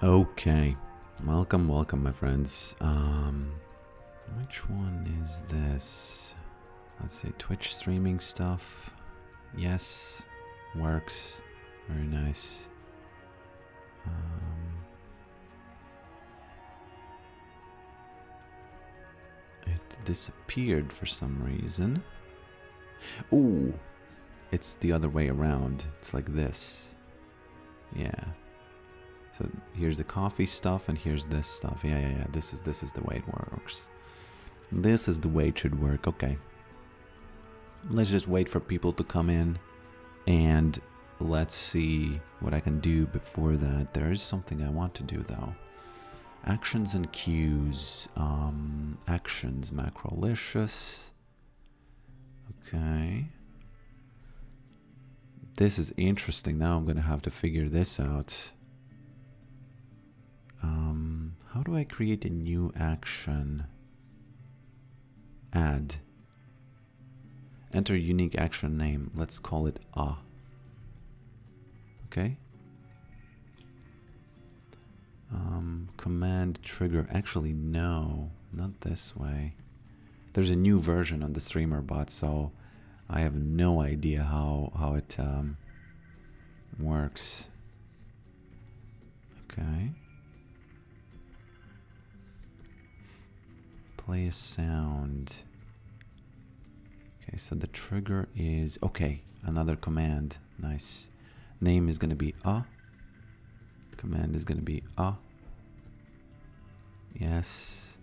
Okay, welcome, my friends. Which one is this? Let's say Twitch streaming stuff. Yes, works. Very nice. It disappeared for some reason. Ooh, it's the other way around. It's like this. Yeah. So here's the coffee stuff and here's this stuff. Yeah. This is the way it works. This is the way it should work. Okay. Let's just wait for people to come in and let's see what I can do before that. There is something I want to do though. Actions and cues. Actions, macrolicious. Okay. This is interesting. Now I'm going to have to figure this out. How do I create a new action? Add. Enter unique action name. Let's call it A. Okay. Command trigger. Actually, no, not this way. There's a new version on the streamer bot, so I have no idea how it works. Okay. Play a sound. Okay, so the trigger is okay. Another command. Nice. Name is gonna be A. Command is gonna be A. Yes,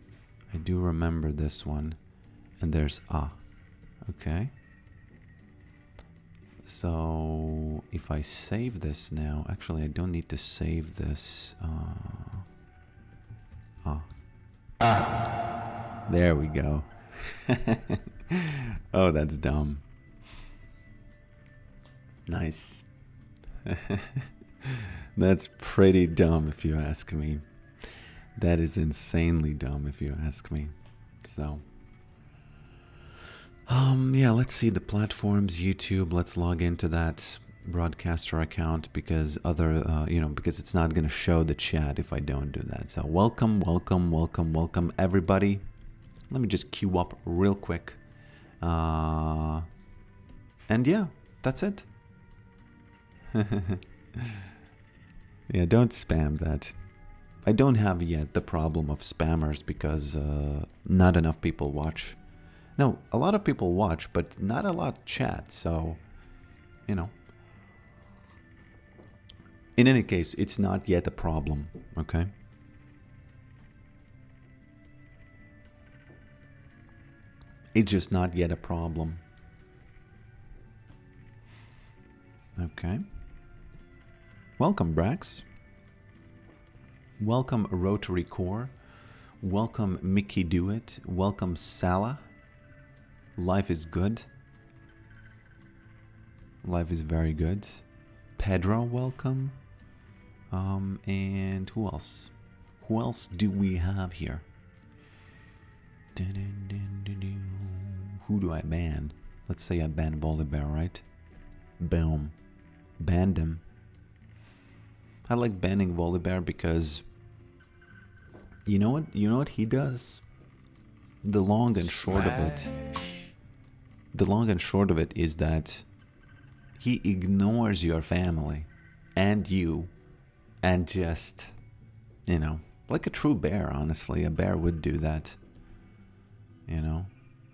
I do remember this one. And there's A. Okay. So if I save this now, actually I don't need to save this. There we go. Oh, that's dumb. Nice. That's pretty dumb if you ask me. That is insanely dumb if you ask me. So yeah, let's see the platforms. YouTube, let's log into that broadcaster account because because it's not going to show the chat if I don't do that. So welcome everybody. Let me just queue up real quick. And yeah, that's it. Yeah, don't spam that. I don't have yet the problem of spammers because not enough people watch. No, a lot of people watch, but not a lot chat, so, you know. In any case, it's not yet a problem, okay? It's just not yet a problem. Okay. Welcome, Brax. Welcome, Rotary Core. Welcome, Mickey Do It. Welcome, Salah. Life is good. Life is very good. Pedro, welcome. And who else? Who else do we have here? Who do I ban? Let's say I ban Volibear, right? Boom. Banned him. I like banning Volibear because you know what he does? The long and short of it. The long and short of it is that he ignores your family and you and just, you know, like a true bear, honestly. A bear would do that. You know,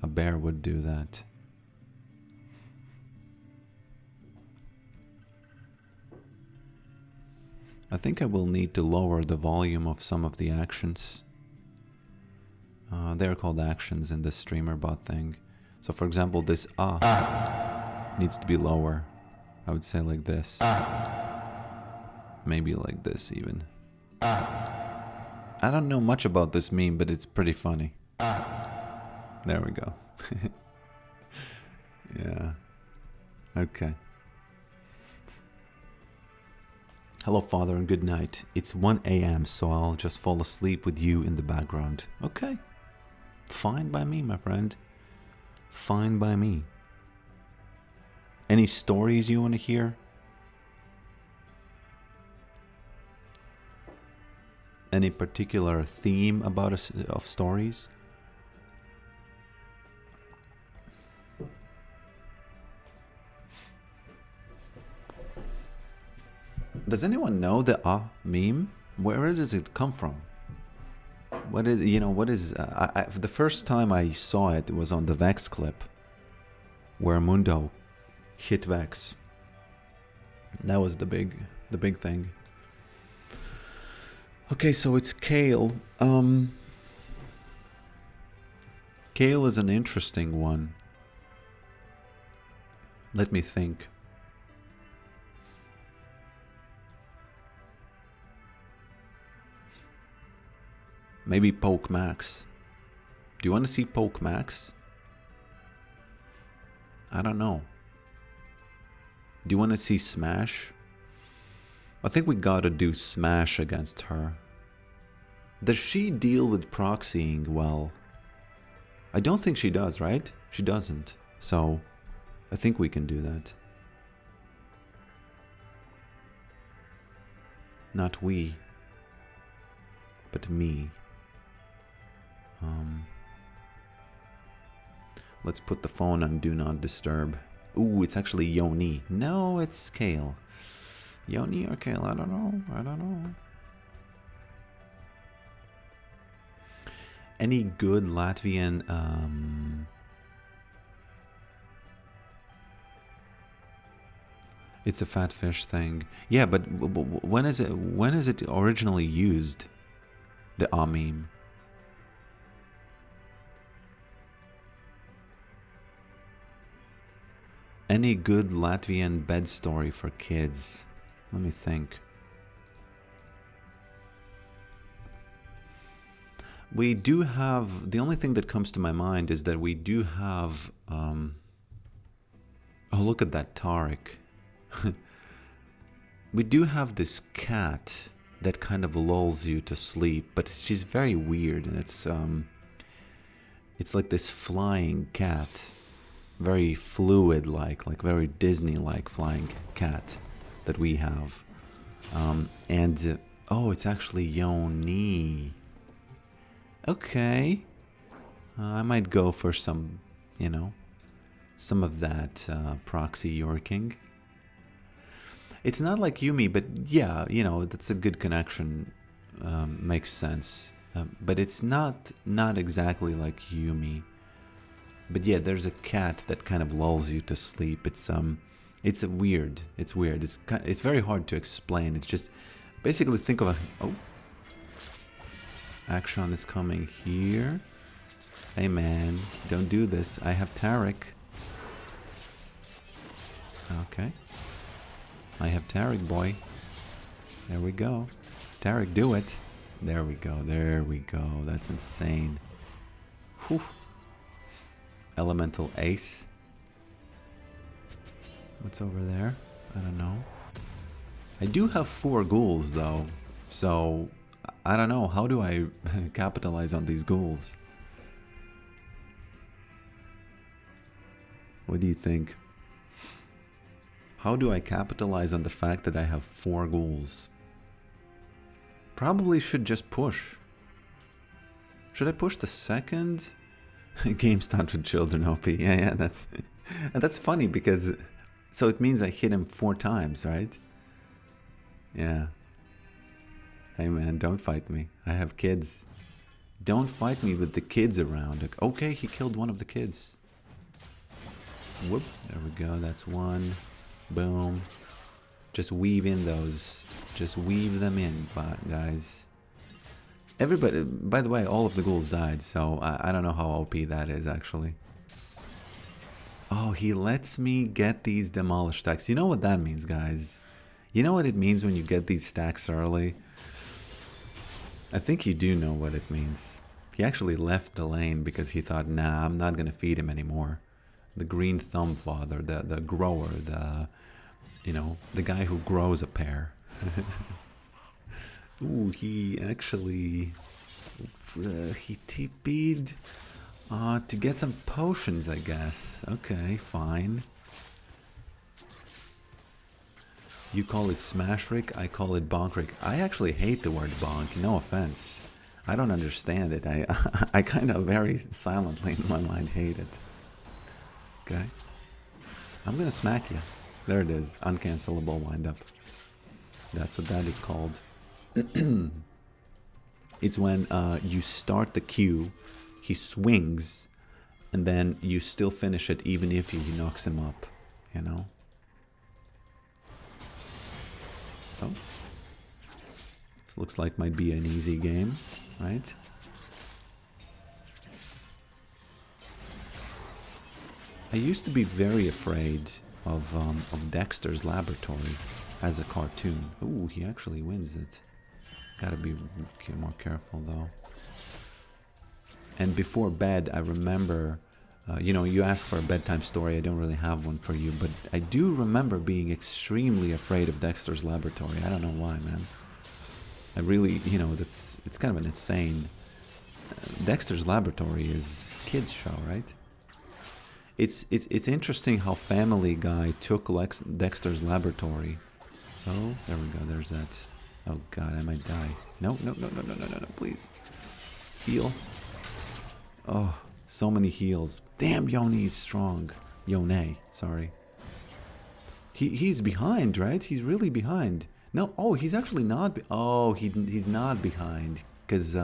a bear would do that. I think I will need to lower the volume of some of the actions. They're called actions in the streamer bot thing. So for example, this needs to be lower. I would say like this. Maybe like this even. I don't know much about this meme, but it's pretty funny. There we go. Yeah. Okay. Hello, Father, and good night. It's 1 a.m., so I'll just fall asleep with you in the background. Okay. Fine by me, my friend. Fine by me. Any stories you want to hear? Any particular theme about of stories? Does anyone know the meme? Where does it come from? What is, you know, what is... the first time I saw it was on the Vex clip, where Mundo hit Vex. That was the big thing. Okay, so it's Kale. Kale is an interesting one. Let me think. Maybe Poke Max. Do you want to see Poke Max? I don't know. Do you want to see Smash? I think we gotta do Smash against her. Does she deal with proxying well? I don't think she does, right? She doesn't. So, I think we can do that. Not we, but me. Let's put the phone on Do Not Disturb. Ooh, it's actually Yoni. No, it's Kale. Yoni or Kale? I don't know. I don't know. Any good Latvian... It's a fat fish thing. Yeah, but when is it originally used? The meme. Any good Latvian bed story for kids? Let me think. We do have... The only thing that comes to my mind is that we do have... Oh, look at that Tarek. We do have this cat that kind of lulls you to sleep, but she's very weird, and it's like this flying cat. Very fluid-like very Disney-like flying cat that we have. Oh, it's actually Yoni. Okay. I might go for some, you know, some of that proxy Yorking. It's not like Yumi, but yeah, you know, that's a good connection. Makes sense. But it's not exactly like Yumi. But yeah, there's a cat that kind of lulls you to sleep. It's weird. It's weird. It's very hard to explain. It's just basically think of a... Oh. Action is coming here. Hey man, don't do this. I have Tarek. Okay. I have Tarek, boy. There we go. Tarek, do it. There we go. There we go. That's insane. Whew. Elemental Ace. What's over there? I don't know. I do have 4 ghouls though, so I don't know. How do I capitalize on these ghouls? What do you think? How do I capitalize on the fact that I have 4 ghouls? Probably should just push. Should I push the second? Game starts with children, OP. Yeah, that's funny because... So it means I hit him 4 times, right? Yeah. Hey man, don't fight me. I have kids. Don't fight me with the kids around. Okay, he killed one of the kids. Whoop. There we go. That's 1. Boom. Just weave in those. Just weave them in, guys. Everybody, by the way, all of the ghouls died, so I don't know how OP that is, actually. Oh, he lets me get these demolished stacks. You know what that means, guys? You know what it means when you get these stacks early? I think you do know what it means. He actually left the lane because he thought, nah, I'm not gonna feed him anymore. The green thumb father, the grower, you know, the guy who grows a pair. Ooh, he actually... he TP'd to get some potions, I guess. Okay, fine. You call it smash Rick, I call it bonk Rick. I actually hate the word bonk, no offense. I don't understand it. I kind of very silently in my mind hate it. Okay. I'm gonna smack you. There it is. Uncancelable windup. That's what that is called. It's when you start the Q, he swings, and then you still finish it even if he knocks him up, you know? Oh. This looks like might be an easy game, right? I used to be very afraid of Dexter's Laboratory as a cartoon. Ooh, he actually wins it. Gotta be more careful though. And before bed, I remember, you know, you ask for a bedtime story. I don't really have one for you, but I do remember being extremely afraid of Dexter's Laboratory. I don't know why, man. I really, you know, it's kind of an insane. Dexter's Laboratory is a kids show, right? It's interesting how Family Guy took Dexter's Laboratory. Oh, there we go. There's that. Oh God, I might die. No, no, no, no, no, no, no, no, please. Heal. Oh, so many heals. Damn, Yoni is strong. Yone, sorry. He's behind, right? He's really behind. No, oh, he's actually not. Oh, he's not behind because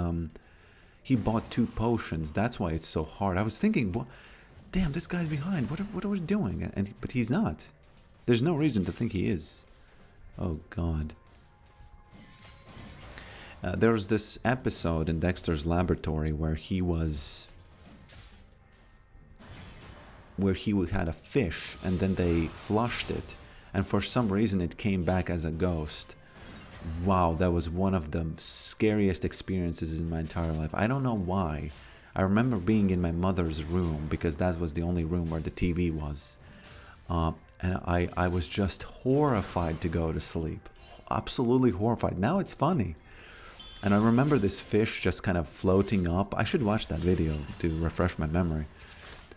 he bought 2 potions. That's why it's so hard. I was thinking, what? Damn, this guy's behind. What are we doing? But he's not. There's no reason to think he is. Oh God. There was this episode in Dexter's Laboratory where he had a fish and then they flushed it, and for some reason it came back as a ghost. Wow, that was one of the scariest experiences in my entire life. I don't know why. I remember being in my mother's room because that was the only room where the TV was. And I was just horrified to go to sleep. Absolutely horrified. Now it's funny. And I remember this fish just kind of floating up. I should watch that video to refresh my memory.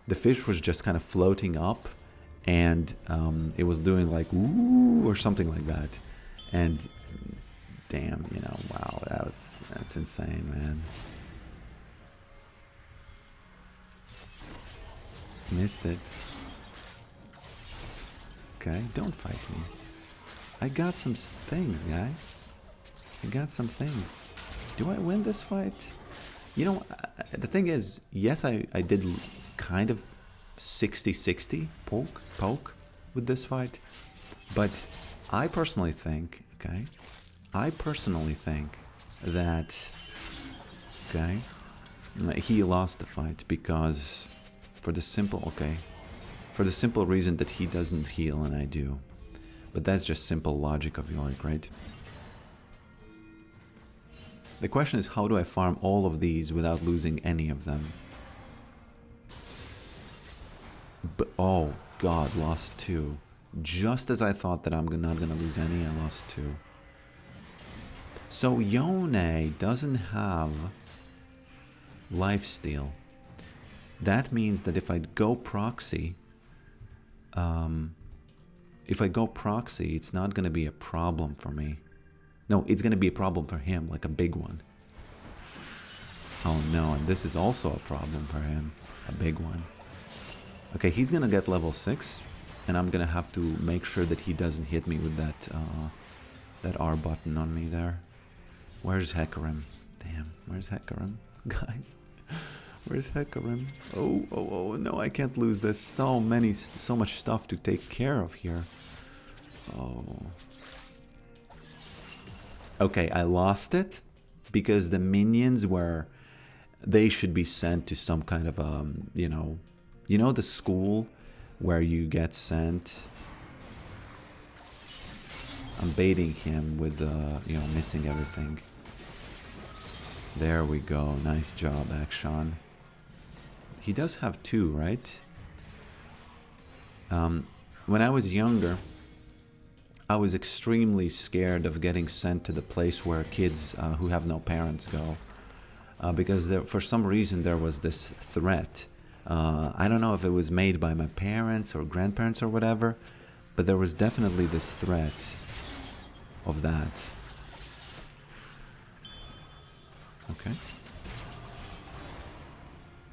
The fish was just kind of floating up, and it was doing like ooh or something like that. And damn, you know, wow, that's insane, man. Missed it. Okay, don't fight me. I got some things, guy. I got some things. Do I win this fight? You know, the thing is, yes, I did kind of 60-60 poke with this fight. But I personally think, okay, that, okay, he lost the fight because for the simple reason that he doesn't heal and I do. But that's just simple logic of Yorick, right? The question is, how do I farm all of these without losing any of them? But oh God, lost 2. Just as I thought that I'm not gonna lose any, I lost 2. So Yone doesn't have lifesteal. That means that if I go proxy, it's not gonna be a problem for me. No, it's gonna be a problem for him, like a big one. Oh no, and this is also a problem for him, a big one. Okay, he's gonna get level 6, and I'm gonna have to make sure that he doesn't hit me with that R button on me there. Where's Hecarim? Damn, where's Hecarim? Guys, where's Hecarim? Oh, no, I can't lose this. So much stuff to take care of here. Oh. Okay, I lost it because the minions they should be sent to some kind of you know the school where you get sent. I'm baiting him with you know, missing everything. There we go. Nice job, Akshan. He does have 2, right? When I was younger, I was extremely scared of getting sent to the place where kids who have no parents go. Because for some reason there was this threat. I don't know if it was made by my parents or grandparents or whatever, but there was definitely this threat of that. Okay.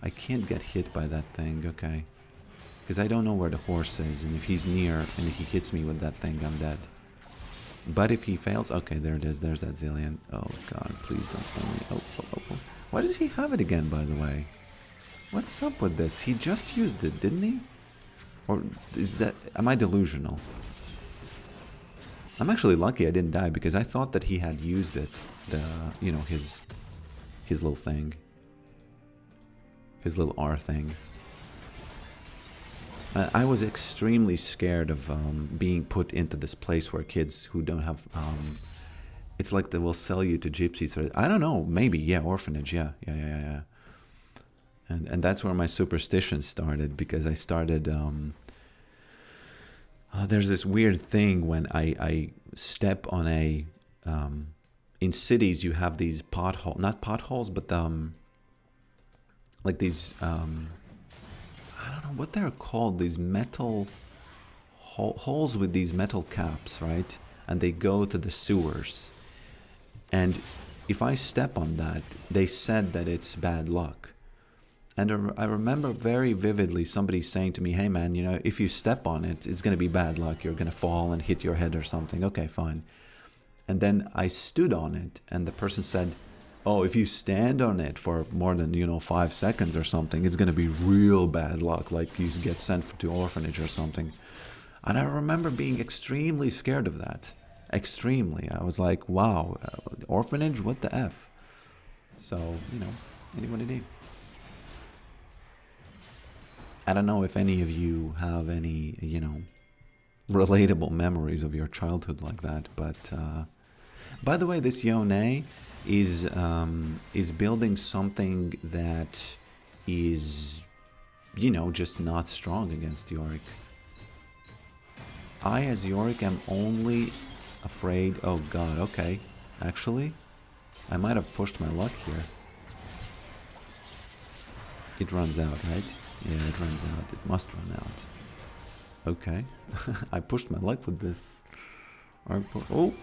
I can't get hit by that thing, okay. Because I don't know where the horse is, and if he's near and he hits me with that thing, I'm dead. But if he fails, okay, there it is, there's that Zillion. Oh god, please don't stun me. Oh, oh, oh, oh. Why does he have it again, by the way? What's up with this? He just used it, didn't he? Or is that, am I delusional? I'm actually lucky I didn't die, because I thought that he had used it, you know, his little thing. His little R thing. I was extremely scared of being put into this place where kids who don't have... it's like they will sell you to gypsies. Or, I don't know, maybe, yeah, orphanage, yeah. And that's where my superstitions started, because I started... there's this weird thing when I step on a... in cities, you have these potholes, not potholes, but like these... I don't know what they're called, these metal holes with these metal caps, right? And they go to the sewers. And if I step on that, they said that it's bad luck. And I remember very vividly somebody saying to me, hey man, you know, if you step on it, it's going to be bad luck. You're going to fall and hit your head or something. Okay, fine. And then I stood on it, and the person said, oh, if you stand on it for more than, you know, 5 seconds or something, it's going to be real bad luck, like you get sent to orphanage or something. And I remember being extremely scared of that. Extremely. I was like, wow, orphanage? What the F? So, you know, anybody need? I don't know if any of you have any, you know, relatable memories of your childhood like that, but... by the way, this Yone is building something that is, you know, just not strong against Yorick. I, as Yorick, am only afraid... Oh god, okay. Actually, I might have pushed my luck here. It runs out, right? Yeah, it runs out. It must run out. Okay. I pushed my luck with this. Oh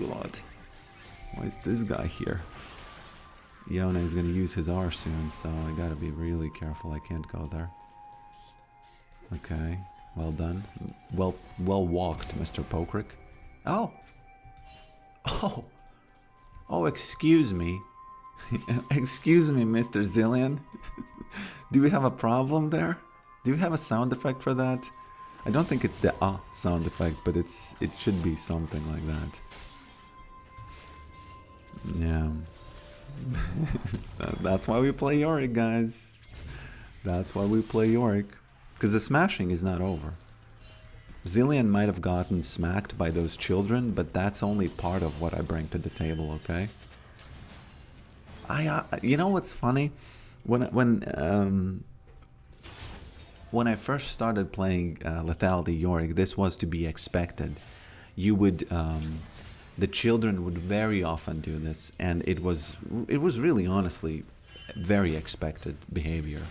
god. Why is this guy here? Yone is going to use his R soon, so I gotta be really careful. I can't go there. Okay, well done. Well walked, Mr. Pokrick. Oh! Oh, excuse me. Excuse me, Mr. Zillion. Do we have a problem there? Do you have a sound effect for that? I don't think it's the sound effect, but it should be something like that. Yeah. That's why we play Yorick, guys. That's why we play Yorick. Because the smashing is not over. Zillion might have gotten smacked by those children, but that's only part of what I bring to the table, okay? You know what's funny? When I first started playing Lethality Yorick, this was to be expected. You would, the children would very often do this, and it was really honestly very expected behavior.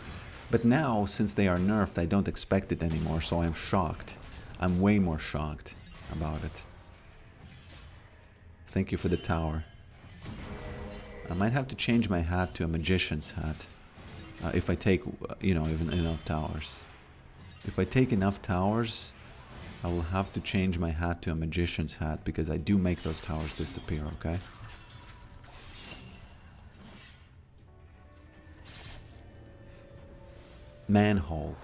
But now, since they are nerfed, I don't expect it anymore, so I'm shocked. I'm way more shocked about it. Thank you for the tower. I might have to change my hat to a magician's hat. If I take, you know, even enough towers. If I take enough towers, I will have to change my hat to a magician's hat, because I do make those towers disappear, okay? Manhole.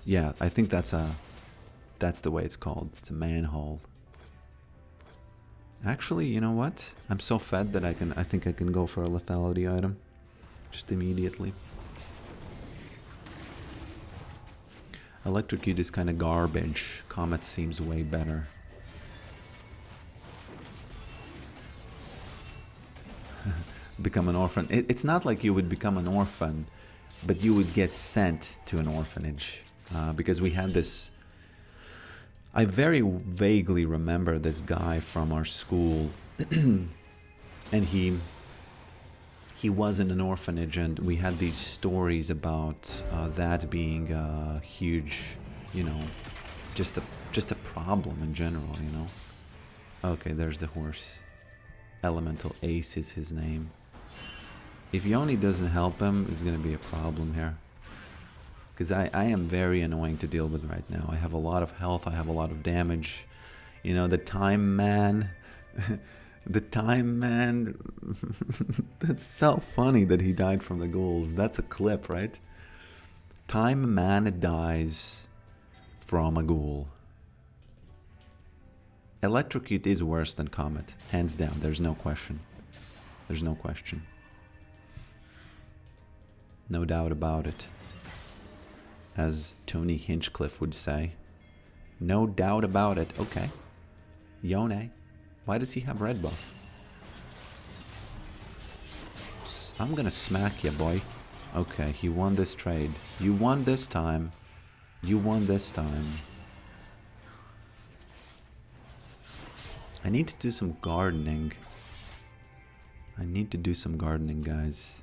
Yeah, I think that's the way it's called. It's a manhole. Actually, you know what? I'm so fed that I think I can go for a lethality item. Just immediately. Electrocute is kind of garbage. Comet seems way better. Become an orphan. It's not like you would become an orphan, but you would get sent to an orphanage. Because we had this... I very vaguely remember this guy from our school, and he was in an orphanage, and we had these stories about that being a huge, you know, just a problem in general, you know. Okay, there's the horse. Elemental Ace is his name. If Yoni doesn't help him, it's gonna be a problem here. Because I am very annoying to deal with right now. I have a lot of health, I have a lot of damage. You know, the time man... the time man... That's so funny that he died from the ghouls. That's a clip, right? Time man dies from a ghoul. Electrocute is worse than Comet. Hands down, there's no question. There's no question. No doubt about it. As Tony Hinchcliffe would say. No doubt about it. Okay. Yone. Why does he have red buff? I'm gonna smack you, boy. Okay, he won this trade. You won this time. You won this time. I need to do some gardening. I need to do some gardening, guys.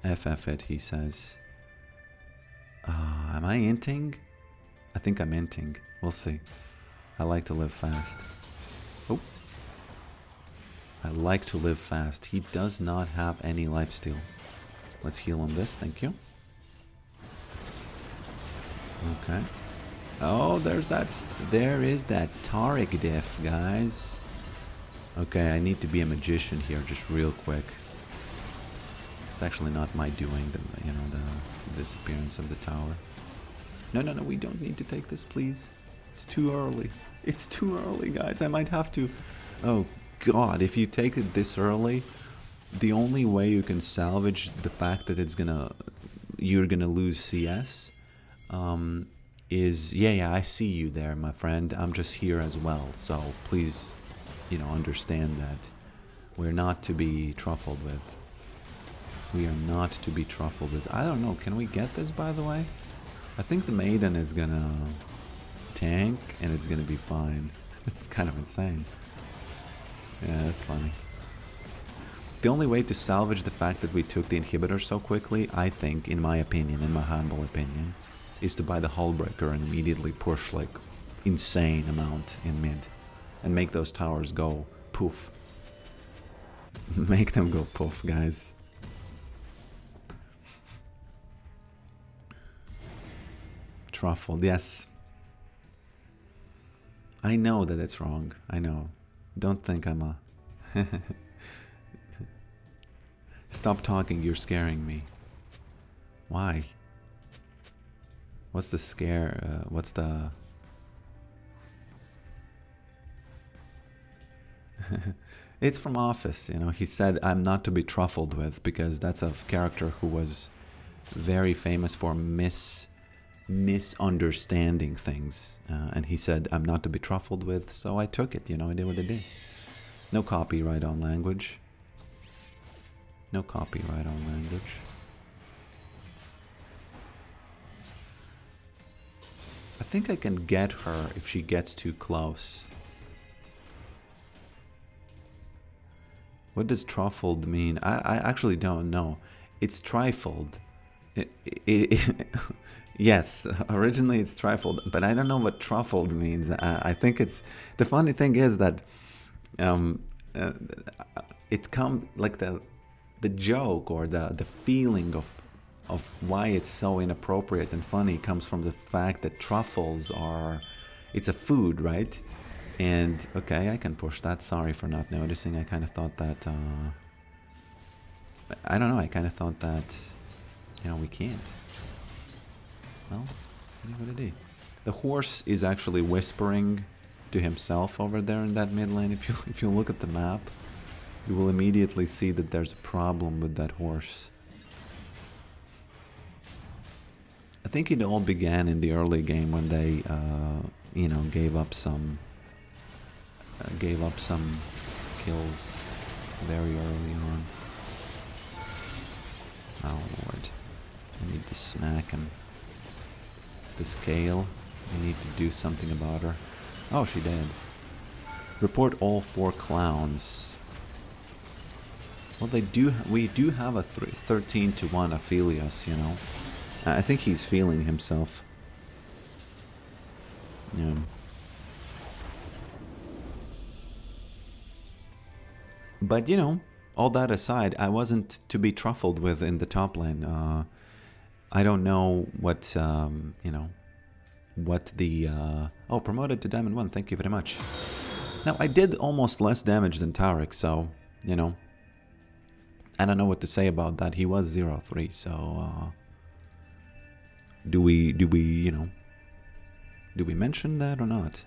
FF it, he says. Am I inting? I think I'm inting. We'll see. I like to live fast. Oh. I like to live fast. He does not have any lifesteal. Let's heal on this, thank you. Okay. Oh, there is that Taric diff, guys. Okay, I need to be a magician here, just real quick. It's actually not my doing, the disappearance of the tower. No, we don't need to take this, please. It's too early. It's too early, guys. I might have to... Oh, God, if you take it this early, the only way you can salvage the fact that you're gonna lose CS, is, yeah, I see you there, my friend. I'm just here as well. So please, understand that we're not to be truffled with. We are not to be truffled with. I don't know. Can we get this, by the way? I think the Maiden is gonna tank and it's gonna be fine. It's kind of insane. Yeah, that's funny. The only way to salvage the fact that we took the inhibitor so quickly, I think, in my opinion, in my humble opinion, is to buy the Hullbreaker and immediately push like insane amount in mid and make those towers go poof. Make them go poof, guys. Truffled, yes. I know that it's wrong. I know. Don't think I'm a... Stop talking, you're scaring me. Why? What's the scare? What's the... It's from Office, he said I'm not to be truffled with because that's a character who was very famous for misunderstanding things. And he said I'm not to be truffled with, so I took it, I did what I did. No copyright on language. No copyright on language. I think I can get her if she gets too close. What does truffled mean? I actually don't know. It's trifled. Yes, originally it's trifled, but I don't know what truffled means. I think it's... The funny thing is that it comes like the joke or the feeling of why it's so inappropriate and funny comes from the fact that truffles are... It's a food, right? And, okay, I can push that. Sorry for not noticing. I kind of thought that... I don't know, I kind of thought that... we can't. Well, what it is. The horse is actually whispering to himself over there in that mid lane. If you look at the map, you will immediately see that there's a problem with that horse. I think it all began in the early game when they, gave up some kills very early on. Oh lord, I need to smack him. The scale, I need to do something about her. Oh, she did. Report all 4 clowns. Well, we do have a 13-1 Aphelios, I think he's feeling himself. Yeah. But, you know, all that aside, I wasn't to be truffled with in the top lane. I don't know what, you know, what the... oh, promoted to Diamond 1, thank you very much. Now, I did almost less damage than Tarek, so, you know, I don't know what to say about that. He was 0-3, so, do we, you know, do we mention that or not?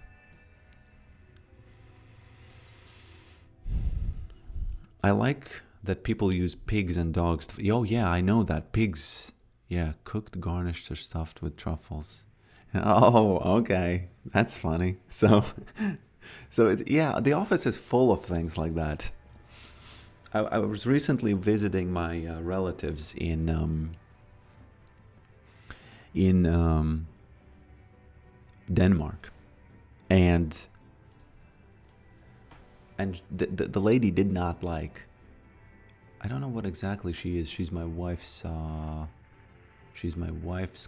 I like that people use pigs and dogs. Oh, yeah, I know that. Pigs, yeah, cooked, garnished, or stuffed with truffles. Oh, okay. That's funny. So, yeah, the office is full of things like that. I was recently visiting my relatives in Denmark, and the lady did not like, I don't know what exactly she is. She's my wife's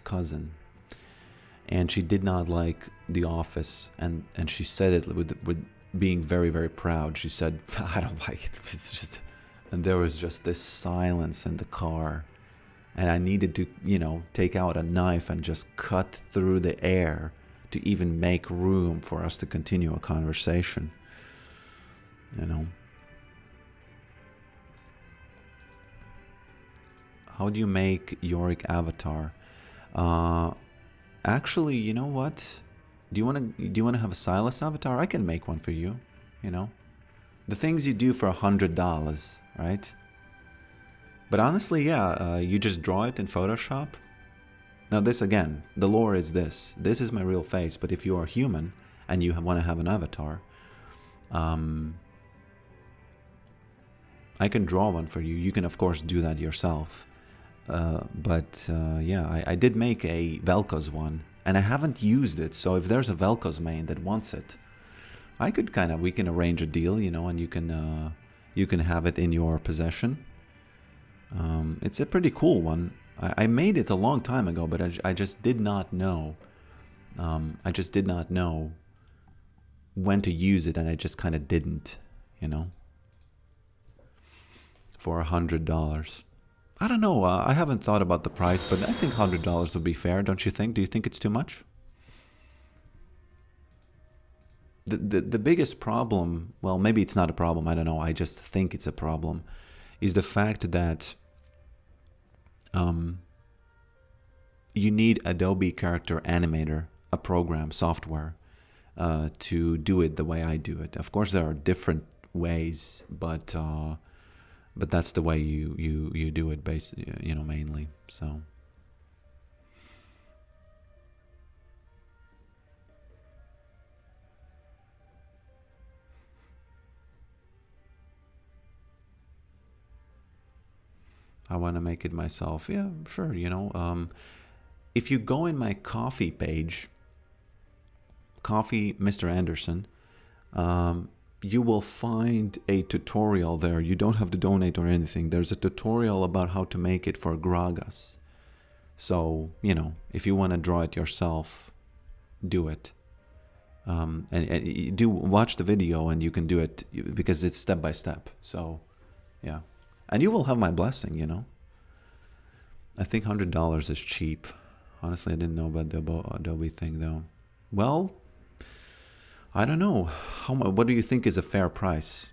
cousin, and she did not like the office, and she said it with being very, very proud. She said, I don't like it. It's just, and there was just this silence in the car, and I needed to, you know, take out a knife and just cut through the air to even make room for us to continue a conversation, you know. How do you make Yorick avatar? Actually, you know what? Do you want to have a Silas avatar? I can make one for you, you know. The things you do for $100, right? But honestly, yeah, you just draw it in Photoshop. Now this again, the lore is this. This is my real face, but if you are human and you want to have an avatar, I can draw one for you. You can of course do that yourself. Yeah, I did make a Vel'Koz one, and I haven't used it, so if there's a Vel'Koz main that wants it, I could we can arrange a deal, you know, and you can have it in your possession. It's a pretty cool one. I made it a long time ago, but I just did not know. I just did not know when to use it, and I just kind of didn't, you know. For $100. I don't know. I haven't thought about the price, but I think $100 would be fair, don't you think? Do you think it's too much? The biggest problem, well, maybe it's not a problem, I don't know, I just think it's a problem, is the fact that you need Adobe Character Animator, a program, software, to do it the way I do it. Of course, there are different ways, but that's the way you do it, you know, mainly. So. I want to make it myself. Yeah, sure, you know. If you go in my Coffee page, Coffee Mr. Anderson, you will find a tutorial there. You don't have to donate or anything. There's a tutorial about how to make it for Gragas. So, you know, if you want to draw it yourself, do it. And you do watch the video, and you can do it because it's step by step. So, yeah. And you will have my blessing, you know. I think $100 is cheap. Honestly, I didn't know about the Adobe thing, though. Well, I don't know. What do you think is a fair price?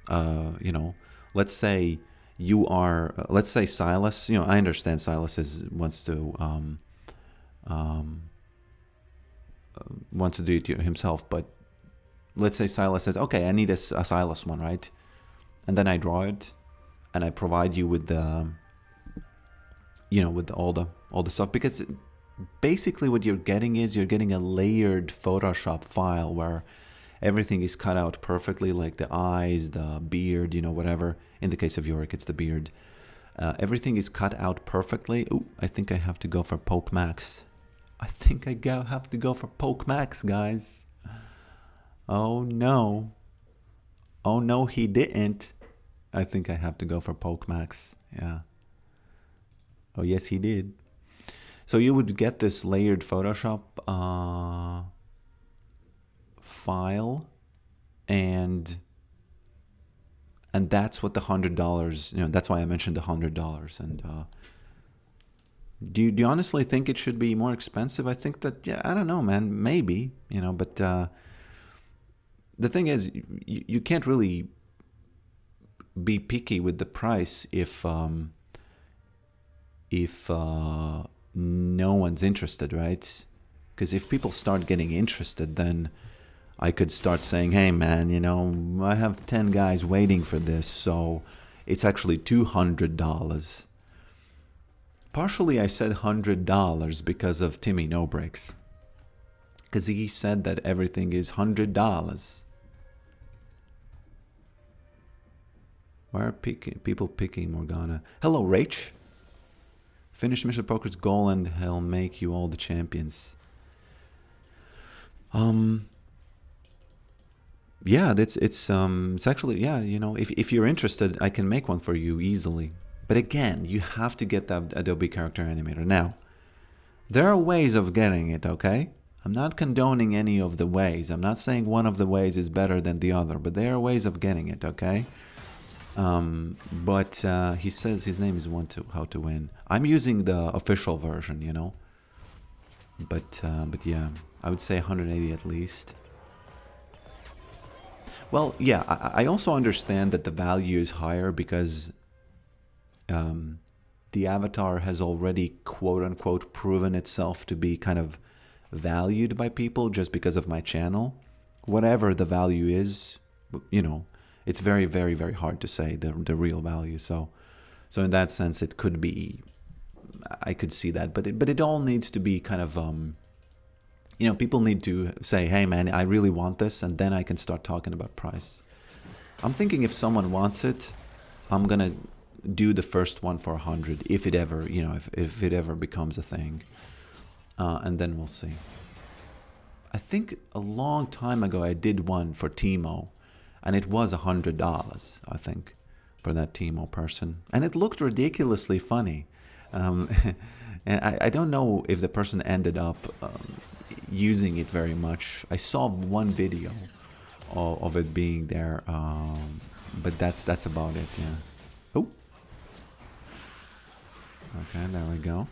You know, let's say you are, let's say Silas, you know, I understand Silas wants to do it himself, but let's say Silas says, okay, I need a Silas one, right? And then I draw it, and I provide you with the, you know, with all the stuff, because basically what you're getting is you're getting a layered Photoshop file where everything is cut out perfectly, like the eyes, the beard, you know, whatever. In the case of Yorick, it's the beard. Everything is cut out perfectly. Ooh, I think I have to go for Poke Max. I think I have to go for Poke Max, guys. Oh no. Oh no, he didn't. I think I have to go for Poke Max. Yeah. Oh yes, he did. So you would get this layered Photoshop file, and And that's what the $100, you know, that's why I mentioned the $100. And do you honestly think it should be more expensive? I think that, yeah, I don't know, man, maybe, you know, but the thing is, you can't really be picky with the price if no one's interested, right? Because if people start getting interested, then I could start saying, hey man, you know, I have 10 guys waiting for this, so it's actually $200. Partially I said $100 because of Timmy No Breaks. Because he said that everything is $100. Why are people picking Morgana? Hello, Rach. Finish Mr. Poker's goal and he'll make you all the champions. Yeah, it's actually, yeah, you know, if you're interested, I can make one for you easily. But again, you have to get that Adobe Character Animator. Now, there are ways of getting it, okay? I'm not condoning any of the ways. I'm not saying one of the ways is better than the other, but there are ways of getting it, okay? But he says his name is How to Win. I'm using the official version, you know? But yeah, I would say 180 at least. Well, yeah, I also understand that the value is higher because the avatar has already, quote-unquote, proven itself to be kind of valued by people just because of my channel. Whatever the value is, you know, it's very, very, very hard to say the real value. So in that sense, it could be, I could see that. But it all needs to be kind of... you know, people need to say, hey man, I really want this, and then I can start talking about price. I'm thinking if someone wants it, I'm gonna do the first one for 100, if it ever, you know, if it ever becomes a thing. And then we'll see. I think a long time ago I did one for Timo, and it was $100, I think, for that Timo person. And it looked ridiculously funny. And I don't know if the person ended up... using it very much. I saw one video of it being there, but that's about it. Yeah. Oh. Okay, there we go.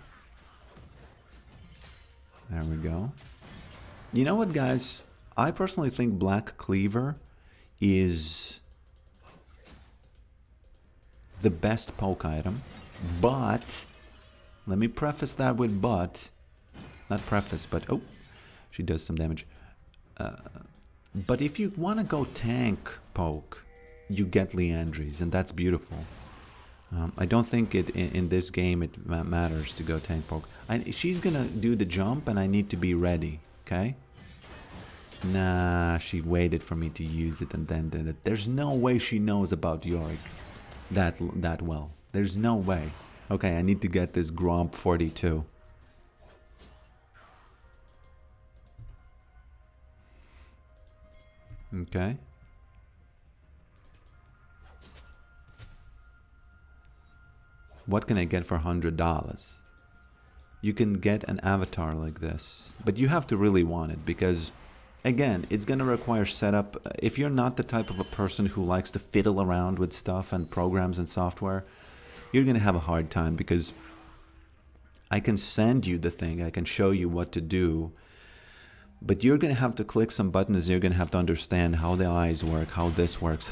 There we go. You know what, guys? I personally think Black Cleaver is the best poke item, but let me preface that with but. Not preface, but oh. She does some damage. But if you want to go tank poke, you get Leandries, and that's beautiful. I don't think in this game it matters to go tank poke. She's going to do the jump, and I need to be ready, okay? Nah, she waited for me to use it and then did it. There's no way she knows about Yorick that well. There's no way. Okay, I need to get this Gromp 42. Okay. What can I get for $100? You can get an avatar like this, but you have to really want it because, again, it's going to require setup. If you're not the type of a person who likes to fiddle around with stuff and programs and software, you're going to have a hard time because I can send you the thing, I can show you what to do, but you're going to have to click some buttons. You're going to have to understand how the eyes work, how this works,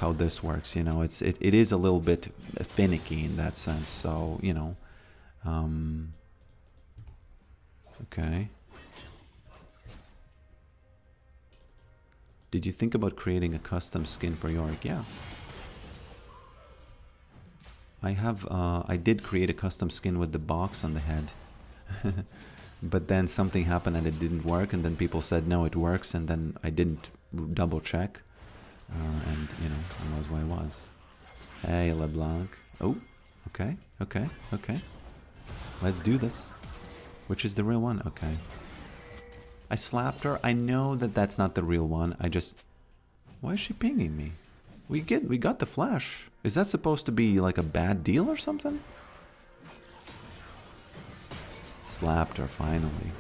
You know, it is a little bit finicky in that sense. So, you know, okay. Did you think about creating a custom skin for Yorick? Yeah. I did create a custom skin with the box on the head. But then something happened and it didn't work, and then people said no, it works, and then I didn't double check, and you know, it was what it was. Hey, LeBlanc. Oh, okay. Let's do this. Which is the real one? Okay. I slapped her. I know that that's not the real one. I just... Why is she pinging me? We got the flash. Is that supposed to be like a bad deal or something? Slapped her finally.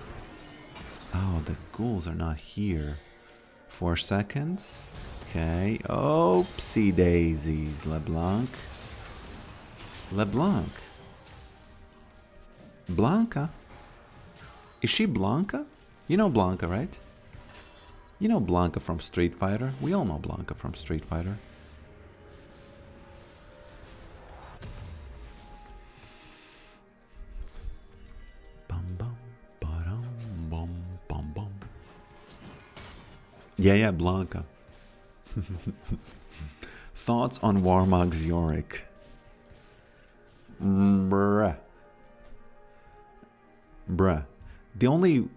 Oh, the ghouls are not here. 4 seconds. Okay. Oopsie daisies, LeBlanc. LeBlanc. Blanca? Is she Blanca? You know Blanca, right? You know Blanca from Street Fighter? We all know Blanca from Street Fighter. Bum bum ba-dum bum bum bum. Yeah, Blanca. Thoughts on Warmog's Yorick? Bruh. The only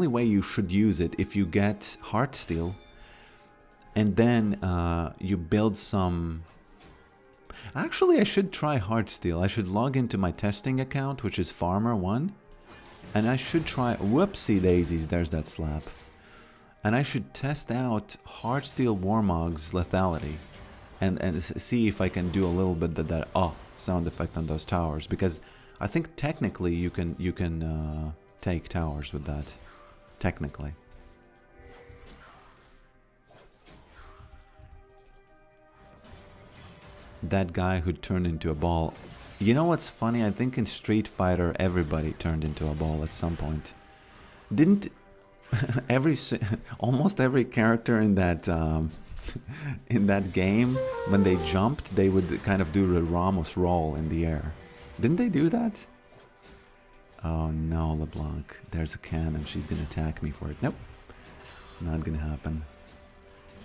way you should use it, if you get Heartsteel and then you build some... Actually, I should try Heartsteel. I should log into my testing account, which is Farmer1, and I should try... Whoopsie daisies, there's that slap. And I should test out Heartsteel Warmog's lethality and see if I can do a little bit of that sound effect on those towers, because I think technically you can take towers with that. Technically. That guy who turned into a ball. You know what's funny? I think in Street Fighter everybody turned into a ball at some point. Didn't almost every character in that in that game, when they jumped, they would kind of do the Ramos roll in the air. Didn't they do that? Oh no, LeBlanc. There's a cannon. She's gonna attack me for it. Nope. Not gonna happen.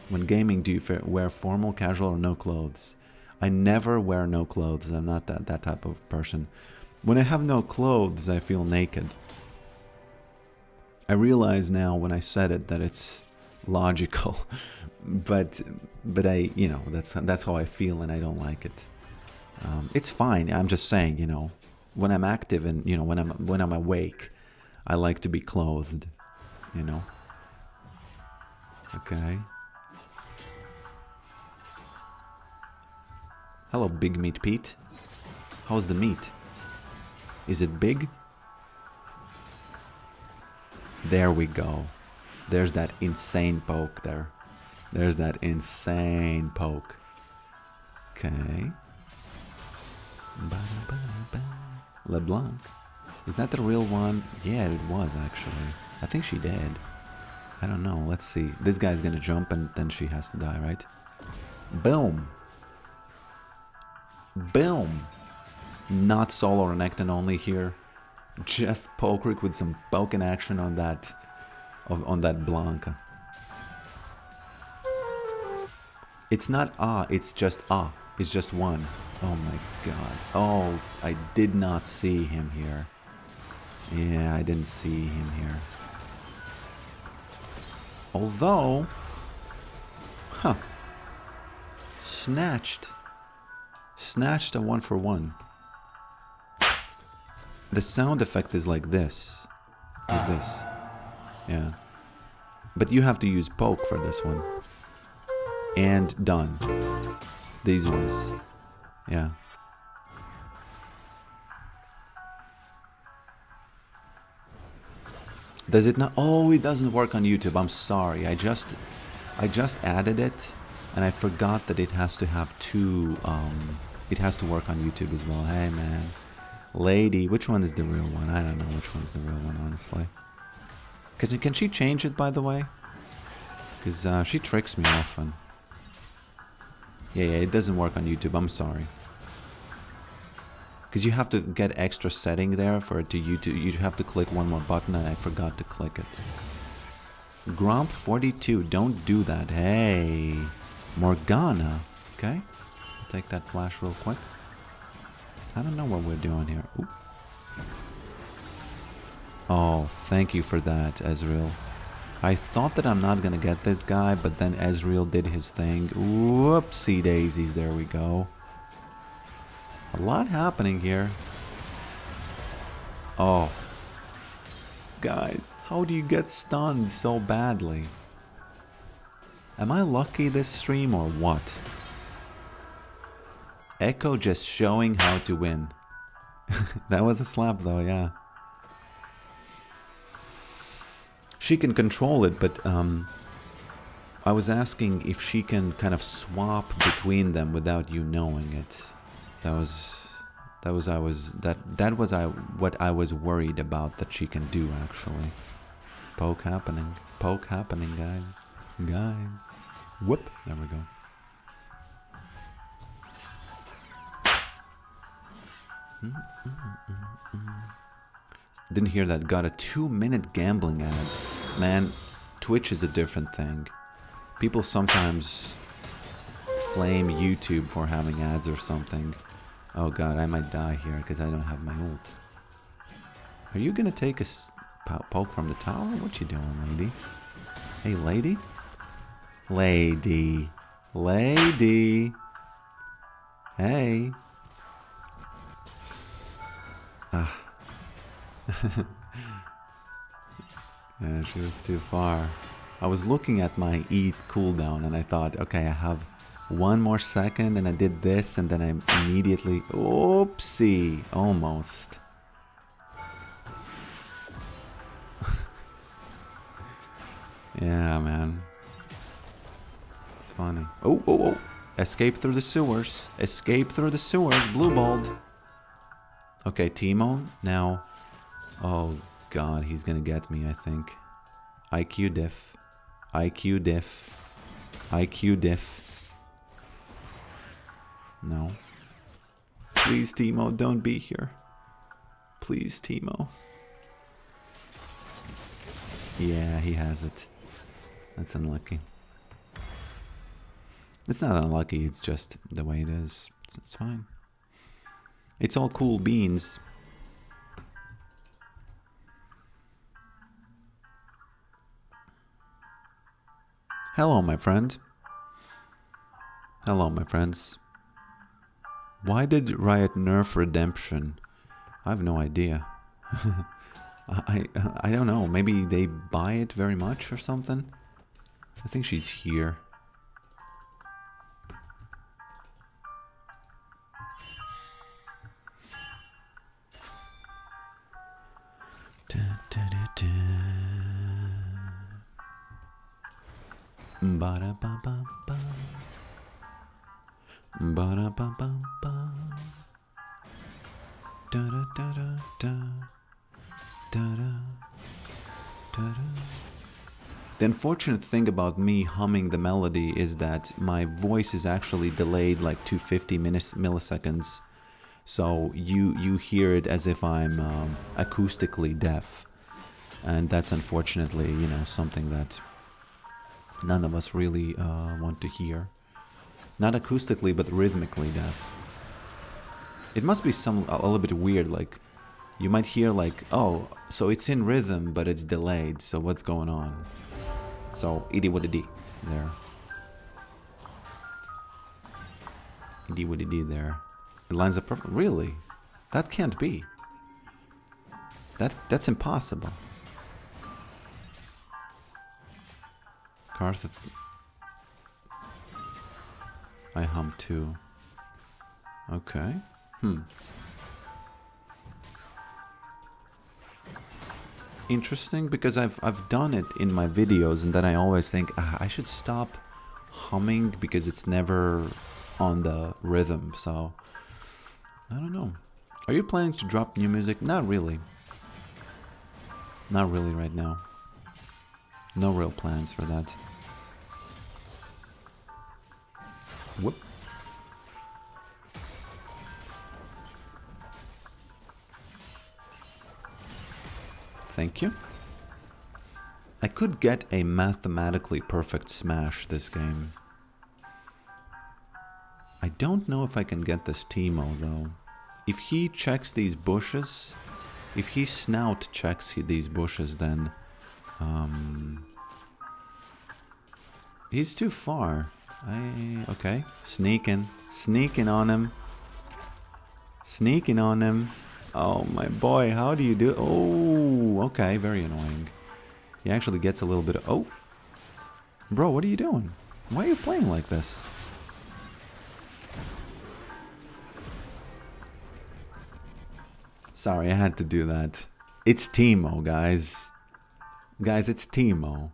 When gaming, do you wear formal, casual, or no clothes? I never wear no clothes. I'm not that type of person. When I have no clothes, I feel naked. I realize now when I said it that it's logical, but I, you know, that's how I feel, and I don't like it. It's fine. I'm just saying, you know, when I'm active and, you know, when I'm awake, I like to be clothed, you know. Okay. Hello, Big Meat Pete. How's the meat? Is it big? There we go. There's that insane poke there. There's that insane poke. Okay. LeBlanc. Is that the real one? Yeah, it was actually. I think she did. I don't know. Let's see. This guy's gonna jump and then she has to die, right? Boom. Boom. Not solo or Necton only here. Just Pokerick with some poking action on that Blanca. It's not it's just It's just one. Oh my god. Oh, I did not see him here. Yeah, I didn't see him here. Although... Huh. Snatched a 1-for-1. The sound effect is like this. Like this. Yeah. But you have to use poke for this one. And done. These ones. Yeah. Does it not? Oh, it doesn't work on YouTube. I'm sorry. I just added it, and I forgot that it has to have two. It has to work on YouTube as well. Hey, man, lady, which one is the real one? I don't know which one's the real one, honestly. Can she change it, by the way? Because she tricks me often. Yeah, it doesn't work on YouTube. I'm sorry. Because you have to get extra setting there for it to YouTube. You have to click one more button, and I forgot to click it. Gromp 42, don't do that. Hey, Morgana. Okay, I'll take that flash real quick. I don't know what we're doing here. Ooh. Oh, thank you for that, Ezreal. I thought that I'm not gonna get this guy, but then Ezreal did his thing. Whoopsie daisies, there we go. A lot happening here. Oh. Guys, how do you get stunned so badly? Am I lucky this stream or what? Echo just showing how to win. That was a slap though, yeah. She can control it, but I was asking if she can kind of swap between them without you knowing it. That was what I was worried about that she can do actually. Poke happening, guys. Whoop, there we go. Didn't hear that. Got a 2-minute gambling ad. Man, Twitch is a different thing. People sometimes flame YouTube for having ads or something. Oh god, I might die here because I don't have my ult. Are you gonna take a poke from the tower? What you doing, lady? Hey, lady? Lady. Hey. Ah. Yeah, she was too far. I was looking at my E cooldown and I thought, okay, I have 1 more second, and I did this, and then I immediately... Oopsie! Almost. Yeah, man. It's funny. Oh! Escape through the sewers. Blue balled. Okay, Teemo, now... Oh, God, he's gonna get me, I think. IQ diff. No. Please, Teemo, don't be here. Please, Teemo. Yeah, he has it. That's unlucky. It's not unlucky, it's just the way it is. It's fine. It's all cool beans. Hello, my friend. Hello, my friends. Why did Riot nerf Redemption? I have no idea. I don't know. Maybe they buy it very much or something? I think she's here. Ba-da-ba-ba-ba. Ba-da-ba-ba-ba. Da-da-da-da-da. Da-da-da-da. The unfortunate thing about me humming the melody is that my voice is actually delayed like 250 milliseconds. So you hear it as if I'm acoustically deaf. And that's unfortunately, you know, something that none of us really want to hear. Not acoustically, but rhythmically deaf. It must be a little bit weird, like, you might hear like, oh, so it's in rhythm, but it's delayed, so what's going on? So, itty-witty-dee there. Itty-witty-dee there. It lines up perfect. Really? That can't be. That's impossible. Karth, I hum too. Okay. Interesting, because I've done it in my videos, and then I always think I should stop humming because it's never on the rhythm. So I don't know. Are you planning to drop new music? Not really. Not really right now. No real plans for that. Whoop. Thank you. I could get a mathematically perfect smash this game. I don't know if I can get this Teemo though. If he checks these bushes, if he snout checks these bushes, then he's too far. Okay, sneaking on him. Sneaking on him. Oh my boy, how do you do? Oh, okay, very annoying. He actually gets a little bit of... Oh! Bro, what are you doing? Why are you playing like this? Sorry, I had to do that. It's Teemo, guys. Guys, it's Teemo.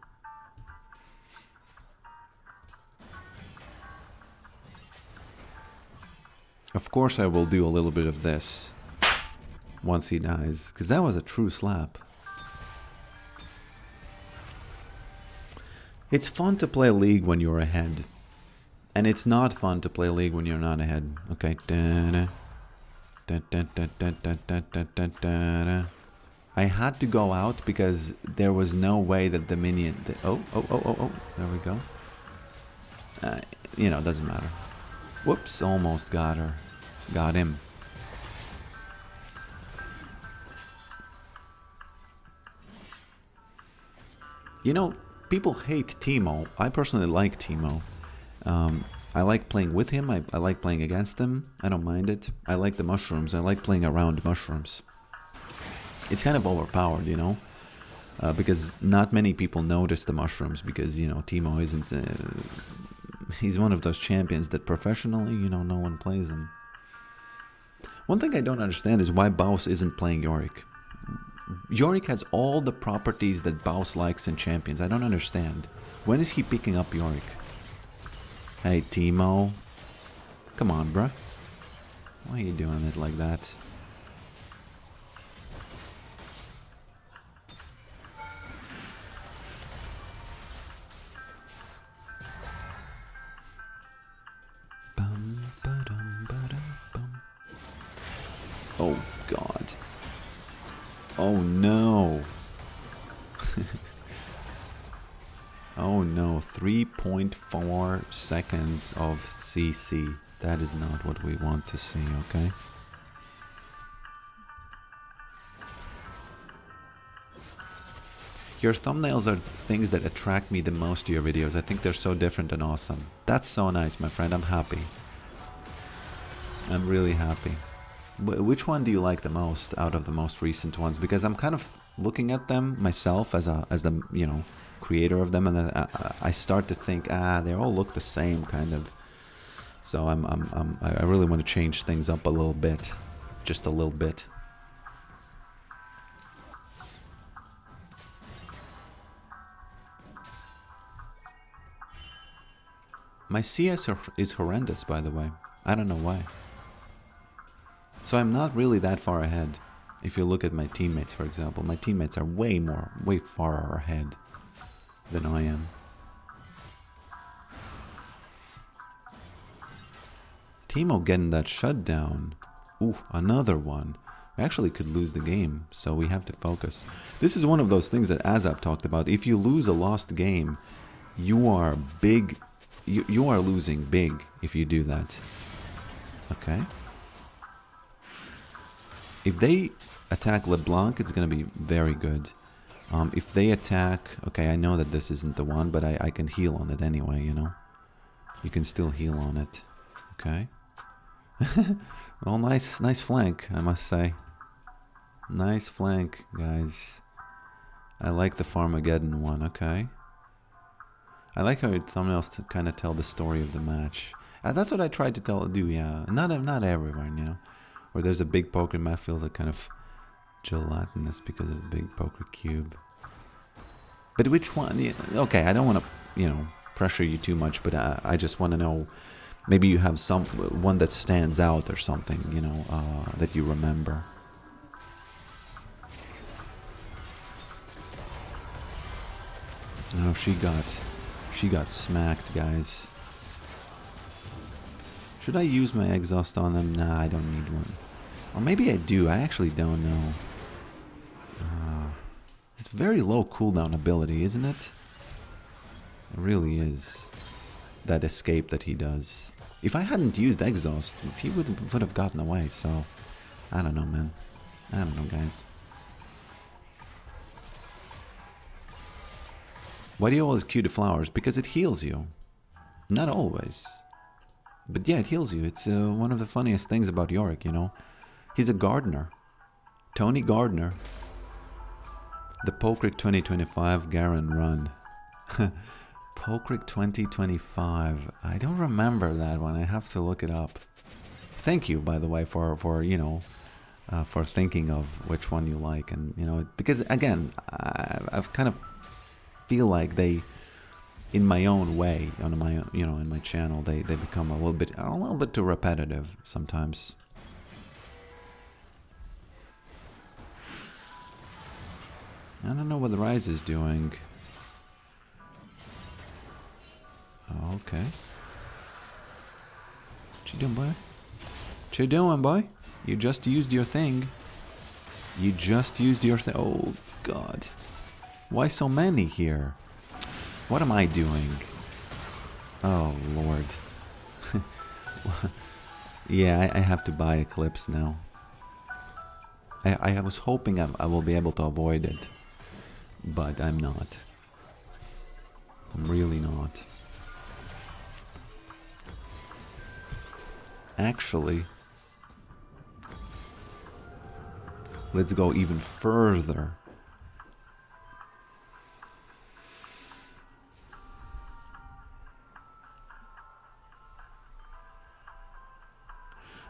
Of course I will do a little bit of this once he dies, because that was a true slap. It's fun to play League when you're ahead. And it's not fun to play League when you're not ahead. Okay. I had to go out because there was no way that the minion... Oh. There we go. You know, doesn't matter. Whoops, almost got her. Got him. You know, people hate Teemo. I personally like Teemo. I like playing with him. I like playing against him. I don't mind it. I like the mushrooms. I like playing around mushrooms. It's kind of overpowered, you know, because not many people notice the mushrooms because, you know, Teemo isn't... he's one of those champions that professionally, you know, no one plays him. One thing I don't understand is why Baus isn't playing Yorick. Yorick has all the properties that Baus likes in champions. I don't understand. When is he picking up Yorick? Hey, Teemo. Come on, bruh. Why are you doing it like that? Oh, God. Oh, no. Oh, no. 3.4 seconds of CC. That is not what we want to see, okay? Your thumbnails are things that attract me the most to your videos. I think they're so different and awesome. That's so nice, my friend. I'm happy. I'm really happy. Which one do you like the most out of the most recent ones? Because I'm kind of looking at them myself as the, you know, creator of them, and I start to think, they all look the same kind of. So I really want to change things up a little bit, just a little bit. My CS is horrendous, by the way. I don't know why. So I'm not really that far ahead. If you look at my teammates, for example, my teammates are way far ahead than I am. Teemo getting that shutdown. Ooh, another one. We actually could lose the game, so we have to focus. This is one of those things that Azap talked about. If you lose a lost game, you are big. You are losing big if you do that. Okay. If they attack LeBlanc, it's going to be very good. If they attack... Okay, I know that this isn't the one, but I can heal on it anyway, you know? You can still heal on it. Okay. Well, nice flank, I must say. Nice flank, guys. I like the Farmageddon one, okay. I like how your thumbnails to kind of tell the story of the match. That's what I tried to do, yeah. Not everywhere, you know. Where there's a big poker map feels like kind of gelatinous because of the big poker cube. But which one? Yeah, okay, I don't want to, you know, pressure you too much, but I just want to know. Maybe you have one that stands out or something, you know, that you remember. No, she got smacked, guys. Should I use my exhaust on them? Nah, I don't need one. Or maybe I do. I actually don't know. It's very low cooldown ability, isn't it? It really is. That escape that he does. If I hadn't used exhaust, he would have gotten away, so... I don't know, man. I don't know, guys. Why do you always queue the flowers? Because it heals you. Not always. But yeah, it heals you. It's one of the funniest things about Yorick, you know. He's a gardener. Tony Gardner. The Pokerick 2025 Garen run. Pokerick 2025. I don't remember that one. I have to look it up. Thank you, by the way, for you know, for thinking of which one you like, and you know, because again, I've kind of feel like they in my own way, on my, you know, in my channel, they become a little bit too repetitive sometimes. I don't know what the Rise is doing. Oh, okay. What you doing, boy? What you doing, boy? You just used your thing. You just used your thing. Oh, God. Why so many here? What am I doing? Oh, Lord. Yeah, I have to buy Eclipse now. I was hoping I will be able to avoid it. But I'm not. I'm really not. Actually, let's go even further.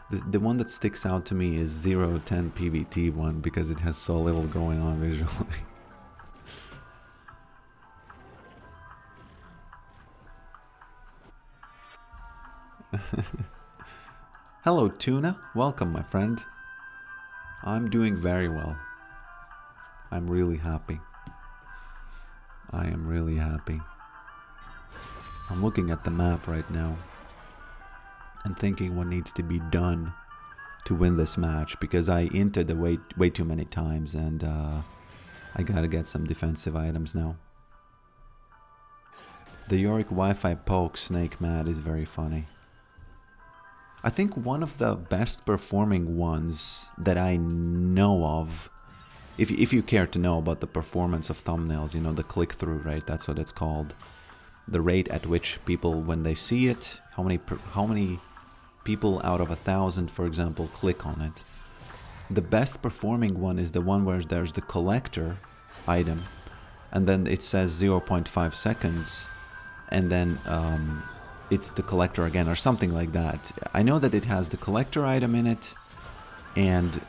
The one that sticks out to me is 010 PVT one because it has so little going on visually. Hello, Tuna. Welcome, my friend. I'm doing very well. I'm really happy. I am really happy. I'm looking at the map right now and thinking what needs to be done to win this match, because I inted way too many times, and I gotta get some defensive items now. The Yorick Wi-Fi poke Snake Mad is very funny. I think one of the best performing ones that I know of, if you care to know about the performance of thumbnails, you know, the click-through rate, that's what it's called. The rate at which people, when they see it, how many people out of 1,000, for example, click on it. The best performing one is the one where there's the collector item, and then it says 0.5 seconds, and then it's the collector again, or something like that. I know that it has the collector item in it, and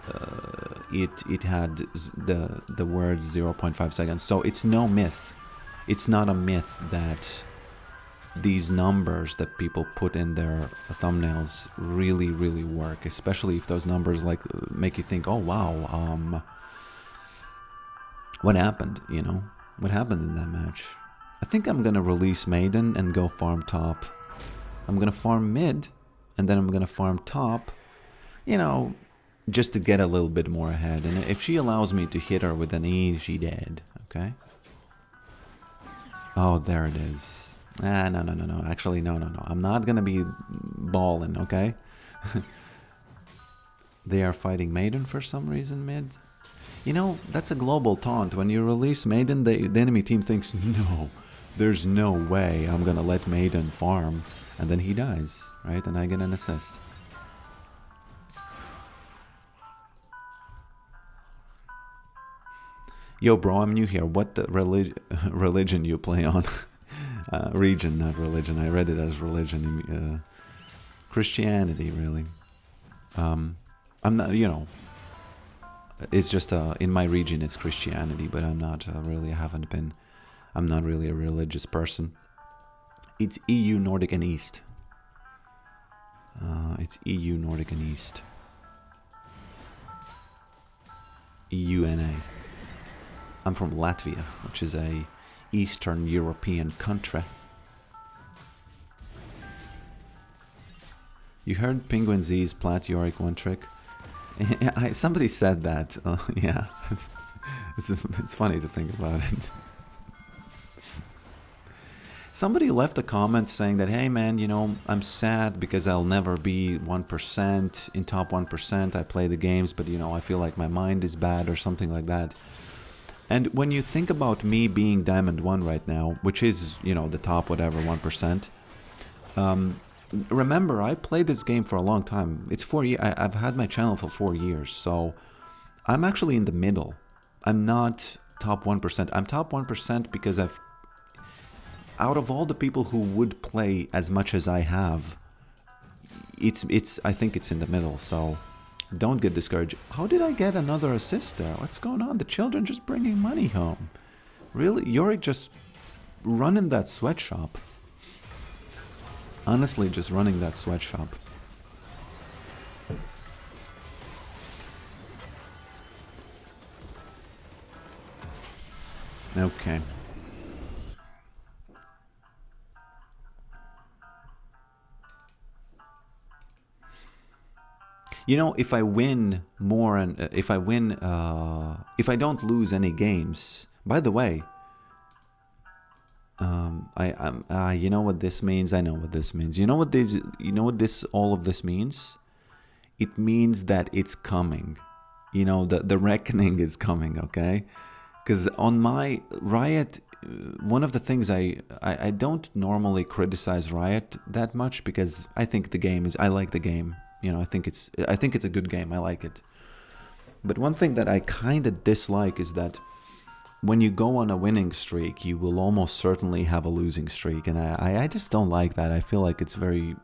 it had the words 0.5 seconds. So it's no myth. It's not a myth that these numbers that people put in their thumbnails really work, especially if those numbers like make you think, oh wow, what happened, you know? What happened in that match? I think I'm gonna release Maiden and go farm top. I'm gonna farm mid, and then I'm gonna farm top, you know, just to get a little bit more ahead. And if she allows me to hit her with an E, she dead, okay? Oh, there it is. Ah, no. Actually, no. I'm not gonna be balling, okay? They are fighting Maiden for some reason mid. You know, that's a global taunt. When you release Maiden, the enemy team thinks, no, there's no way I'm gonna let Maiden farm. And then he dies, right? And I get an assist. Yo, bro, I'm new here. What the religion you play on? Region, not religion. I read it as religion. Christianity, really. I'm not, you know, it's just in my region it's Christianity, but I'm not really, I'm not really a religious person. It's EU, Nordic and East. It's EU, Nordic and East. EUNA. I'm from Latvia, which is a Eastern European country. You heard Penguin Z's Plat Yorick one trick? Somebody said that. Yeah, it's funny to think about it. Somebody left a comment saying that, hey man, you know, I'm sad because I'll never be 1% in top 1%. I play the games, but you know, I feel like my mind is bad or something like that. And when you think about me being Diamond 1 right now, which is, you know, the top whatever 1%, remember, I played this game for a long time. It's 4 years. I've had my channel for 4 years, so I'm actually in the middle. I'm not top 1%. I'm top 1% because out of all the people who would play as much as I have, I think it's in the middle, so don't get discouraged. How did I get another assist there? What's going on? The children just bringing money home. Really? Yorick just running that sweatshop. Honestly, just running that sweatshop. Okay. You know, if I win more and if I win, if I don't lose any games. By the way, you know what this means. I know what this means. You know what this? You know what this? All of this means. It means that it's coming. You know, the reckoning is coming. Okay, because on my Riot, one of the things I don't normally criticize Riot that much because I think the game is. I like the game. You know, I think it's a good game. I like it. But one thing that I kind of dislike is that when you go on a winning streak, you will almost certainly have a losing streak, and I just don't like that. I feel like it's very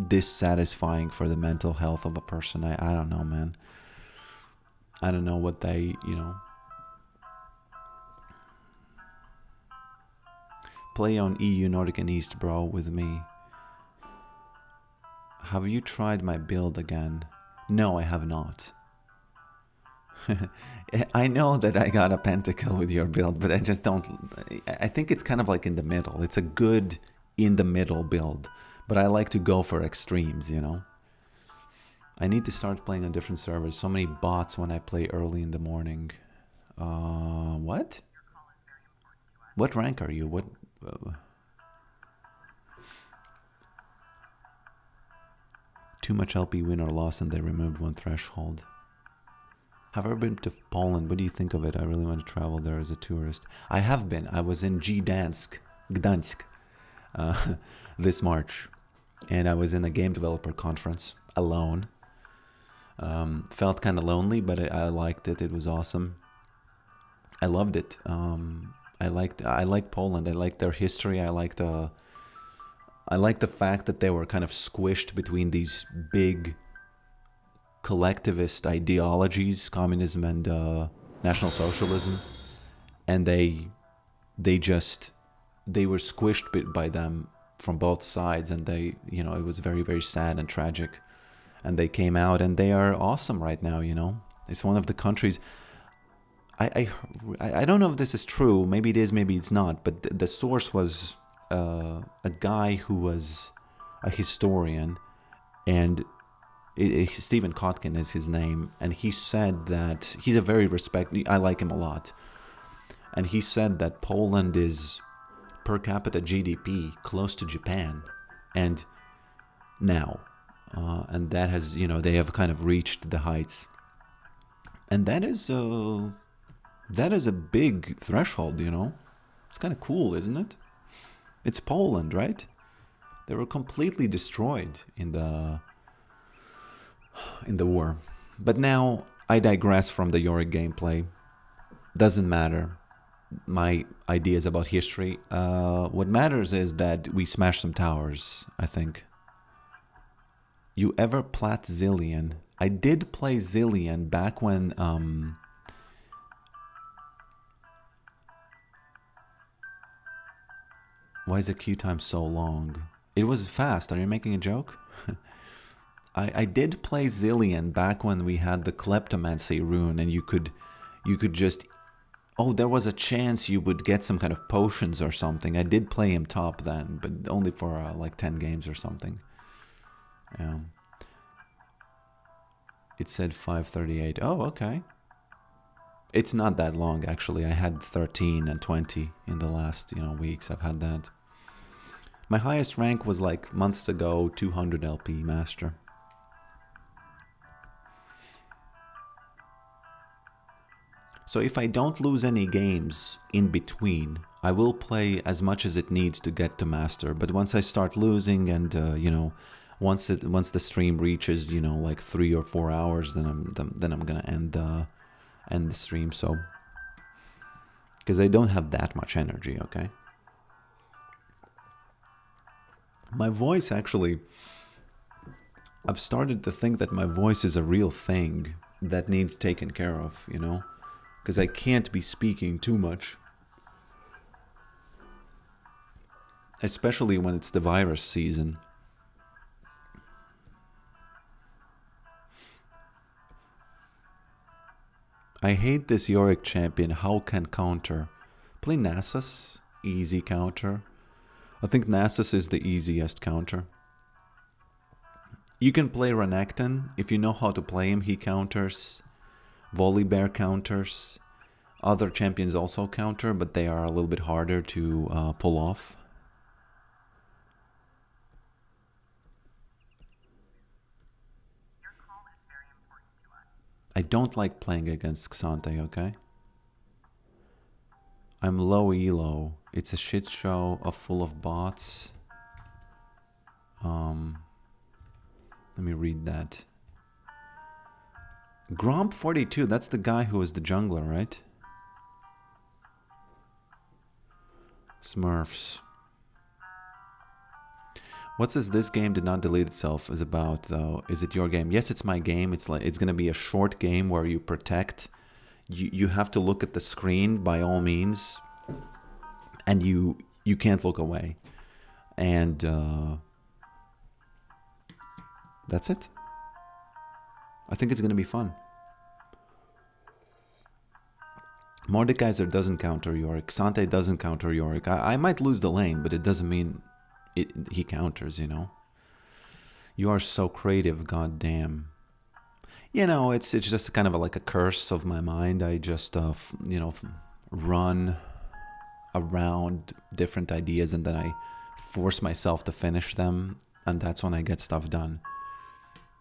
dissatisfying for the mental health of a person. I don't know, man. I don't know what they, you know. Play on EU, Nordic and East, bro, with me. Have you tried my build again? No, I have not. I know that I got a pentakill with your build, but I just don't... I think it's kind of like in the middle. It's a good in-the-middle build. But I like to go for extremes, you know? I need to start playing on different servers. So many bots when I play early in the morning. What? What rank are you? What... Too much LP win or loss and they removed one threshold. Have I ever been to Poland? What do you think of it? I really want to travel there as a tourist. I have been. I was in Gdansk this March. And I was in a game developer conference alone. Felt kind of lonely, but I liked it. It was awesome. I loved it. I like Poland. I like their history. I like the fact that they were kind of squished between these big collectivist ideologies, communism and National Socialism, and they were squished by them from both sides, and they, you know, it was very, very sad and tragic. And they came out, and they are awesome right now. You know, it's one of the countries. I don't know if this is true. Maybe it is. Maybe it's not. But the source was a guy who was a historian, and Stephen Kotkin is his name, and he said that he's a very I like him a lot, and he said that Poland is per capita GDP close to Japan, and now, and that has, you know, they have kind of reached the heights, and that is a big threshold, you know. It's kind of cool, isn't it? It's Poland, right? They were completely destroyed in the war. But now I digress from the Yorick gameplay. Doesn't matter. My ideas about history. What matters is that we smash some towers, I think. You ever plat Zillion? I did play Zillion back when why is the queue time so long? It was fast. Are you making a joke? I did play Zillion back when we had the Kleptomancy rune, and you could just... Oh, there was a chance you would get some kind of potions or something. I did play him top then, but only for like 10 games or something. Yeah. It said 5:38. Oh, okay. It's not that long, actually. I had 13 and 20 in the last, you know, weeks. I've had that. My highest rank was like months ago, 200 LP master. So if I don't lose any games in between, I will play as much as it needs to get to master. But once I start losing, and you know, once the stream reaches, you know, like 3 or 4 hours, then I'm gonna end the stream. So because I don't have that much energy, okay. My voice, actually, I've started to think that my voice is a real thing that needs taken care of, you know. Because I can't be speaking too much. especially when it's the virus season. I hate this Yorick champion. How can counter? Play Nasus. Easy counter. I think Nasus is the easiest counter. You can play Renekton. If you know how to play him, he counters. Volibear counters. Other champions also counter, but they are a little bit harder to pull off. I don't like playing against Xante, okay? I'm low elo. It's a shit show full of bots. Let me read that. Gromp42, that's the guy who was the jungler, right? Smurfs. What's this game did not delete itself is about, though? Is it your game? Yes, it's my game. It's gonna be a short game where you protect. You have to look at the screen by all means, and you can't look away. And that's it. I think it's gonna be fun. Mordekaiser doesn't counter Yorick. Xante doesn't counter Yorick. I might lose the lane, but it doesn't mean he counters, you know. You are so creative, goddamn. You know, it's just kind of like a curse of my mind. I just, you know, run around different ideas and then I force myself to finish them, and that's when I get stuff done.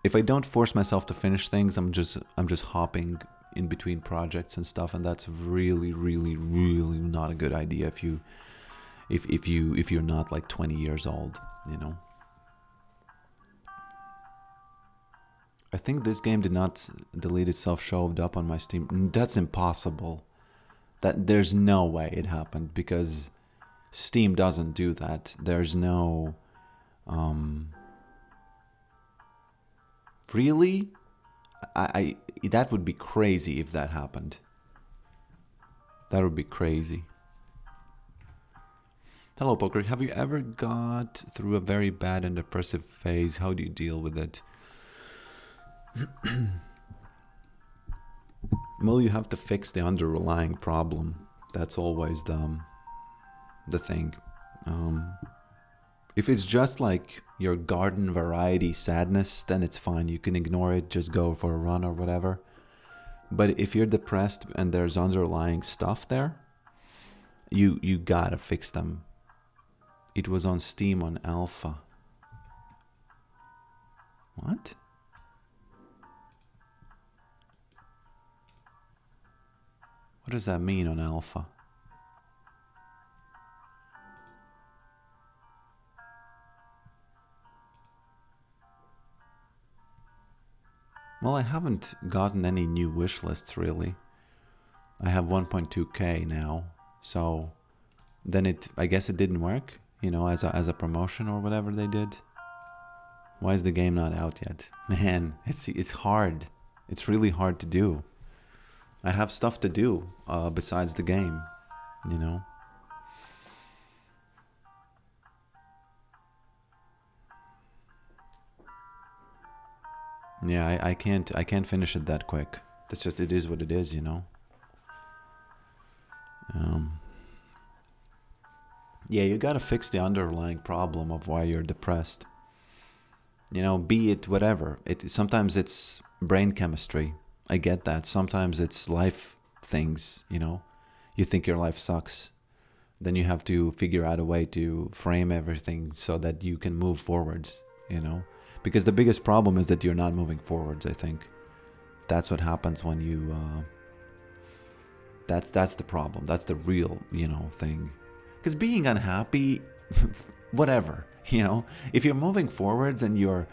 If I don't force myself to finish things, I'm just hopping in between projects and stuff, and that's really, really, really not a good idea if you're not like 20 years old, you know. I think this game did not delete itself, showed up on my Steam. That's impossible. There's no way it happened, because Steam doesn't do that. There's no really? That would be crazy if that happened. That would be crazy. Hello, Poker. Have you ever got through a very bad and depressive phase? How do you deal with it? Well, you have to fix the underlying problem. That's always the thing. If it's just like your garden variety sadness, then it's fine. You can ignore it, just go for a run or whatever. But if you're depressed and there's underlying stuff there, you gotta fix them. It was on Steam on alpha. What? What does that mean on alpha? Well, I haven't gotten any new wish lists really. I have 1.2k now, so then I guess it didn't work, you know, as a promotion or whatever they did. Why is the game not out yet? Man, it's hard. It's really hard to do. I have stuff to do besides the game, you know. Yeah, I can't finish it that quick. That's just, it is what it is, you know. Yeah, you gotta fix the underlying problem of why you're depressed. You know, be it whatever. Sometimes it's brain chemistry. I get that. Sometimes it's life things, you know. You think your life sucks. Then you have to figure out a way to frame everything so that you can move forwards, you know. Because the biggest problem is that you're not moving forwards, I think. That's what happens when you... That's the problem. That's the real, you know, thing. Because being unhappy, whatever, you know. If you're moving forwards and you're...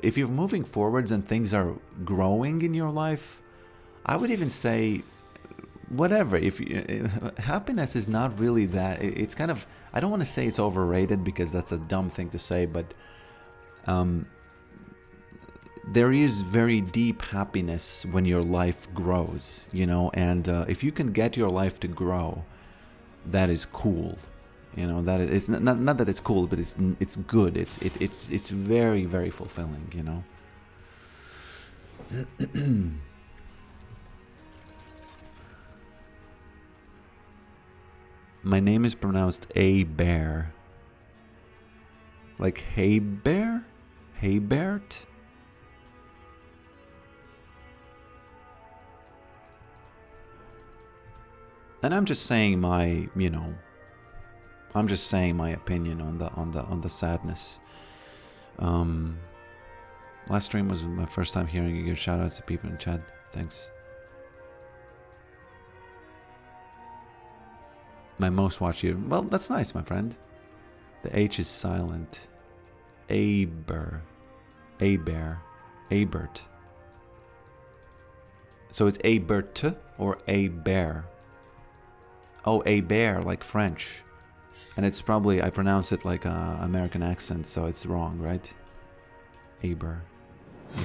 if you're moving forwards and things are growing in your life, I would even say... whatever, if happiness is not really that, it's kind of, I don't want to say it's overrated because that's a dumb thing to say, but there is very deep happiness when your life grows, you know, and if you can get your life to grow, that is cool. You know, that it's not that it's cool, but it's good. It's very, very fulfilling, you know. My name is pronounced A Bear. Like Hey Bear? Hey Bert? And I'm just saying my, you know, I'm just saying my opinion on the sadness. Last stream was my first time hearing you give shout outs to people in chat. Thanks. My most watched year. Well, that's nice, my friend. The H is silent. Aber. Aber. Abert. So it's Abert or A bear? Oh, A bear, like French. And it's probably, I pronounce it like an American accent, so it's wrong, right? Aber. Aber.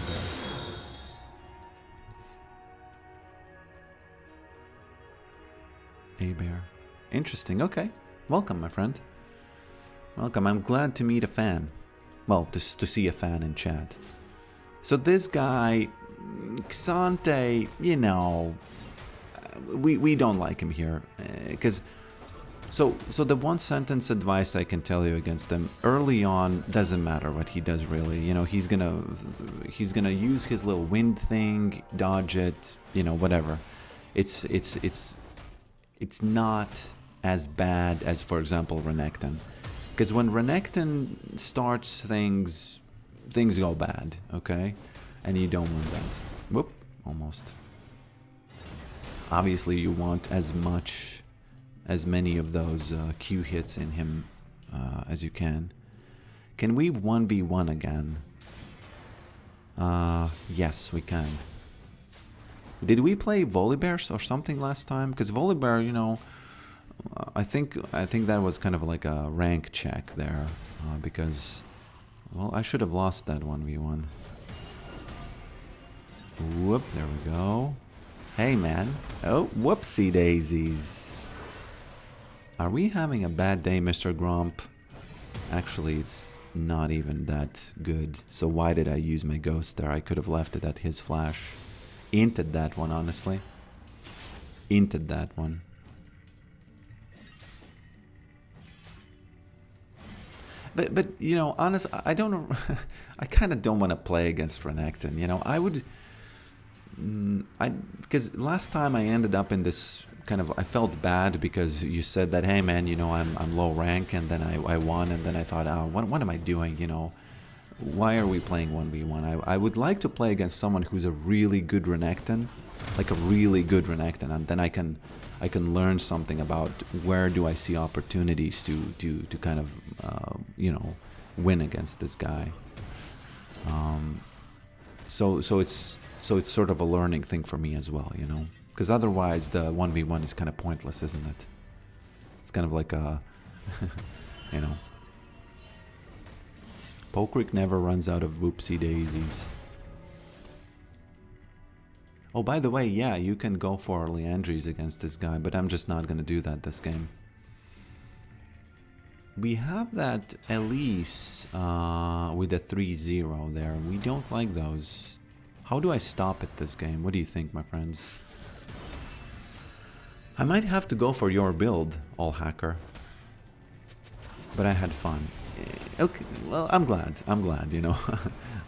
A bear. Interesting. Okay. Welcome, my friend. Welcome. I'm glad to meet a fan. Well, to see a fan in chat. So this guy, Xante, you know, we don't like him here. Because, so the one sentence advice I can tell you against him, early on, doesn't matter what he does really. You know, he's gonna use his little wind thing, dodge it, you know, whatever. It's not as bad as, for example, Renekton. Because when Renekton starts things go bad, okay? And you don't want that. Whoop, almost. Obviously, you want as many of those Q hits in him as you can. Can we 1v1 again? Yes, we can. Did we play Volibear or something last time? Because Volibear, you know, I think that was kind of like a rank check there, because, well, I should have lost that 1v1. Whoop, there we go. Hey, man. Oh, whoopsie daisies. Are we having a bad day, Mr. Grump? Actually, it's not even that good. So why did I use my ghost there? I could have left it at his flash. Inted that one, honestly. Inted that one. But you know, honest, I don't. I kind of don't want to play against Renekton. You know, I would. Because last time I ended up in this kind of. I felt bad because you said that, hey man, you know, I'm low rank, and then I won, and then I thought, oh, what am I doing? You know, why are we playing 1v1? I would like to play against someone who's a really good Renekton, like a really good Renekton, and then I can learn something about where do I see opportunities to kind of you know, win against this guy. So it's sort of a learning thing for me as well, you know, because otherwise the 1v1 is kind of pointless, isn't it? It's kind of like a you know, Pokrick never runs out of whoopsie daisies. Oh, by the way, yeah, you can go for Leandries against this guy, but I'm just not going to do that this game. We have that Elise with a 3-0 there. We don't like those. How do I stop it this game? What do you think, my friends? I might have to go for your build, all hacker. But I had fun. Okay, well, I'm glad, you know.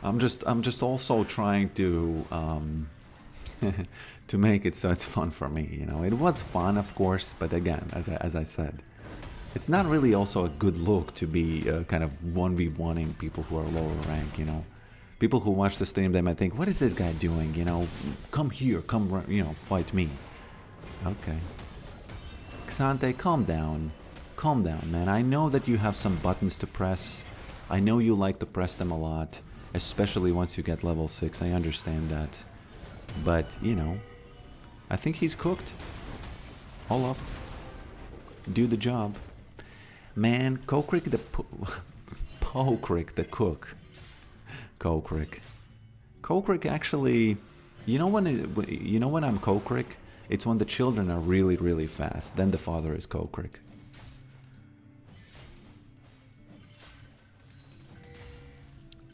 I'm just also trying to to make it so it's fun for me, you know. It was fun, of course, but again, as I said, it's not really also a good look to be kind of 1v1ing people who are lower rank, you know. People who watch the stream, they might think, what is this guy doing, you know? Come here, come, you know, fight me. Okay. Xante, calm down. Calm down, man. I know that you have some buttons to press. I know you like to press them a lot, especially once you get level 6. I understand that. But, you know, I think he's cooked. Olaf, do the job. Man, Pokrick the cook. Kokrick actually, you know when I'm Kokrick? It's when the children are really, really fast. Then the father is Kokrick.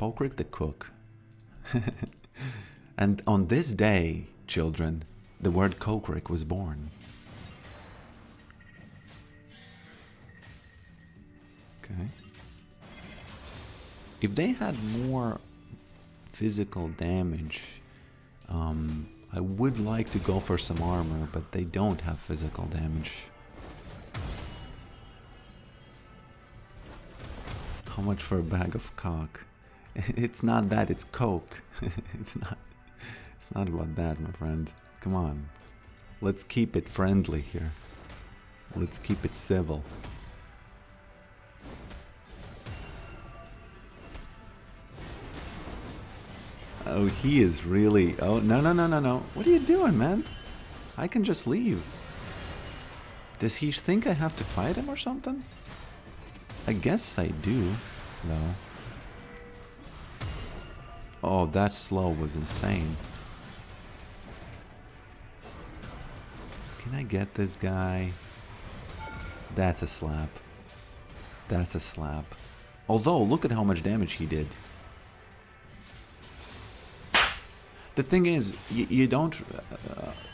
Pokrick the cook. And on this day, children, the word Kokrick was born. Okay. If they had more physical damage, I would like to go for some armor, but they don't have physical damage. How much for a bag of cock? It's not that, it's coke. It's not about that, my friend. Come on. Let's keep it friendly here. Let's keep it civil. Oh, he is really... Oh, no, no, no, no, no. What are you doing, man? I can just leave. Does he think I have to fight him or something? I guess I do, though. Oh, that slow was insane. Can I get this guy? That's a slap. That's a slap. Although, look at how much damage he did. The thing is, you don't...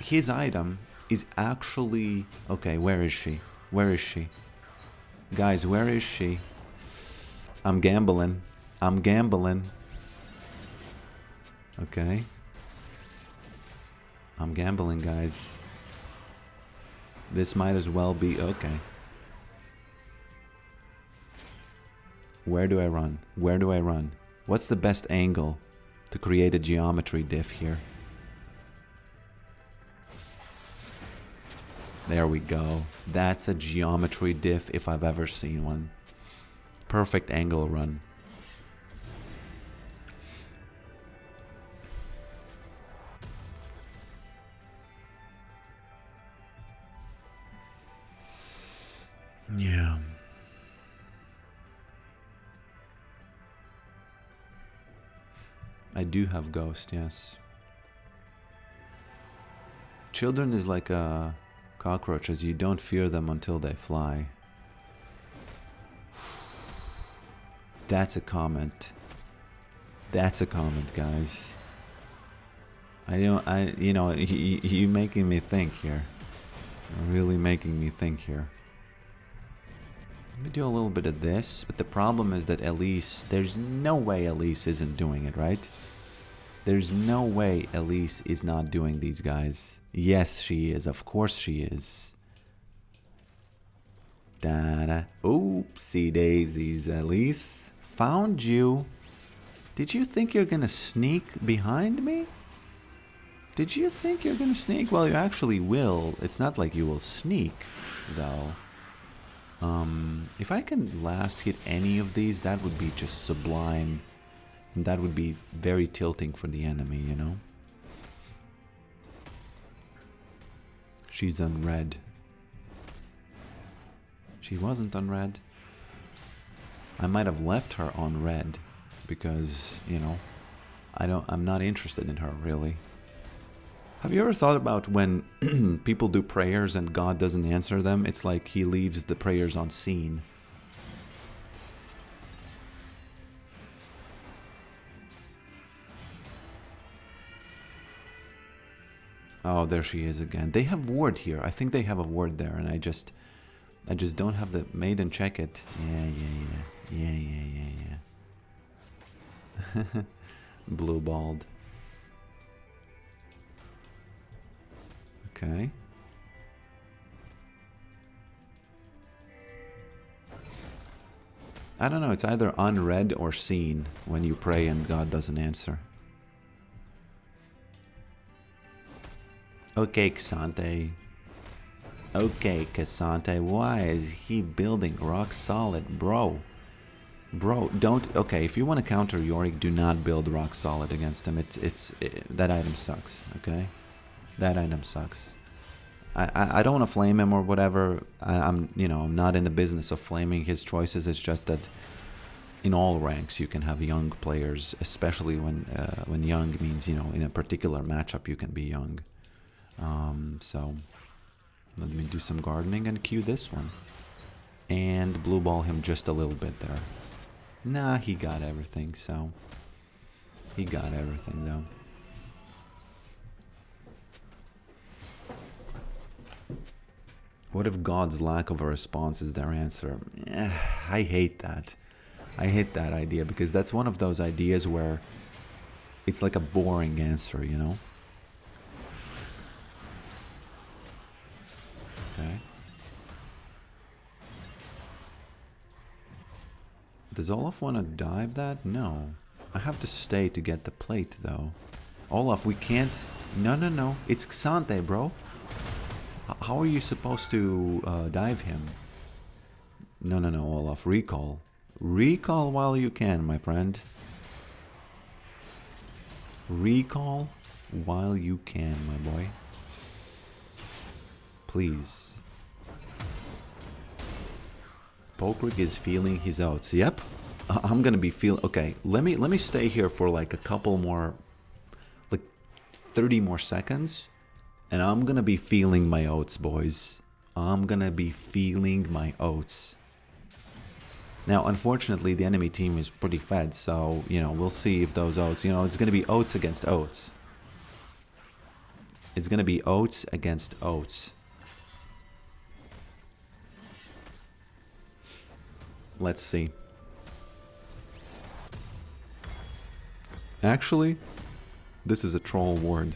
his item is actually... Okay, where is she? Where is she? Guys, where is she? I'm gambling. I'm gambling. Okay. I'm gambling, guys. This might as well be... Okay. Where do I run? Where do I run? What's the best angle to create a geometry diff here? There we go. That's a geometry diff if I've ever seen one. Perfect angle run. Yeah. I do have Ghost, yes. Children is like cockroaches. You don't fear them until they fly. That's a comment. That's a comment, guys. You know, you making me think here. You're really making me think here. Let me do a little bit of this, but the problem is that Elise, there's no way Elise isn't doing it, right? There's no way Elise is not doing these guys. Yes, she is. Of course she is. Da-da. Oopsie daisies, Elise. Found you. Did you think you're gonna sneak behind me? Did you think you're gonna sneak? Well, you actually will. It's not like you will sneak, though. If I can last hit any of these, that would be just sublime. And that would be very tilting for the enemy, you know? She's on red. She wasn't on red. I might have left her on red because, you know, I'm not interested in her, really. Have you ever thought about when people do prayers and God doesn't answer them? It's like he leaves the prayers on scene. Oh, there she is again. They have ward here. I think they have a ward there, and I just don't have the maiden check it. Yeah. Blue balled. Okay. I don't know, it's either unread or seen when you pray and God doesn't answer. Okay, Xante. Okay, Cassante, why is he building rock solid, bro? Bro, don't... Okay, if you want to counter Yorick, do not build rock solid against him. That item sucks, okay? That item sucks. I don't want to flame him or whatever. I'm not in the business of flaming his choices. It's just that in all ranks you can have young players, especially when young means, you know, in a particular matchup you can be young. So let me do some gardening and queue this one. And blue ball him just a little bit there. Nah, he got everything, so He got everything though. What if God's lack of a response is their answer? I hate that. I hate that idea because that's one of those ideas where it's like a boring answer, you know? Okay. Does Olaf want to dive that? No. I have to stay to get the plate though. Olaf, we can't... No. It's Xante, bro. How are you supposed to dive him? No, Olaf. Recall. Recall while you can, my friend. Recall while you can, my boy. Please. Pokrik is feeling his oats. Yep. I'm gonna be feeling... Okay, let me stay here for like a couple more... Like 30 more seconds. And I'm gonna be feeling my oats, boys. I'm gonna be feeling my oats. Now, unfortunately, the enemy team is pretty fed, so, you know, we'll see if those oats... You know, it's gonna be oats against oats. It's gonna be oats against oats. Let's see. Actually, this is a troll ward.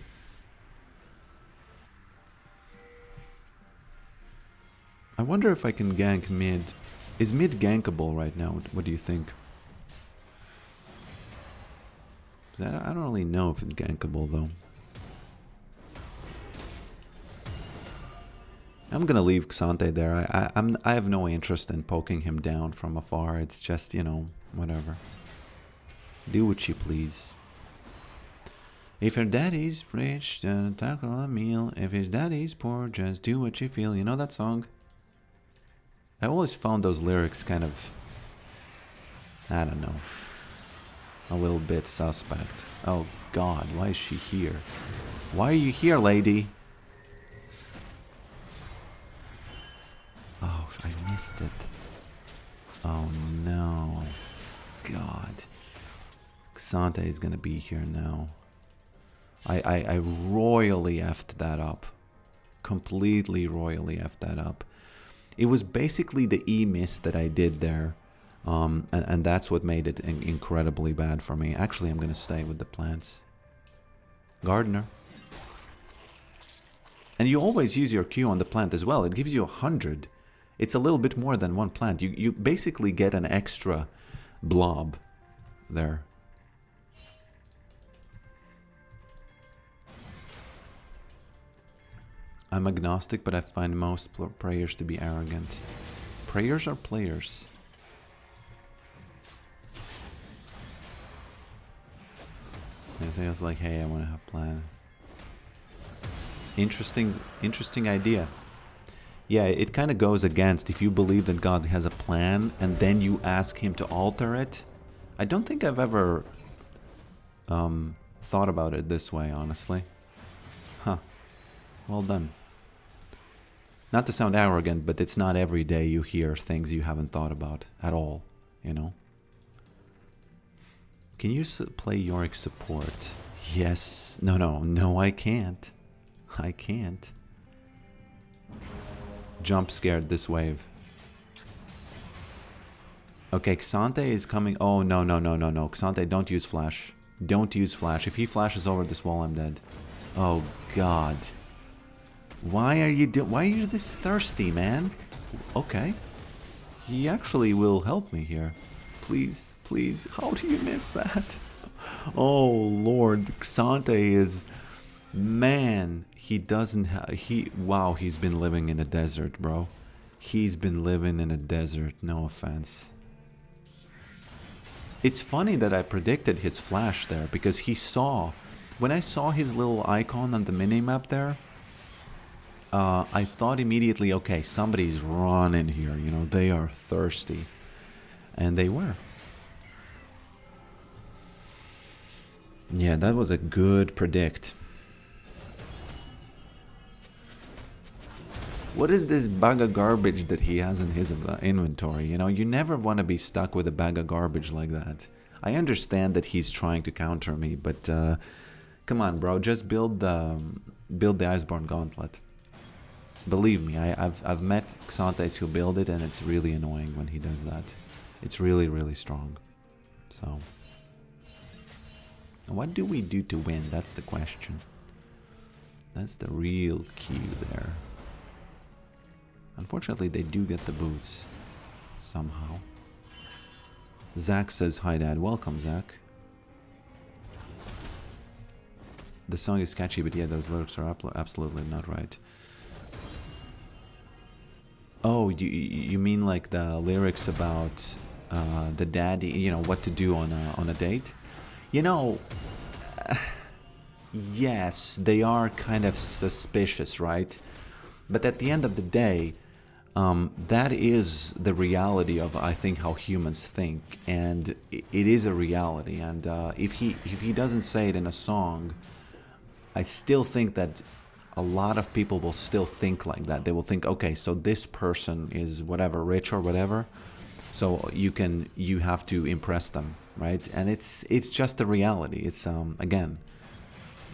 I wonder if I can gank mid. Is mid gankable right now? What do you think? I don't really know if it's gankable though. I'm gonna leave Xante there. I have no interest in poking him down from afar. It's just, you know, whatever. Do what you please. If your daddy's rich, then tackle a meal. If his daddy's poor, just do what you feel. You know that song? I always found those lyrics kind of, I don't know, a little bit suspect. Oh God, why is she here? Why are you here, lady? Oh, I missed it. Oh no. God. Xante is gonna be here now. I royally effed that up. Completely royally effed that up. It was basically the E-miss that I did there. And that's what made it incredibly bad for me. Actually, I'm gonna stay with the plants. Gardener. And you always use your Q on the plant as well. It gives you 100. It's a little bit more than one plant. You basically get an extra blob there. I'm agnostic, but I find most prayers to be arrogant. Prayers are players. I think I was like, hey, I want to have a plan. Interesting idea. Yeah, it kind of goes against if you believe that God has a plan and then you ask him to alter it. I don't think I've ever thought about it this way, honestly. Huh. Well done. Not to sound arrogant, but it's not every day you hear things you haven't thought about at all, you know? Can you play Yorick support? Yes. No, I can't. I can't. Jump scared this wave. Okay, Xante is coming. Oh, no. Xante, don't use flash. Don't use flash. If he flashes over this wall, I'm dead. Oh, God. Why are you this thirsty, man? Okay. He actually will help me here. Please, please. How do you miss that? Oh, Lord. Xante is... Man, he doesn't have... Wow, he's been living in a desert, bro. He's been living in a desert. No offense. It's funny that I predicted his flash there, because he saw... When I saw his little icon on the minimap there, I thought immediately, okay, somebody's running here, you know, they are thirsty. And they were. Yeah, that was a good predict. What is this bag of garbage that he has in his inventory? You know, you never want to be stuck with a bag of garbage like that. I understand that he's trying to counter me, but come on, bro, just build the Iceborne Gauntlet. Believe me, I've met Xantes who build it, and it's really annoying when he does that. It's really, really strong. So, what do we do to win? That's the question. That's the real key there. Unfortunately, they do get the boots somehow. Zach says, hi, Dad. Welcome, Zach. The song is catchy, but yeah, those lyrics are absolutely not right. Oh, you mean like the lyrics about the daddy, you know, what to do on a date? You know, yes, they are kind of suspicious, right? But at the end of the day, that is the reality of, I think, how humans think, and it is a reality. And if he doesn't say it in a song, I still think that a lot of people will still think like that. They will think, okay, so this person is whatever, rich or whatever, so you have to impress them, right? And it's just a reality. It's again,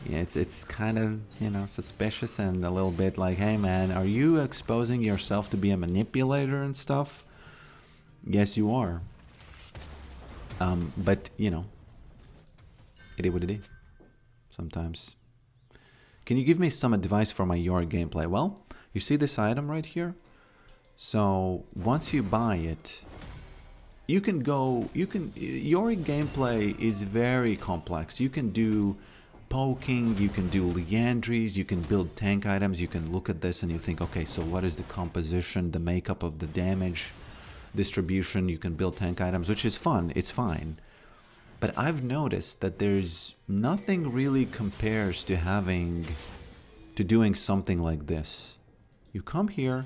yeah, it's kind of, you know, suspicious and a little bit like, hey man, are you exposing yourself to be a manipulator and stuff? Yes, you are. But you know, it is what it is. Sometimes. Can you give me some advice for my Yorick gameplay? Well, you see this item right here? So once you buy it, Yorick gameplay is very complex. You can do poking, you can do leandries, you can build tank items, you can look at this and you think, okay, so what is the composition, the makeup of the damage distribution? You can build tank items, which is fun, it's fine. But I've noticed that there's nothing really compares to doing something like this. You come here,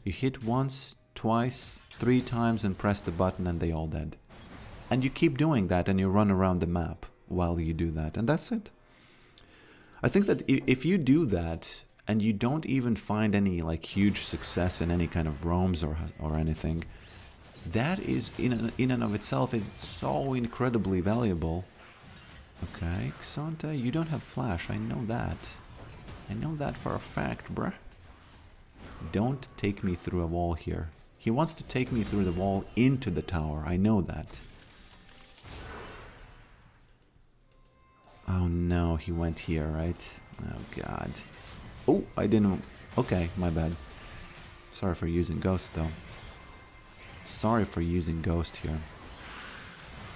you hit once, twice, 3 times and press the button and they all dead. And you keep doing that and you run around the map while you do that, and that's it. I think that if you do that and you don't even find any like huge success in any kind of roams or anything, that is in and of itself is so incredibly valuable. Okay, Xante, you don't have flash, I know that. I know that for a fact, bruh. Don't take me through a wall here. He wants to take me through the wall into the tower, I know that. Oh no, he went here, right? Oh god. Oh, I didn't... Okay, my bad. Sorry for using Ghost, though. Sorry for using Ghost here.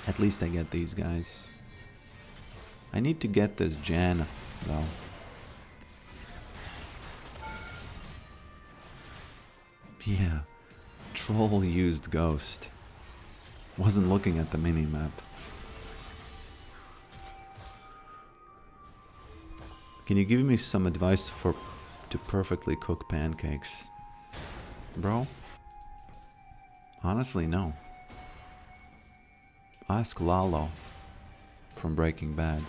At least I get these guys. I need to get this Jan, though. Yeah. Troll used Ghost. Wasn't looking at the minimap. Can you give me some advice to perfectly cook pancakes? Bro? Honestly, no. Ask Lalo from Breaking Bad.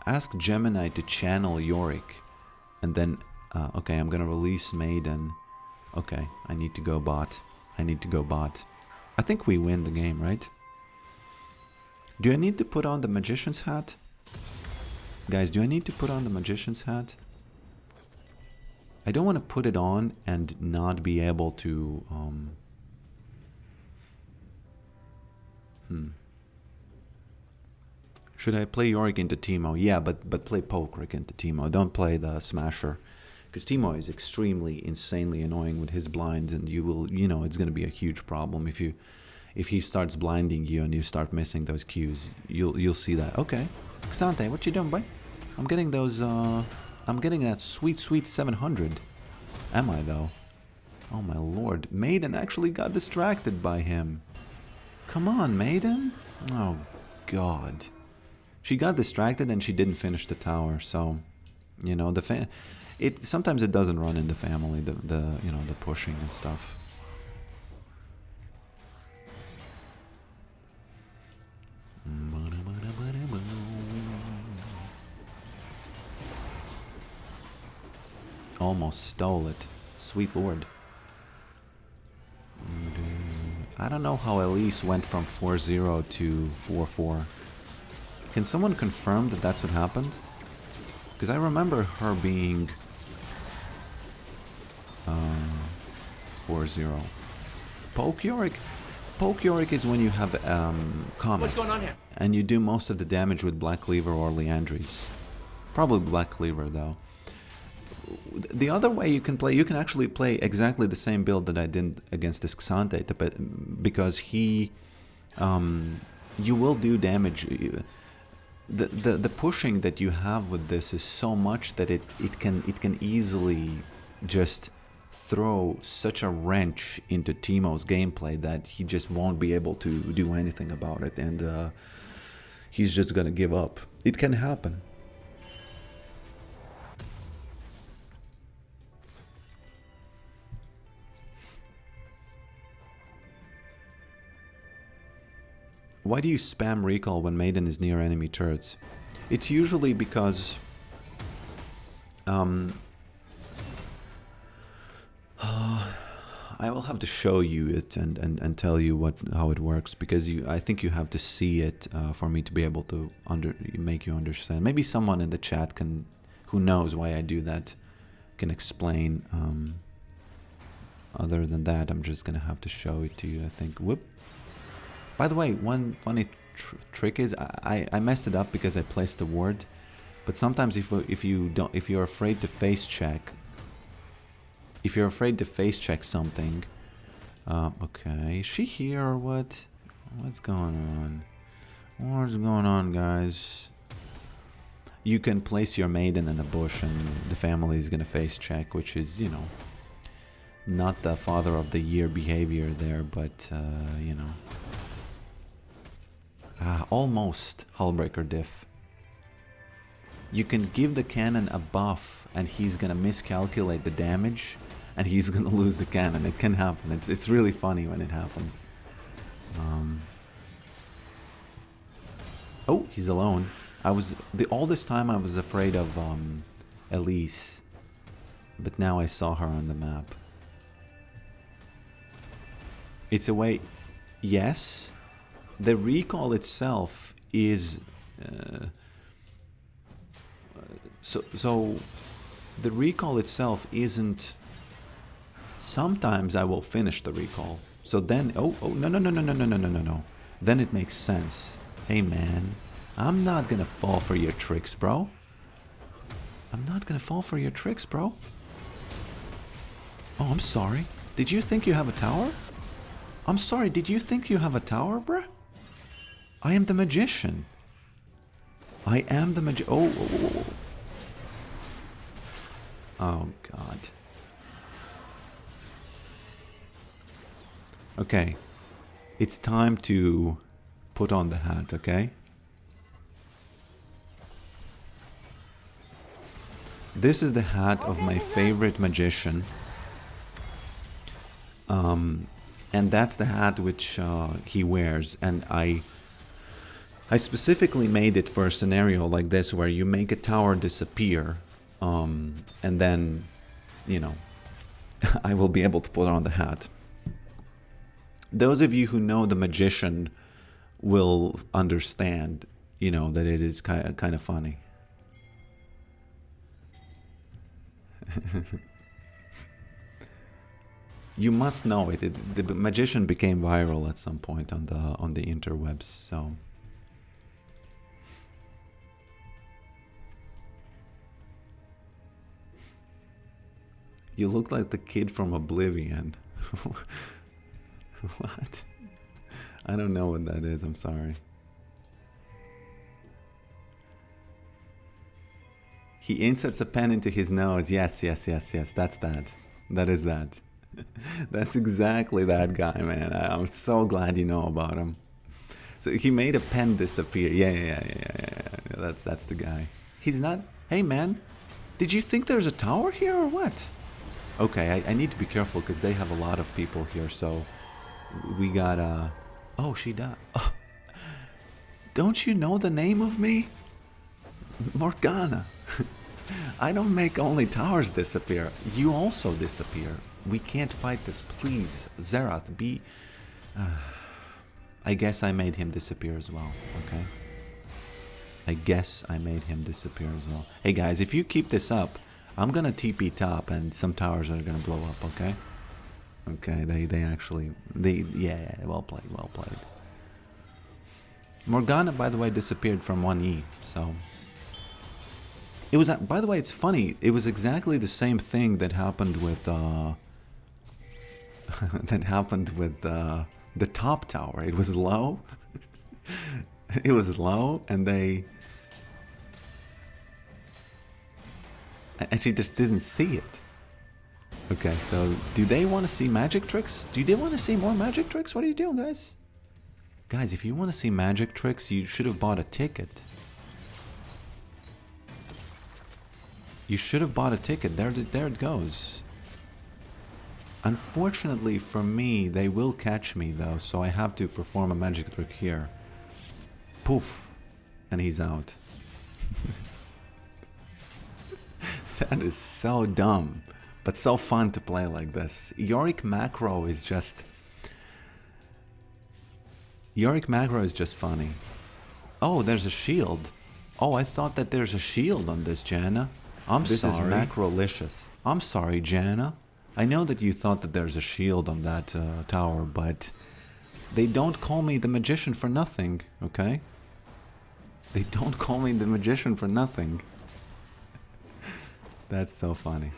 Ask Gemini to channel Yorick. And then, okay, I'm gonna release Maiden. Okay, I need to go bot. I need to go bot. I think we win the game, right? Do I need to put on the Magician's hat? Guys, do I need to put on the Magician's hat? I don't want to put it on and not be able to... Should I play Yorick into Teemo? Yeah, but play Pokerick into Teemo. Don't play the Smasher. Because Teemo is extremely, insanely annoying with his blinds, and you will, you know, it's going to be a huge problem if he starts blinding you and you start missing those cues. You'll see that. Okay. Xante, what you doing, boy? I'm getting those, I'm getting that sweet 700. Am I, though? Oh, my lord. Maiden actually got distracted by him. Come on, Maiden. Oh, God. She got distracted and she didn't finish the tower, so... You know, sometimes it doesn't run in the family, you know, the pushing and stuff. Almost stole it. Sweet lord. I don't know how Elise went from 4-0 to 4-4. Can someone confirm that that's what happened? Because I remember her being 4-0. Poke Yorick. Poke Yorick is when you have Comet. What's going on here? And you do most of the damage with Black Cleaver or Leandries. Probably Black Cleaver though. The other way you can play, you can actually play exactly the same build that I did against this Xante, because he, you will do damage. The pushing that you have with this is so much that it can easily just throw such a wrench into Teemo's gameplay that he just won't be able to do anything about it, and he's just gonna give up. It can happen. Why do you spam recall when Maiden is near enemy turrets? It's usually because I will have to show you it and tell you how it works, because I think you have to see it for me to be able to make you understand. Maybe someone in the chat who knows why I do that can explain. Other than that, I'm just gonna have to show it to you, I think. Whoop. By the way, one funny trick is I messed it up because I placed the ward, but sometimes if you're afraid to face check, something, okay, is she here or what? What's going on? What's going on, guys? You can place your maiden in a bush and the family is gonna face check, which is, you know, not the father of the year behavior there, but you know. Almost Hullbreaker diff. You can give the cannon a buff and he's gonna miscalculate the damage and he's gonna lose the cannon. It can happen. It's really funny when it happens. Oh, he's alone. All this time I was afraid of Elise, but now I saw her on the map. It's a way. Yes. The recall itself is so the recall itself isn't. Sometimes I will finish the recall, so then no, then it makes sense. Hey man, I'm not gonna fall for your tricks, bro. I'm not gonna fall for your tricks, bro. Oh, I'm sorry. Did you think you have a tower? I'm sorry, did you think you have a tower, bruh? I am the magician. I am the oh, oh, God. Okay. It's time to put on the hat, okay? This is the hat of my favorite magician. And that's the hat which he wears, and I specifically made it for a scenario like this where you make a tower disappear, and then, you know, I will be able to put on the hat. Those of you who know the magician will understand, you know, that it is kind of funny. You must know it. The magician became viral at some point on the interwebs, so. You look like the kid from Oblivion. What? I don't know what that is, I'm sorry. He inserts a pen into his nose. Yes, that's that. That is that. That's exactly that guy, man. I'm so glad you know about him. So he made a pen disappear. Yeah. That's the guy. He's not... Hey, man. Did you think there's a tower here or what? Okay, I need to be careful because they have a lot of people here, so... We got, Oh, she died. Oh. Don't you know the name of me? Morgana. I don't make only towers disappear. You also disappear. We can't fight this. Please, Zerath, I guess I made him disappear as well, okay? I guess I made him disappear as well. Hey guys, if you keep this up, I'm gonna TP top and some towers are gonna blow up, okay? Okay, yeah, well played, well played. Morgana, by the way, disappeared from 1E, so... It was, by the way, it's funny, it was exactly the same thing that happened with, the top tower. It was low. It was low, and they... And she just didn't see it. Okay, so do they want to see magic tricks? Do they want to see more magic tricks? What are you doing, guys? Guys, if you want to see magic tricks, you should have bought a ticket. You should have bought a ticket. There it goes. Unfortunately for me, they will catch me though, so I have to perform a magic trick here. Poof. And he's out. That is so dumb, but so fun to play like this. Yorick macro is just... Yorick macro is just funny. Oh, there's a shield. Oh, I thought that there's a shield on this, Jana. I'm sorry. This is macrolicious. I'm sorry, Jana. I know that you thought that there's a shield on that tower, but they don't call me the magician for nothing, okay? They don't call me the magician for nothing. That's so funny.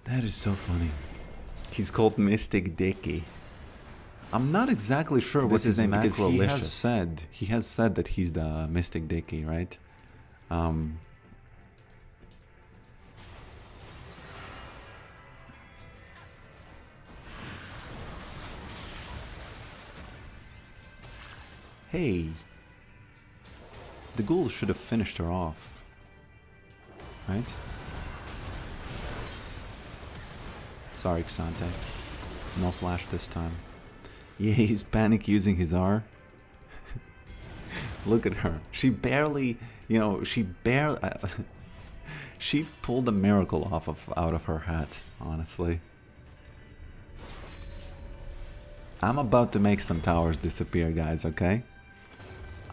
That is so funny. He's called Mystic Dicky. I'm not exactly sure what his name is because he has said that he's the Mystic Dicky, right? Hey, the ghoul should have finished her off, right? Sorry, Xante. No flash this time. Yeah, he's panic using his R. Look at her. She barely, you know, she pulled a miracle out of her hat, honestly. I'm about to make some towers disappear, guys, okay?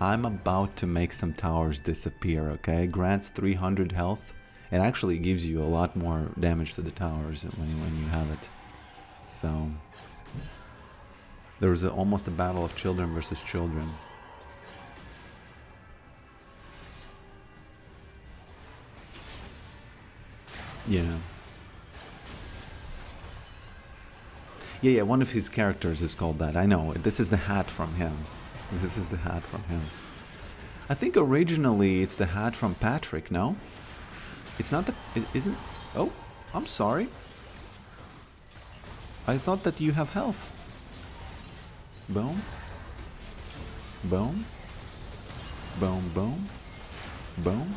I'm about to make some towers disappear, okay? Grants 300 health. It actually gives you a lot more damage to the towers when you have it. So... there was almost a battle of children versus children. Yeah. Yeah, one of his characters is called that. I know. This is the hat from him. This is the hat from him. I think originally it's the hat from Patrick, no? It's not the... It isn't... Oh, I'm sorry. I thought that you have health. Boom. Boom. Boom, boom. Boom.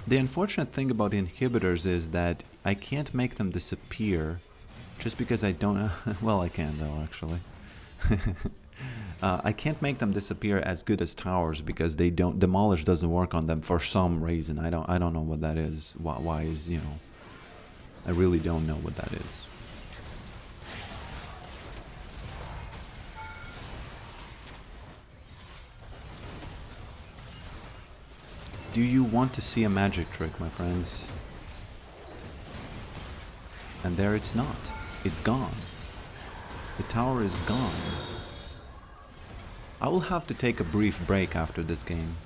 The unfortunate thing about inhibitors is that I can't make them disappear just because I don't... well, I can though, actually. I can't make them disappear as good as towers because they don't... Demolish doesn't work on them for some reason. I don't know what that is. Why is, you know... I really don't know what that is. Do you want to see a magic trick, my friends? And there it's not. It's gone. The tower is gone. I will have to take a brief break after this game.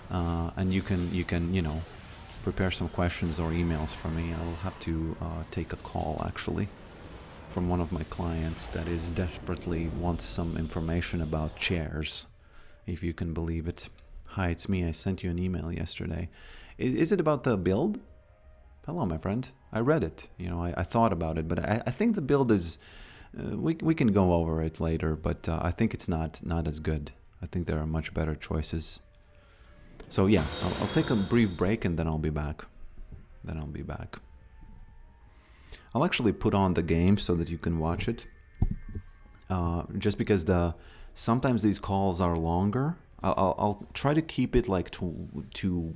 And you can, you know, prepare some questions or emails for me. I will have to take a call, actually, from one of my clients that is desperately wants some information about chairs, if you can believe it. Hi, it's me. I sent you an email yesterday. Is it about the build? Hello, my friend. I read it. You know, I thought about it, but I think the build is... we can go over it later, but I think it's not as good. I think there are much better choices. So yeah, I'll take a brief break and then I'll be back. I'll actually put on the game so that you can watch it. Just because sometimes these calls are longer. I'll try to keep it like to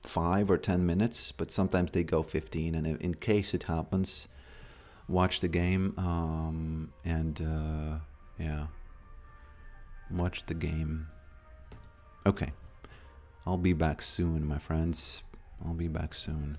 5 or 10 minutes, but sometimes they go 15. And in case it happens, watch the game and yeah, watch the game. Okay, I'll be back soon, my friends. I'll be back soon.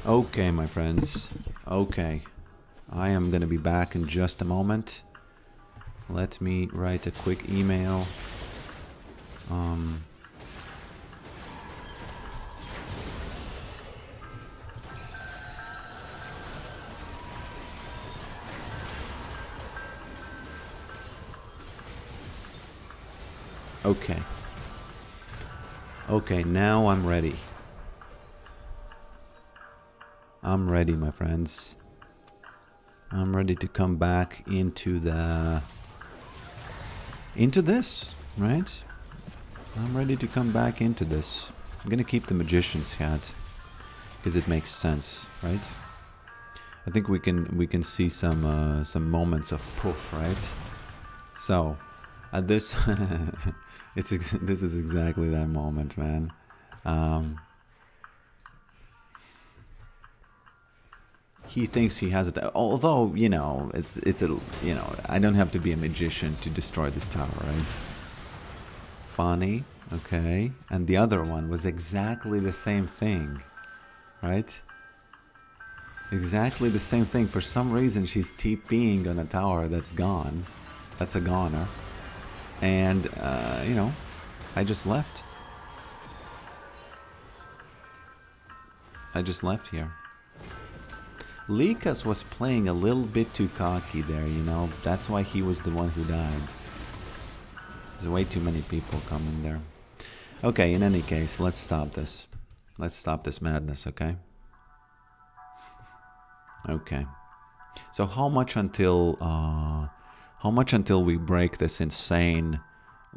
Okay, my friends. Okay. I am gonna be back in just a moment. Let me write a quick email. Okay. Okay, now I'm ready. I'm ready, my friends. I'm ready to come back into this, right? I'm ready to come back into this. I'm gonna keep the magician's hat because it makes sense, right? I think we can see some moments of poof, right? So, at this, this is exactly that moment, man. He thinks he has it. Although, you know, it's a, you know, I don't have to be a magician to destroy this tower, right? Funny, okay. And the other one was exactly the same thing, right? Exactly the same thing. For some reason, she's TPing on a tower that's gone. That's a goner. And, you know, I just left. I just left here. Likas was playing a little bit too cocky there, you know. That's why he was the one who died. There's way too many people coming there. Okay, in any case, let's stop this. Let's stop this madness, okay? Okay. So how much until we break this insane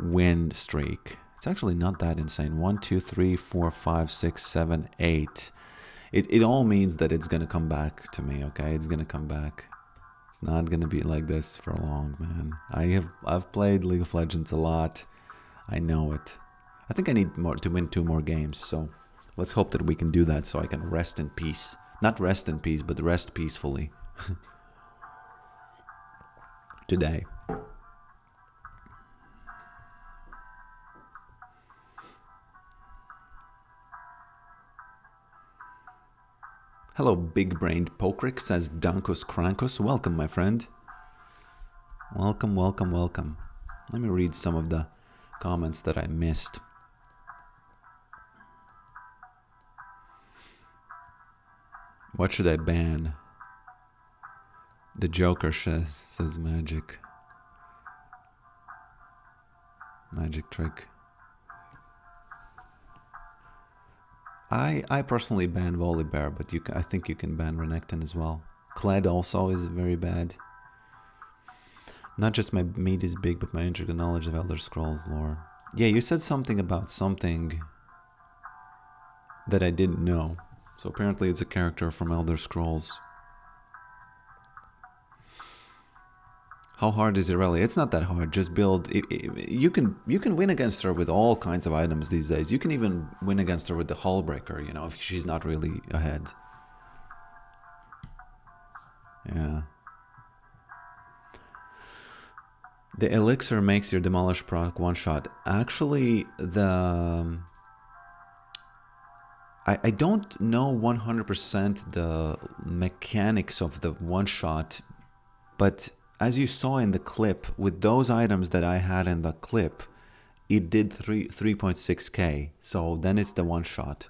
win streak? It's actually not that insane. 1, 2, 3, 4, 5, 6, 7, 8. It all means that it's gonna come back to me, okay? It's gonna come back. It's not gonna be like this for long, man. I've played League of Legends a lot. I know it. I think I need more to win 2 more games, so let's hope that we can do that so I can rest in peace. Not rest in peace, but rest peacefully. Today. Hello, big-brained Pokrick, says Dankus Krankus. Welcome, my friend. Welcome, welcome, welcome. Let me read some of the comments that I missed. What should I ban? The Joker says magic. Magic trick. I personally ban Volibear, but I think you can ban Renekton as well. Kled also is very bad. Not just my meat is big, but my intricate knowledge of Elder Scrolls lore. Yeah, you said something about something that I didn't know. So apparently it's a character from Elder Scrolls. How hard is it really? It's not that hard. Just build. You can win against her with all kinds of items these days. You can even win against her with the Hullbreaker, you know, if she's not really ahead. Yeah. The elixir makes your demolish proc one shot. Actually, I don't know 100% the mechanics of the one shot, but as you saw in the clip, with those items that I had in the clip, it did 3.6k, so then it's the one shot.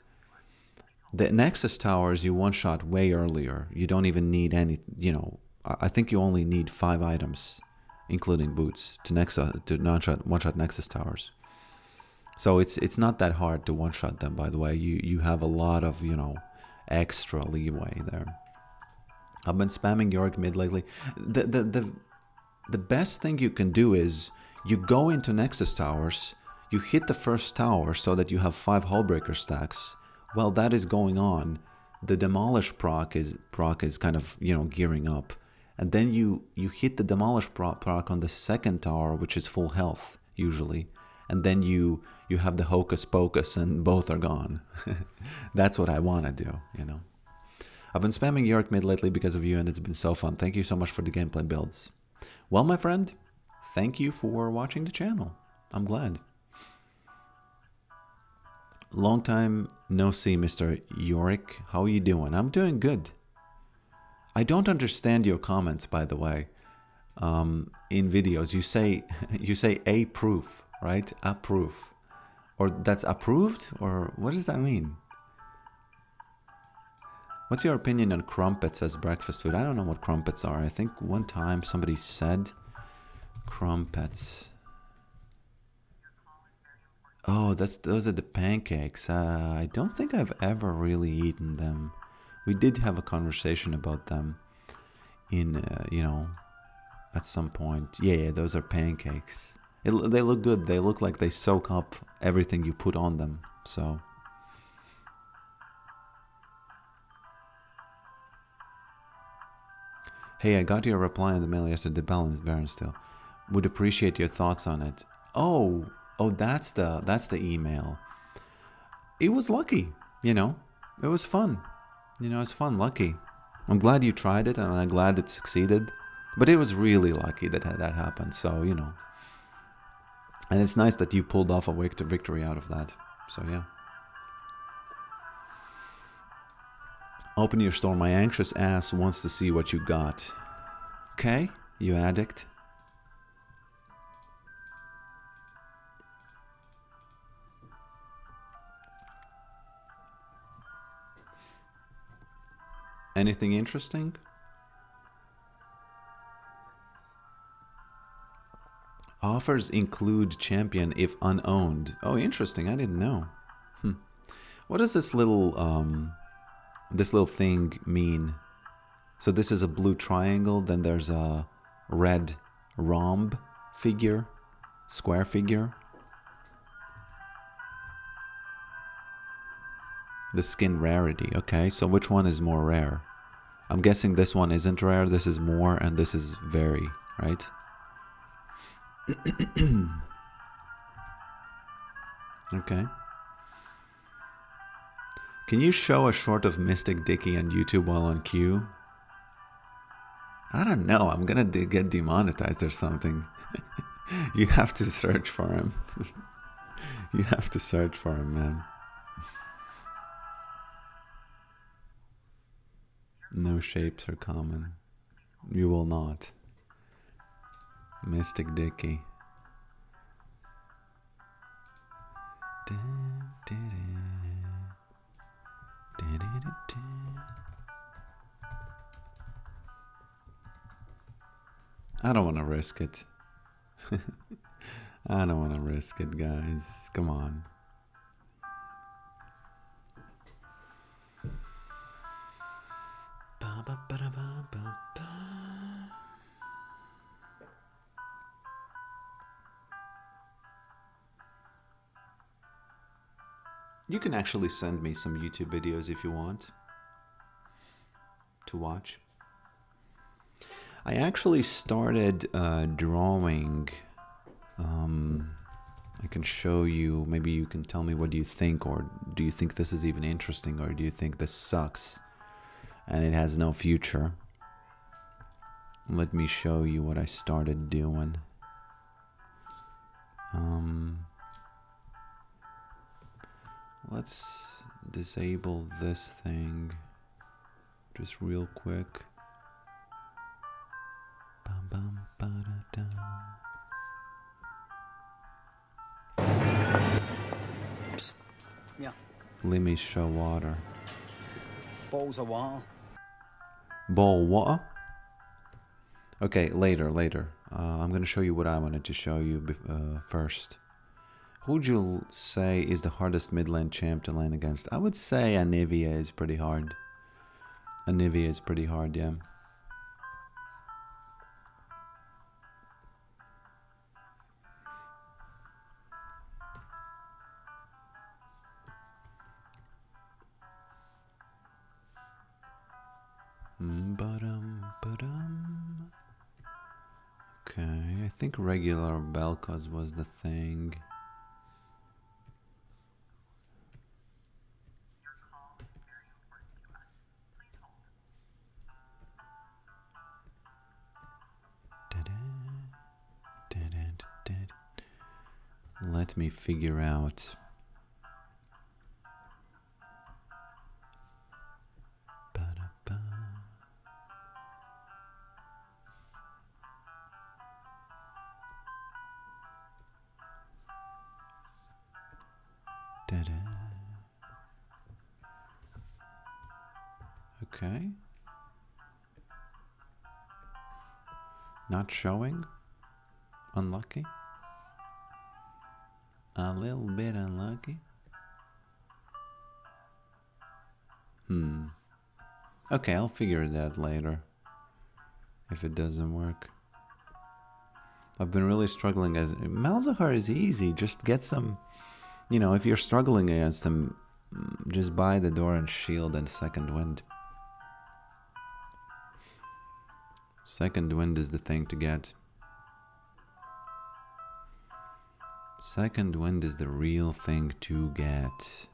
The Nexus towers you one shot way earlier. You don't even need any, you know, I think you only need 5 items, including boots, to one shot Nexus towers. So it's not that hard to one shot them, by the way. You have a lot of, you know, extra leeway there. I've been spamming Yorick mid lately. The best thing you can do is you go into Nexus towers, you hit the first tower so that you have 5 Hullbreaker stacks. While that is going on, the Demolish proc is kind of, you know, gearing up. And then you hit the Demolish proc on the second tower, which is full health, usually. And then you have the Hocus Pocus and both are gone. That's what I want to do, you know. I've been spamming Yorick mid lately because of you and it's been so fun. Thank you so much for the gameplay builds. Well, my friend, thank you for watching the channel. I'm glad. Long time no see, Mr. Yorick. How are you doing? I'm doing good. I don't understand your comments, by the way. In videos, you say a proof, right? Approve, or that's approved, or what does that mean? What's your opinion on crumpets as breakfast food? I don't know what crumpets are. I think one time somebody said crumpets. Oh, those are the pancakes. I don't think I've ever really eaten them. We did have a conversation about them in, you know, at some point. Yeah, those are pancakes. They look good. They look like they soak up everything you put on them. So. Hey, I got your reply on the mail yesterday. The balance Baron still. Would appreciate your thoughts on it. Oh, that's the email. It was lucky, you know. It was fun. You know, it's fun, lucky. I'm glad you tried it, and I'm glad it succeeded. But it was really lucky that that happened. So, you know. And it's nice that you pulled off a victory out of that. So, yeah. Open your store. My anxious ass wants to see what you got. Okay, you addict. Anything interesting? Offers include champion if unowned. Oh, interesting. I didn't know. What does this little thing mean? So this is a blue triangle, then there's a red rhomb figure, square figure. The skin rarity. Okay, so which one is more rare? I'm guessing this one isn't rare, this is more, and this is very, right? Okay. Can you show a short of Mystic Dicky on YouTube while on queue? I don't know. I'm gonna get demonetized or something. You have to search for him. You have to search for him, man. No shapes are common. You will not. Mystic Dicky. I don't want to risk it. I don't want to risk it, guys. Come on. You can actually send me some YouTube videos if you want to watch. I actually started drawing. I can show you. Maybe you can tell me what do you think, or do you think this is even interesting, or do you think this sucks and it has no future? Let me show you what I started doing. Let's disable this thing just real quick. Psst. Yeah. Let me show water. Bowls of water. Bowl water? Okay, later. I'm gonna show you what I wanted to show you first. Who would you say is the hardest mid-lane champ to lane against? I would say Anivia is pretty hard. Anivia is pretty hard, yeah. Okay, I think regular Belkas was the thing. Let me figure out. Okay. Not showing. Unlucky. A little bit unlucky. Okay, I'll figure it out later. If it doesn't work. I've been really struggling as... Malzahar is easy. Just get some... You know, if you're struggling against him, just buy the door and shield and second wind. Second wind is the thing to get. Second wind is the real thing to get.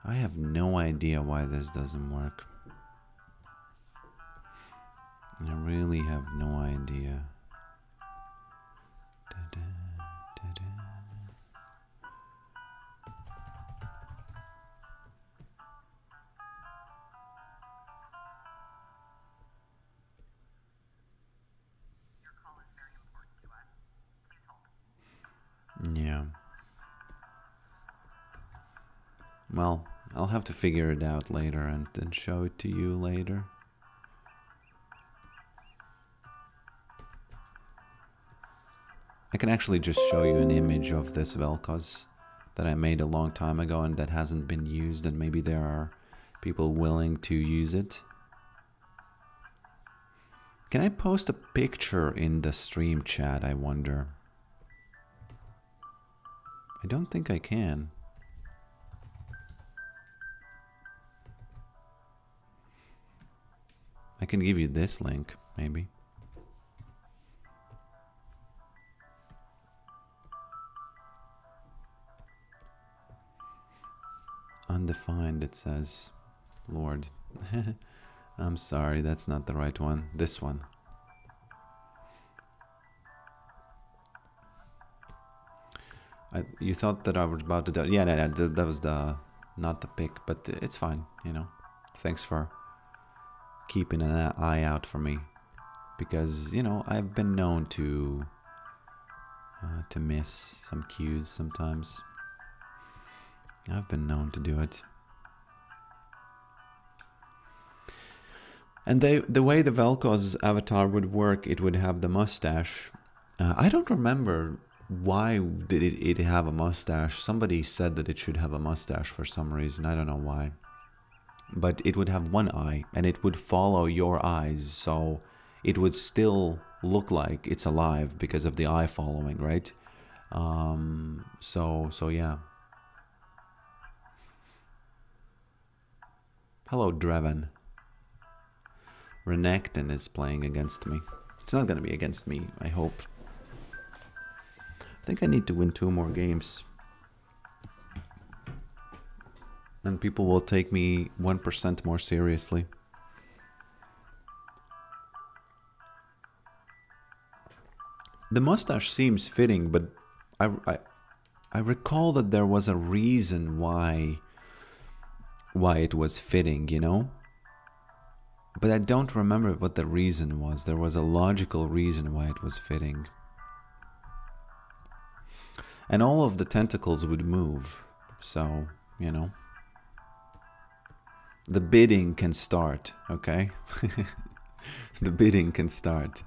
I have no idea why this doesn't work. I really have no idea. Da-da, da-da. Yeah. Well, I'll have to figure it out later and then show it to you later. I can actually just show you an image of this Vel'Koz that I made a long time ago and that hasn't been used, and maybe there are people willing to use it. Can I post a picture in the stream chat, I wonder? I don't think I can. I can give you this link, maybe. Undefined, it says. Lord. I'm sorry, that's not the right one. This one. You thought that I was about to do... Yeah, that was the... Not the pick, but it's fine, you know. Thanks for keeping an eye out for me. Because, you know, I've been known to miss some cues sometimes. I've been known to do it. And the way the Vel'Koz avatar would work, it would have the mustache. I don't remember why did it have a mustache. Somebody said that it should have a mustache for some reason. I don't know why. But it would have one eye, and it would follow your eyes, so it would still look like it's alive because of the eye following, right? So yeah. Hello, Dreven. Renekton is playing against me. It's not gonna be against me, I hope. I think I need to win 2 more games. And people will take me 1% more seriously. The mustache seems fitting, but I recall that there was a reason why it was fitting, you know? But I don't remember what the reason was. There was a logical reason why it was fitting. And all of the tentacles would move, so, you know. The bidding can start, okay? The bidding can start.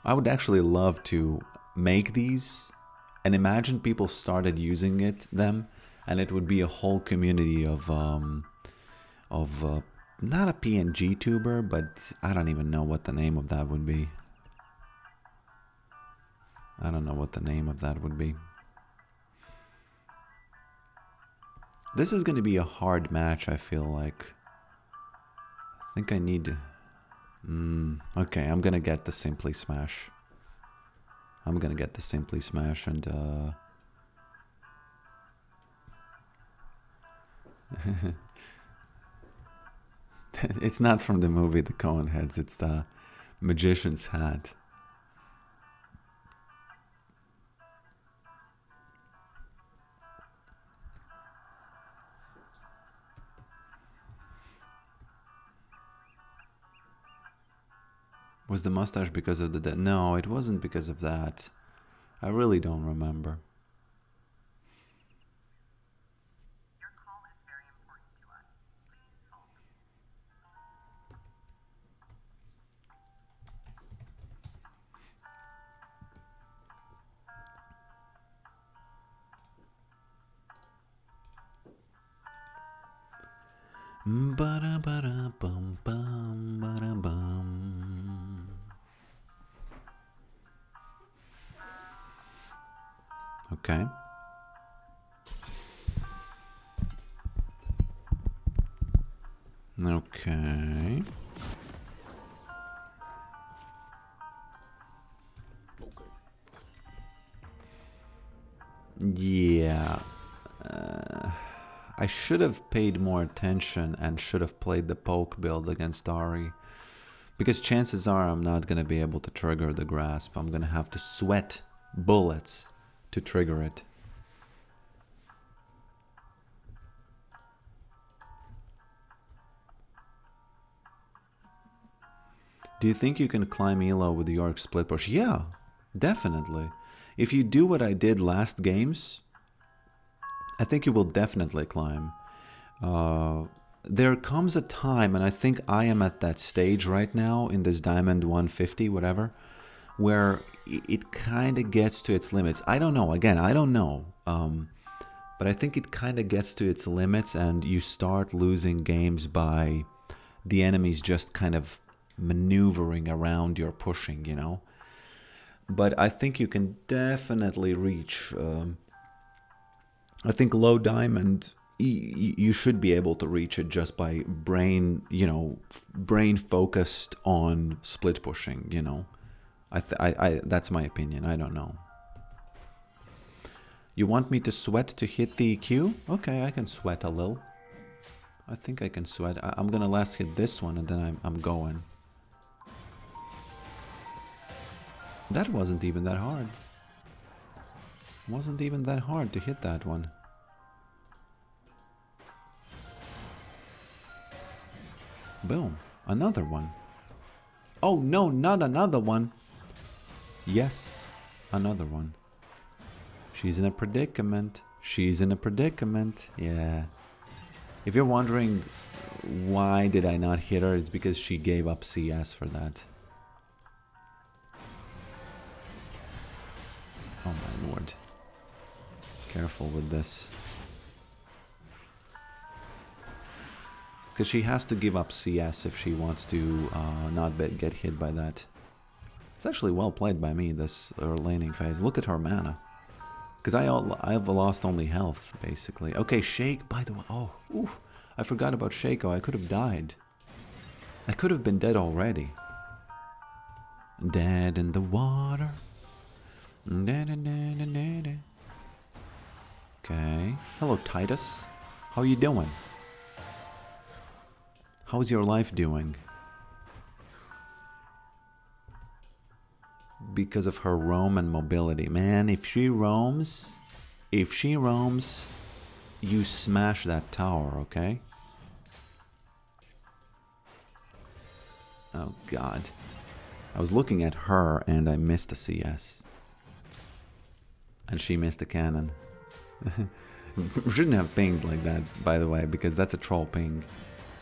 I would actually love to make these and imagine people started using them, and it would be a whole community of not a PNG tuber, but I don't even know what the name of that would be. I don't know what the name of that would be. This is going to be a hard match, I feel like. I think I need to... okay, I'm going to get the Simply Smash. I'm going to get the Simply Smash and... It's not from the movie The Coneheads, it's the Magician's Hat. Was the mustache because of the... No, it wasn't because of that. I really don't remember. Ba-da-ba-da-bum-bum, ba-da-bum. Okay. Okay. Yeah. I should have paid more attention and should have played the poke build against Ari. Because chances are I'm not going to be able to trigger the grasp. I'm going to have to sweat bullets to trigger it. Do you think you can climb Elo with the Yorick split push? Yeah, definitely. If you do what I did last games, I think you will definitely climb. There comes a time, and I think I am at that stage right now in this Diamond 150, whatever, where it kind of gets to its limits. I don't know. Again, I don't know. But I think it kind of gets to its limits and you start losing games by the enemies just kind of maneuvering around your pushing, you know? But I think you can definitely reach... I think low diamond, you should be able to reach it just by brain, you know, brain focused on split pushing, you know? That's my opinion. I don't know. You want me to sweat to hit the Q? Okay, I can sweat a little. I think I can sweat. I'm gonna last hit this one and then I'm going. That wasn't even that hard. Wasn't even that hard to hit that one. Boom. Another one. Oh no, not another one. Yes, another one. She's in a predicament. She's in a predicament. Yeah. If you're wondering why did I not hit her, it's because she gave up CS for that. Oh my lord. Careful with this. Because she has to give up CS if she wants to not get hit by that. It's actually well played by me, this laning phase. Look at her mana. Because I've lost only health, basically. Okay, Shake, by the way. Oh, oof. I forgot about Shaco. I could have died. I could have been dead already. Dead in the water. Okay. Hello, Titus. How you doing? How's your life doing? Because of her roam and mobility. Man, if she roams, you smash that tower, okay? Oh god. I was looking at her and I missed a CS. And she missed a cannon. Shouldn't have pinged like that, by the way, because that's a troll ping.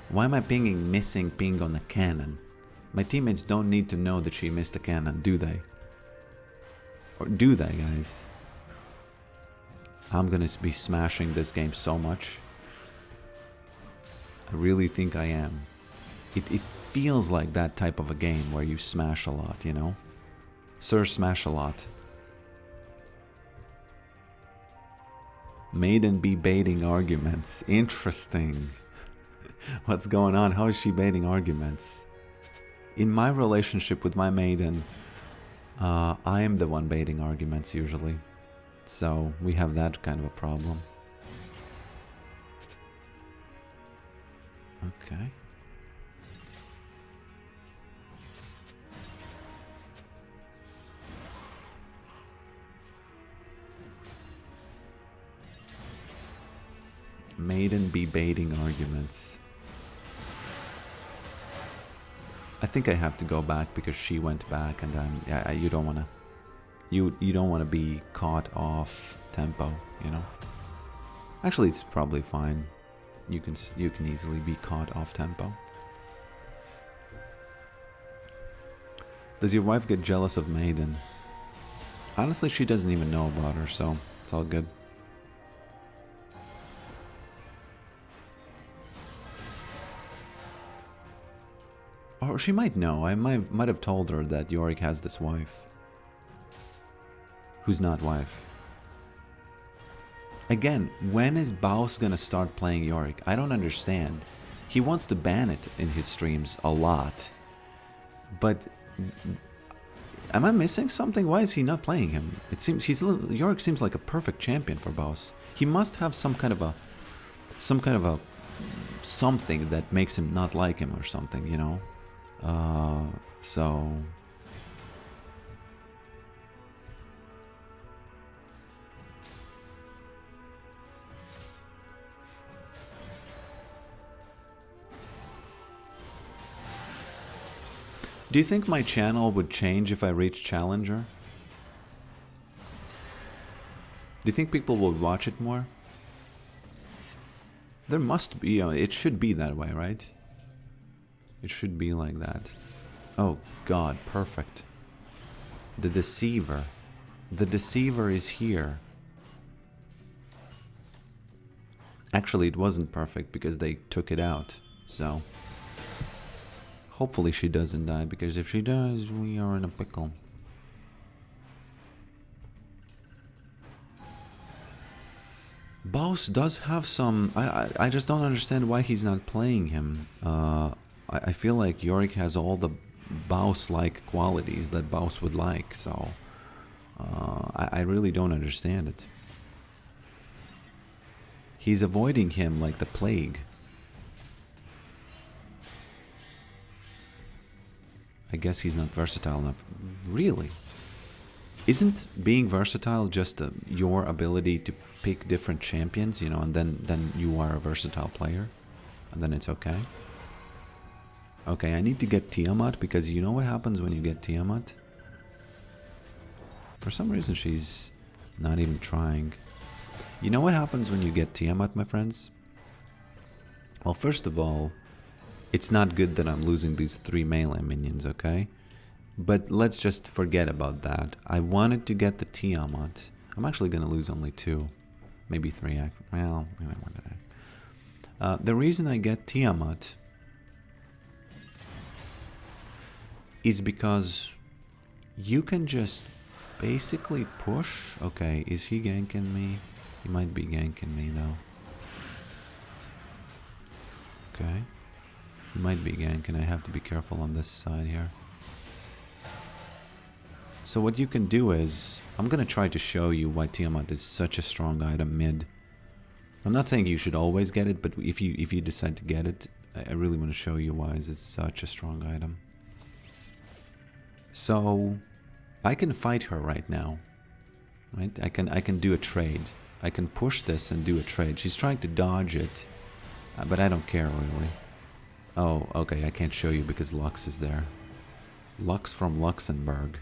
Why am I pinging missing ping on the cannon? My teammates don't need to know that she missed a cannon, do they? Or do they, guys? I'm gonna be smashing this game so much. I really think I am. It feels like that type of a game where you smash a lot, you know? Sir Smash a lot. Maiden be baiting arguments. Interesting. What's going on? How is she baiting arguments? In my relationship with my maiden, I am the one baiting arguments usually. So we have that kind of a problem. Okay. Maiden be baiting arguments. I think I have to go back because she went back, and you don't wanna, you don't wanna be caught off tempo, you know. Actually, it's probably fine. You can easily be caught off tempo. Does your wife get jealous of Maiden? Honestly, she doesn't even know about her, so it's all good. Or she might know. I might have told her that Yorick has this wife. Who's not wife. Again, when is Baus gonna start playing Yorick? I don't understand. He wants to ban it in his streams a lot. But am I missing something? Why is he not playing him? It seems Yorick seems like a perfect champion for Baus. He must have some kind of a something that makes him not like him or something, you know? So do you think my channel would change if I reach Challenger? Do you think people will watch it more? There must be, it should be that way, right? It should be like that. Oh god, perfect. The Deceiver. The Deceiver is here. Actually, it wasn't perfect because they took it out, so... Hopefully she doesn't die, because if she does, we are in a pickle. Baus does have some... I just don't understand why he's not playing him. I feel like Yorick has all the Baus-like qualities that Baus would like, so... I really don't understand it. He's avoiding him like the plague. I guess he's not versatile enough. Really? Isn't being versatile just your ability to pick different champions, you know, and then you are a versatile player? And then it's okay? Okay, I need to get Tiamat, because you know what happens when you get Tiamat? For some reason she's not even trying. You know what happens when you get Tiamat, my friends? Well, first of all, it's not good that I'm losing these 3 melee minions, okay? But let's just forget about that. I wanted to get the Tiamat. I'm actually going to lose only 2. Maybe 3. Well, maybe more than that. The reason I get Tiamat is because you can just basically push. Okay, is he ganking me? He might be ganking me, though. Okay. He might be ganking. I have to be careful on this side here. So what you can do is, I'm going to try to show you why Tiamat is such a strong item mid. I'm not saying you should always get it, but if you decide to get it, I really want to show you why it's such a strong item. So I can fight her right now, right? I can do a trade. I can push this and do a trade. She's trying to dodge it, but I don't care really. Oh, okay, I can't show you because Lux is there. Lux from Luxembourg.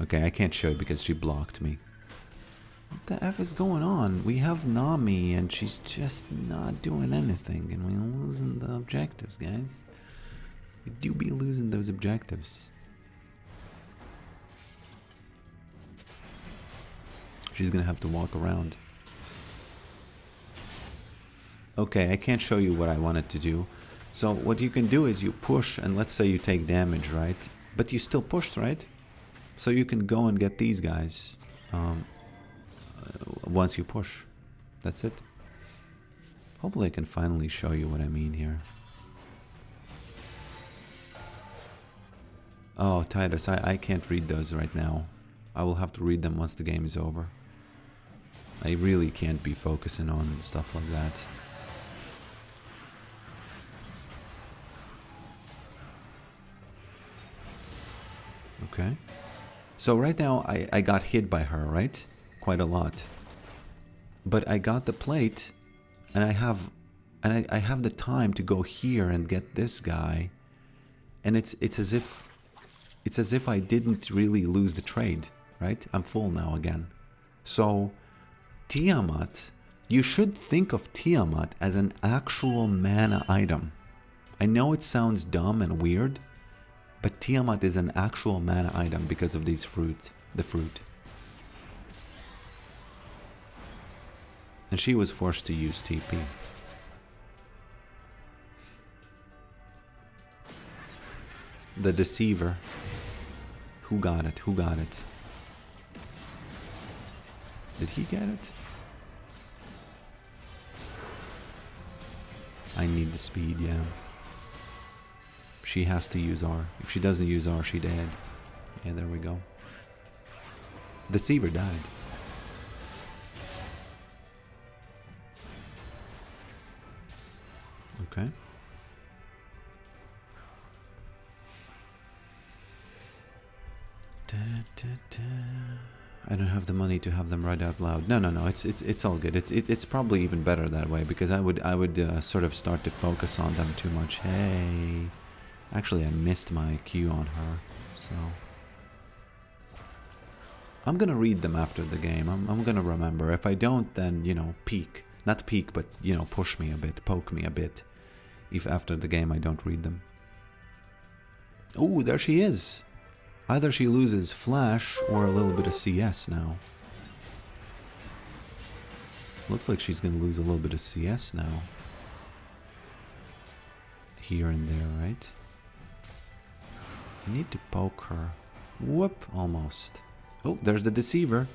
Okay, I can't show it because she blocked me. What the F is going on? We have Nami and she's just not doing anything, and we're losing the objectives, guys. We do be losing those objectives. She's gonna have to walk around. Okay, I can't show you what I wanted to do. So what you can do is you push, and let's say you take damage, right? But you still pushed, right? So you can go and get these guys once you push. That's it. Hopefully I can finally show you what I mean here. Oh, Titus, I can't read those right now. I will have to read them once the game is over. I really can't be focusing on stuff like that. Okay. So right now I got hit by her, right? Quite a lot. But I got the plate, and I have the time to go here and get this guy. And it's as if I didn't really lose the trade, right? I'm full now again. So Tiamat, you should think of Tiamat as an actual mana item. I know it sounds dumb and weird, but Tiamat is an actual mana item because of the fruit. And she was forced to use TP. the deceiver. Who got it? Who got it? Did he get it? I need the speed, yeah. She has to use R. If she doesn't use R, she dead. Yeah, there we go. Deceiver died. Okay. I don't have the money to have them read out loud. No, it's all good. It's probably even better that way, because I would sort of start to focus on them too much. Hey, actually I missed my cue on her, so I'm gonna read them after the game. I'm gonna remember. If I don't, then, you know, peek. Not peek, but, you know, push me a bit, poke me a bit, if after the game I don't read them. Oh, there she is. Either she loses flash or a little bit of CS now. Looks like she's gonna lose a little bit of CS now. Here and there, right? I need to poke her. Whoop, almost. Oh, there's the deceiver.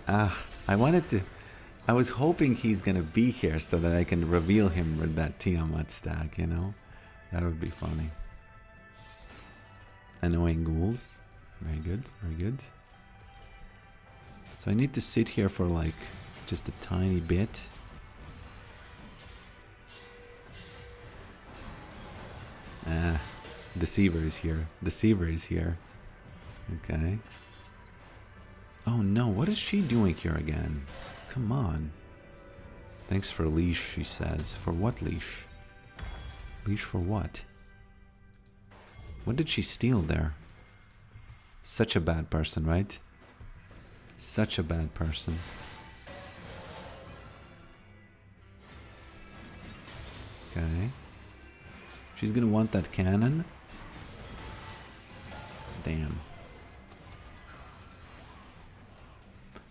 Ah, I was hoping he's gonna be here so that I can reveal him with that Tiamat stack, you know? That would be funny. Annoying ghouls. Very good, very good. So I need to sit here for like just a tiny bit. Ah, Deceiver is here. Deceiver is here. Okay. Oh no, what is she doing here again? Come on. Thanks for leash, she says. For what leash? Leash for what? What did she steal there? Such a bad person, right? Such a bad person. Okay. She's gonna want that cannon. Damn.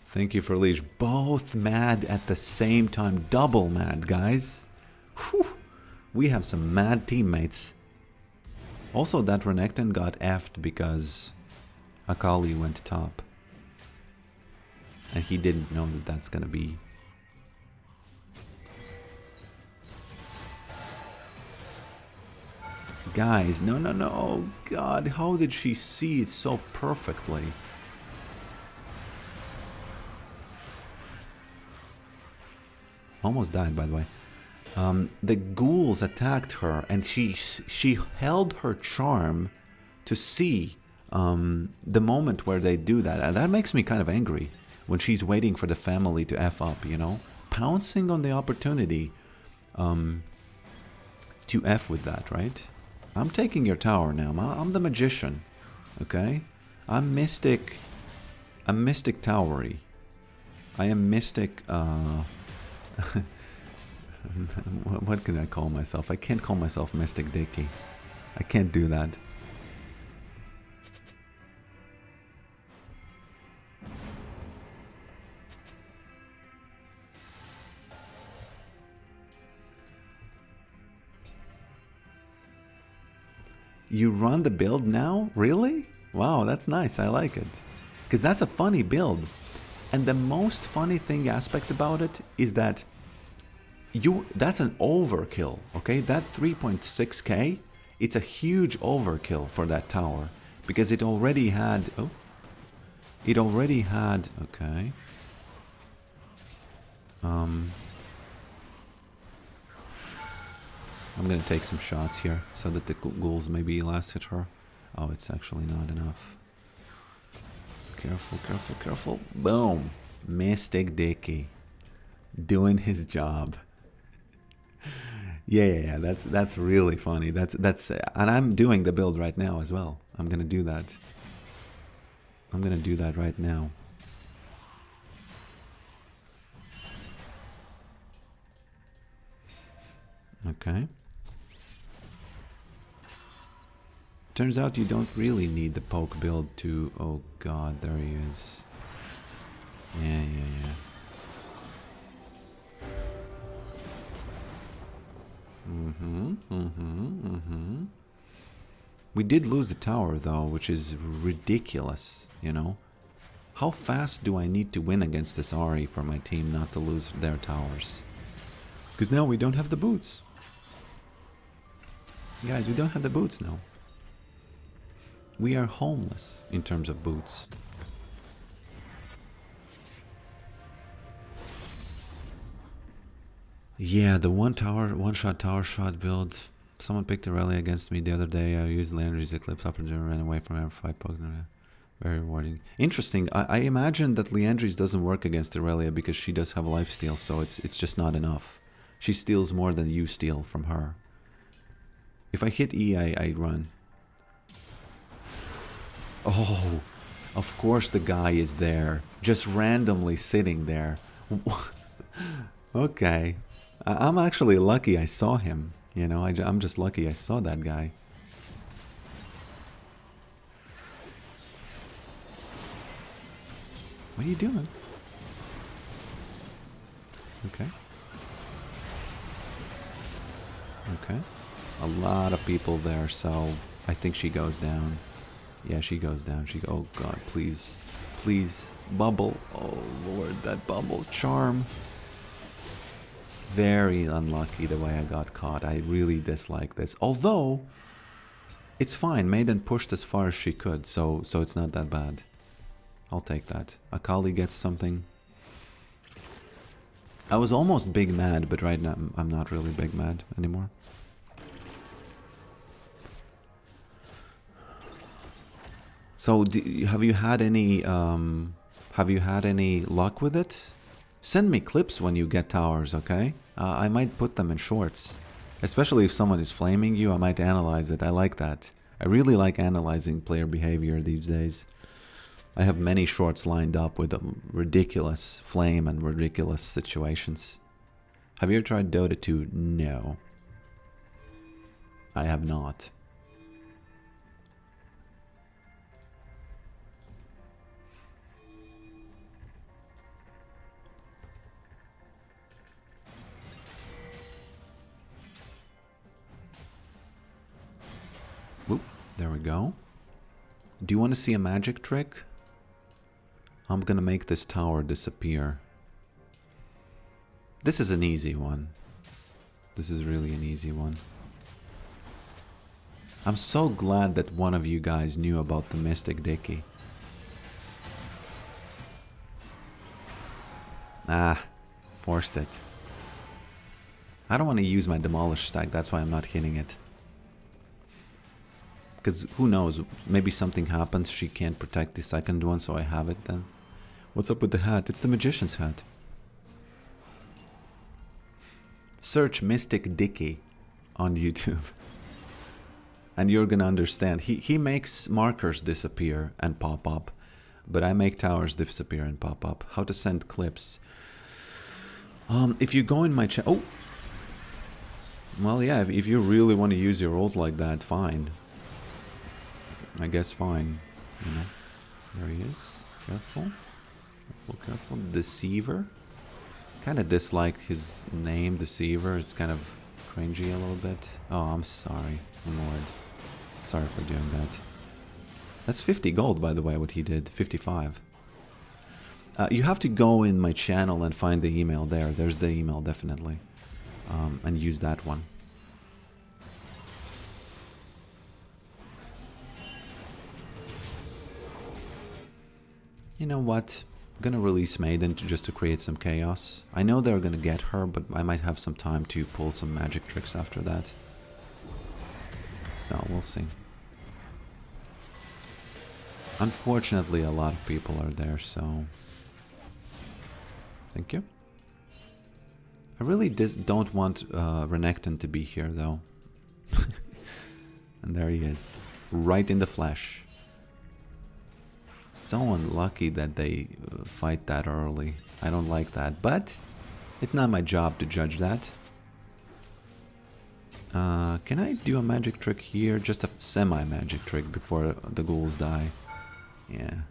Thank you for leash. Both mad at the same time. Double mad, guys. Whew. We have some mad teammates. Also, that Renekton got effed because Akali went top. And he didn't know that that's gonna be. Guys, no, no, no. Oh, God, how did she see it so perfectly? Almost died, by the way. The ghouls attacked her, and she held her charm to see the moment where they do that. And that makes me kind of angry when she's waiting for the family to F up, you know? Pouncing on the opportunity to F with that, right? I'm taking your tower now. I'm the magician, okay? I'm Mystic Towery. I am Mystic, what can I call myself? I can't call myself Mystic Dicky. I can't do that. You run the build now? Really? Wow, that's nice. I like it. Because that's a funny build. And the most funny thing aspect about it is that that's an overkill, okay? That 3.6k, it's a huge overkill for that tower. Because it already had... Oh. It already had... Okay. I'm gonna take some shots here so that the ghouls maybe last hit her. Oh, it's actually not enough. Careful, careful, careful. Boom. Mystic Dicky. Doing his job. Yeah. That's really funny. That's and I'm doing the build right now as well. I'm gonna do that. I'm gonna do that right now. Okay. Turns out you don't really need the poke build to... Oh god, there he is. Yeah. We did lose the tower though, which is ridiculous, you know. How fast do I need to win against this Ari for my team not to lose their towers? Because now we don't have the boots. Guys, we don't have the boots now. We are homeless in terms of boots. Yeah, the one-shot tower shot build. Someone picked a rally against me the other day. I used Landry's Eclipse up and ran away from every fight. Very rewarding. Interesting. I imagine that Leandry's doesn't work against Aurelia because she does have lifesteal, so it's just not enough. She steals more than you steal from her. If I hit E, I run. Oh, of course the guy is there, just randomly sitting there. Okay. I'm actually lucky I saw him. You know, I'm just lucky I saw that guy. What are you doing? Okay. Okay. A lot of people there, so I think she goes down. Yeah, she goes down. Oh god, please. Please. Bubble. Oh lord, that bubble charm. Very unlucky the way I got caught. I really dislike this. Although, it's fine. Maiden pushed as far as she could, so it's not that bad. I'll take that. Akali gets something. I was almost big mad, but right now I'm not really big mad anymore. So, have you had any luck with it? Send me clips when you get towers, okay? I might put them in shorts. Especially if someone is flaming you, I might analyze it. I like that. I really like analyzing player behavior these days. I have many shorts lined up with ridiculous flame and ridiculous situations. Have you ever tried Dota 2? No. I have not. Oop, there we go. Do you want to see a magic trick? I'm gonna make this tower disappear. This is an easy one. This is really an easy one. I'm so glad that one of you guys knew about the Mystic Dicky. Ah, forced it. I don't want to use my Demolish stack, that's why I'm not hitting it. Because who knows, maybe something happens, she can't protect the second one, so I have it then. What's up with the hat? It's the Magician's hat. Search Mystic Dicky on YouTube. And you're gonna understand. He makes markers disappear and pop up. But I make towers disappear and pop up. How to send clips. If you go in my channel... Oh! Well, yeah, if you really want to use your ult like that, fine. I guess fine. You know. There he is. Careful. Careful, careful. Deceiver. Kind of dislike his name, Deceiver. It's kind of cringy a little bit. Oh, I'm sorry. Lord. Sorry for doing that. That's 50 gold, by the way, what he did. 55. You have to go in my channel and find the email there. There's the email, definitely. And use that one. You know what? I'm gonna release Maiden just to create some chaos. I know they're gonna get her, but I might have some time to pull some magic tricks after that. So, we'll see. Unfortunately, a lot of people are there, so... Thank you. I really don't want Renekton to be here, though. And there he is. Right in the flesh. So unlucky that they fight that early. I don't like that, but it's not my job to judge that. Can I do a magic trick here? Just a semi-magic trick before the ghouls die. Yeah.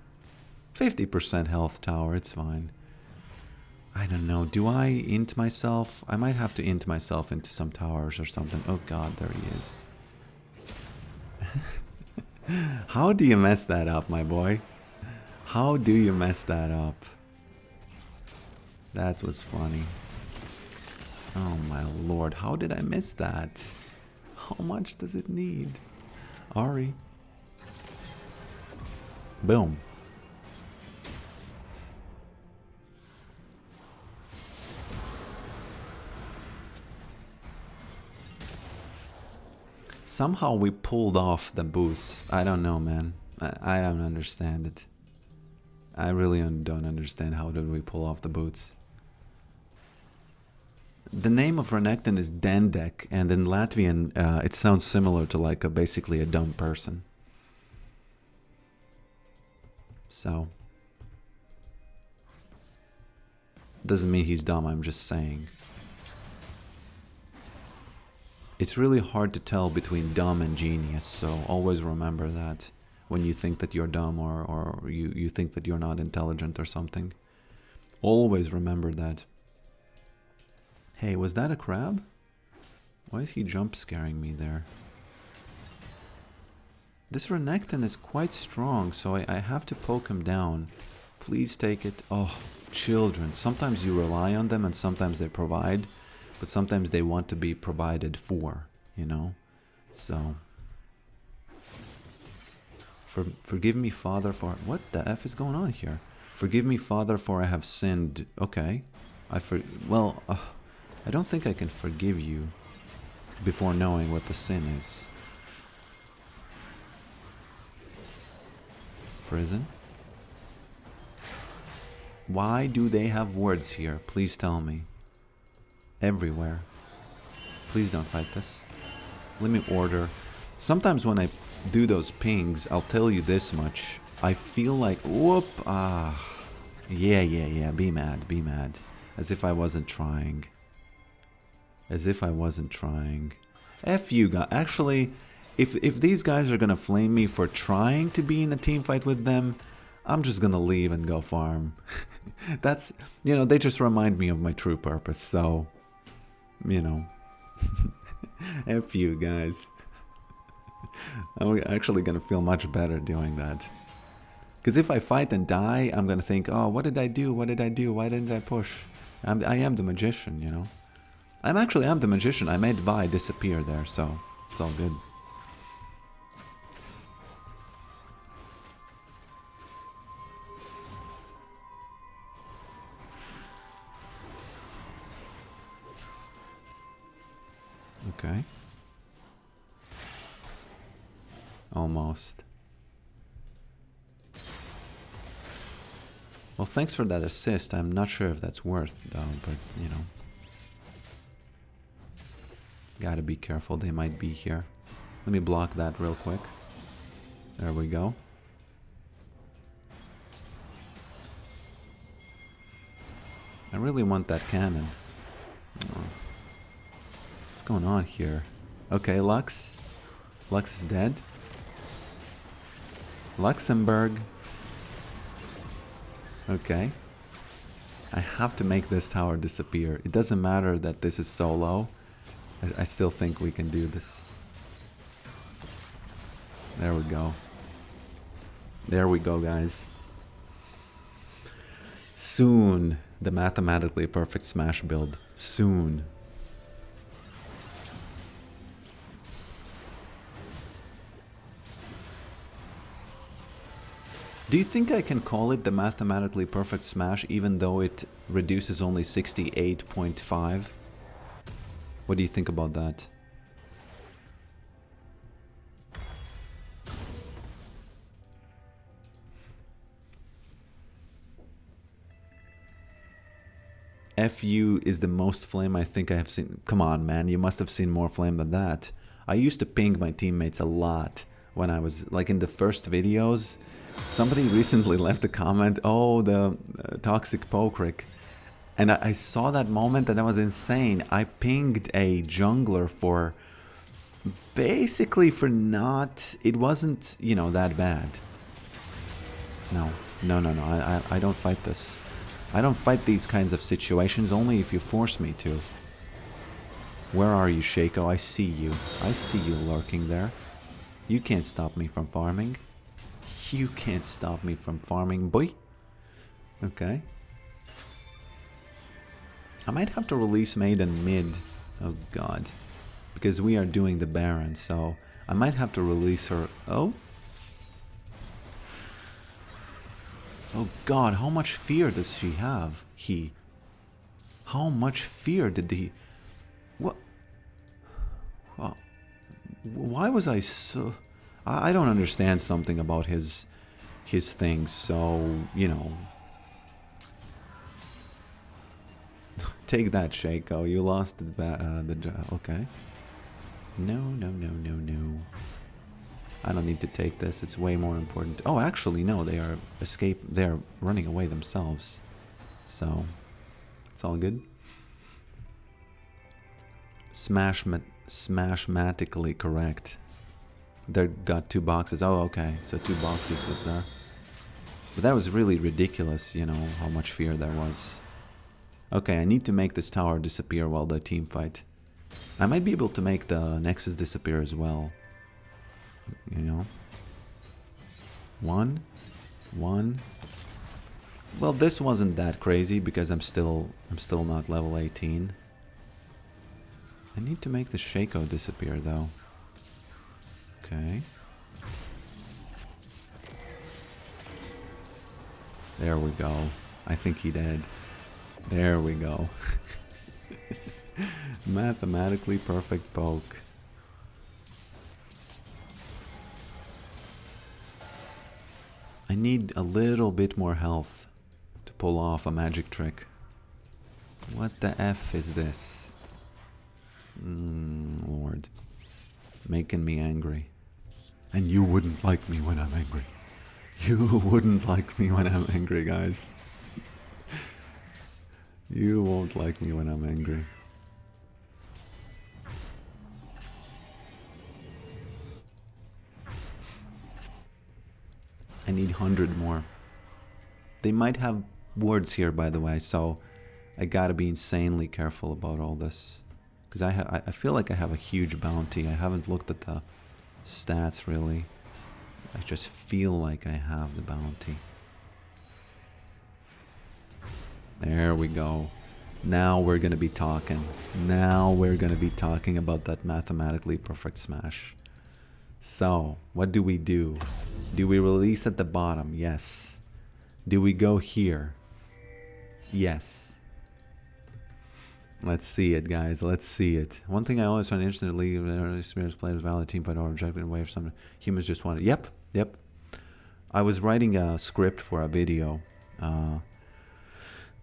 50% health tower, it's fine. I don't know, do I int myself? I might have to int myself into some towers or something. Oh god, there he is. How do you mess that up, my boy? How do you mess that up? That was funny. Oh my lord, how did I miss that? How much does it need? Ari. Boom. Somehow we pulled off the boots. I don't know, man. I don't understand it. I really don't understand how did we pull off the boots. The name of Renekton is Dendek, and in Latvian it sounds similar to like basically a dumb person. So doesn't mean he's dumb, I'm just saying. It's really hard to tell between dumb and genius, so always remember that when you think that you're dumb or you think that you're not intelligent or something. Always remember that. Hey, was that a crab? Why is he jump scaring me there? This Renekton is quite strong, so I have to poke him down. Please take it. Oh, children. Sometimes you rely on them and sometimes they provide. But sometimes they want to be provided for, you know? So... Forgive me, Father, for... What the F is going on here? Forgive me, Father, for I have sinned. Okay. Well, I don't think I can forgive you before knowing what the sin is. Prison? Why do they have words here? Please tell me. Everywhere. Please don't fight this. Let me order. Sometimes when I do those pings, I'll tell you this much. I feel like, whoop, yeah, be mad. As if I wasn't trying. As if I wasn't trying. F you guys. Actually, if these guys are gonna flame me for trying to be in a team fight with them, I'm just gonna leave and go farm. That's, you know, they just remind me of my true purpose, so... You know, F you guys. I'm actually gonna feel much better doing that. Because if I fight and die, I'm gonna think, oh, what did I do? What did I do? Why didn't I push? I am the magician, you know. I'm the magician. I made Vi disappear there, so it's all good. Okay. Almost. Well, thanks for that assist. I'm not sure if that's worth, though, but, you know. Gotta be careful, they might be here. Let me block that real quick. There we go. I really want that cannon. Oh. What's going on here? Okay, Lux. Lux is dead. Luxembourg. Okay. I have to make this tower disappear. It doesn't matter that this is solo. I still think we can do this. There we go. There we go, guys. Soon, the mathematically perfect smash build. Soon. Do you think I can call it the mathematically perfect smash even though it reduces only 68.5? What do you think about that? FU is the most flame I think I have seen. Come on, man, you must have seen more flame than that. I used to ping my teammates a lot when I was, like, in the first videos. Somebody recently left a comment, oh, the toxic pokerick. And I saw that moment and that was insane. I pinged a jungler for, basically for not, it wasn't, you know, that bad. No, I don't fight this. I don't fight these kinds of situations, only if you force me to. Where are you, Shaco? I see you. I see you lurking there. You can't stop me from farming. You can't stop me from farming, boy. Okay. I might have to release Maiden mid. Oh god. Because we are doing the Baron, so I might have to release her. Oh? Oh god, how much fear does she have? He. How much fear did he... What? Well, why was I so... I don't understand something about his things, so, you know. Take that, Shaco. You lost the okay. No. I don't need to take this. It's way more important. Oh, actually, no. They are They're running away themselves. So, it's all good. Smashmatically correct. They got 2 boxes. Oh, okay. So 2 boxes was there. But that was really ridiculous, you know, how much fear there was. Okay, I need to make this tower disappear while the team fight. I might be able to make the Nexus disappear as well. You know? 1. Well, this wasn't that crazy because I'm still not level 18. I need to make the Shaco disappear though. Okay. There we go. I think he did. There we go. Mathematically perfect poke. I need a little bit more health to pull off a magic trick. What the F is this? Lord. Making me angry. And you wouldn't like me when I'm angry. You wouldn't like me when I'm angry, guys. You won't like me when I'm angry. I need 100 more. They might have wards here, by the way, so I gotta be insanely careful about all this. Because I feel like I have a huge bounty. I haven't looked at the stats, really. I just feel like I have the bounty. There we go. Now we're gonna be talking. Now we're gonna be talking about that mathematically perfect smash. So, what do we do? Do we release at the bottom? Yes. Do we go here? Yes. Let's see it, guys. Let's see it. One thing I always find interesting in League of early experienced players, valid team fight or rejected away from something. Humans just want it. Yep. I was writing a script for a video. I'm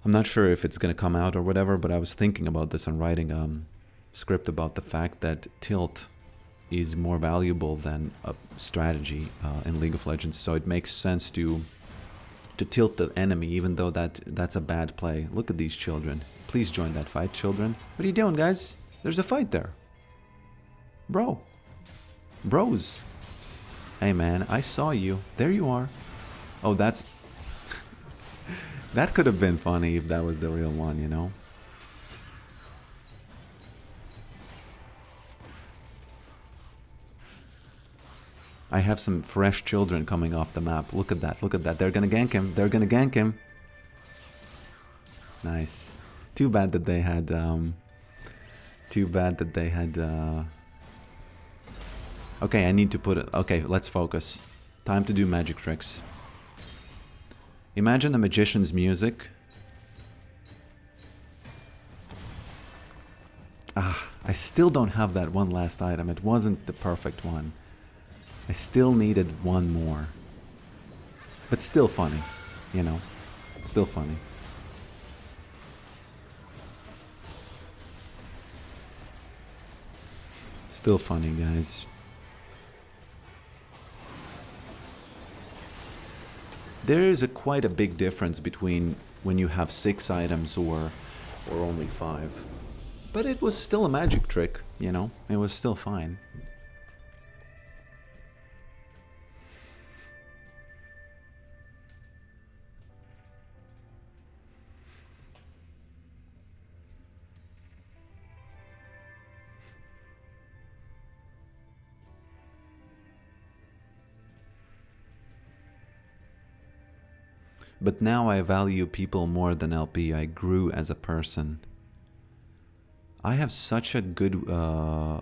not sure if it's going to come out or whatever, but I was thinking about this and writing a script about the fact that tilt is more valuable than a strategy in League of Legends. So it makes sense to tilt the enemy, even though that's a bad play. Look at these children. Please join that fight, children. What are you doing, guys? There's a fight there. Bros. Hey, man, I saw you. There you are. Oh, that's... that could have been funny if that was the real one, you know? I have some fresh children coming off the map. Look at that. Look at that. They're gonna gank him. They're gonna gank him. Nice. Too bad that they had... Okay, I need to put it... Okay, let's focus. Time to do magic tricks. Imagine a magician's music. Ah, I still don't have that one last item. It wasn't the perfect one. I still needed one more. But still funny, you know? Still funny. Still funny, guys. There is quite a big difference between when you have 6 items or only 5. But it was still a magic trick, you know? It was still fine. But now I value people more than LP. I grew as a person. I have such a good...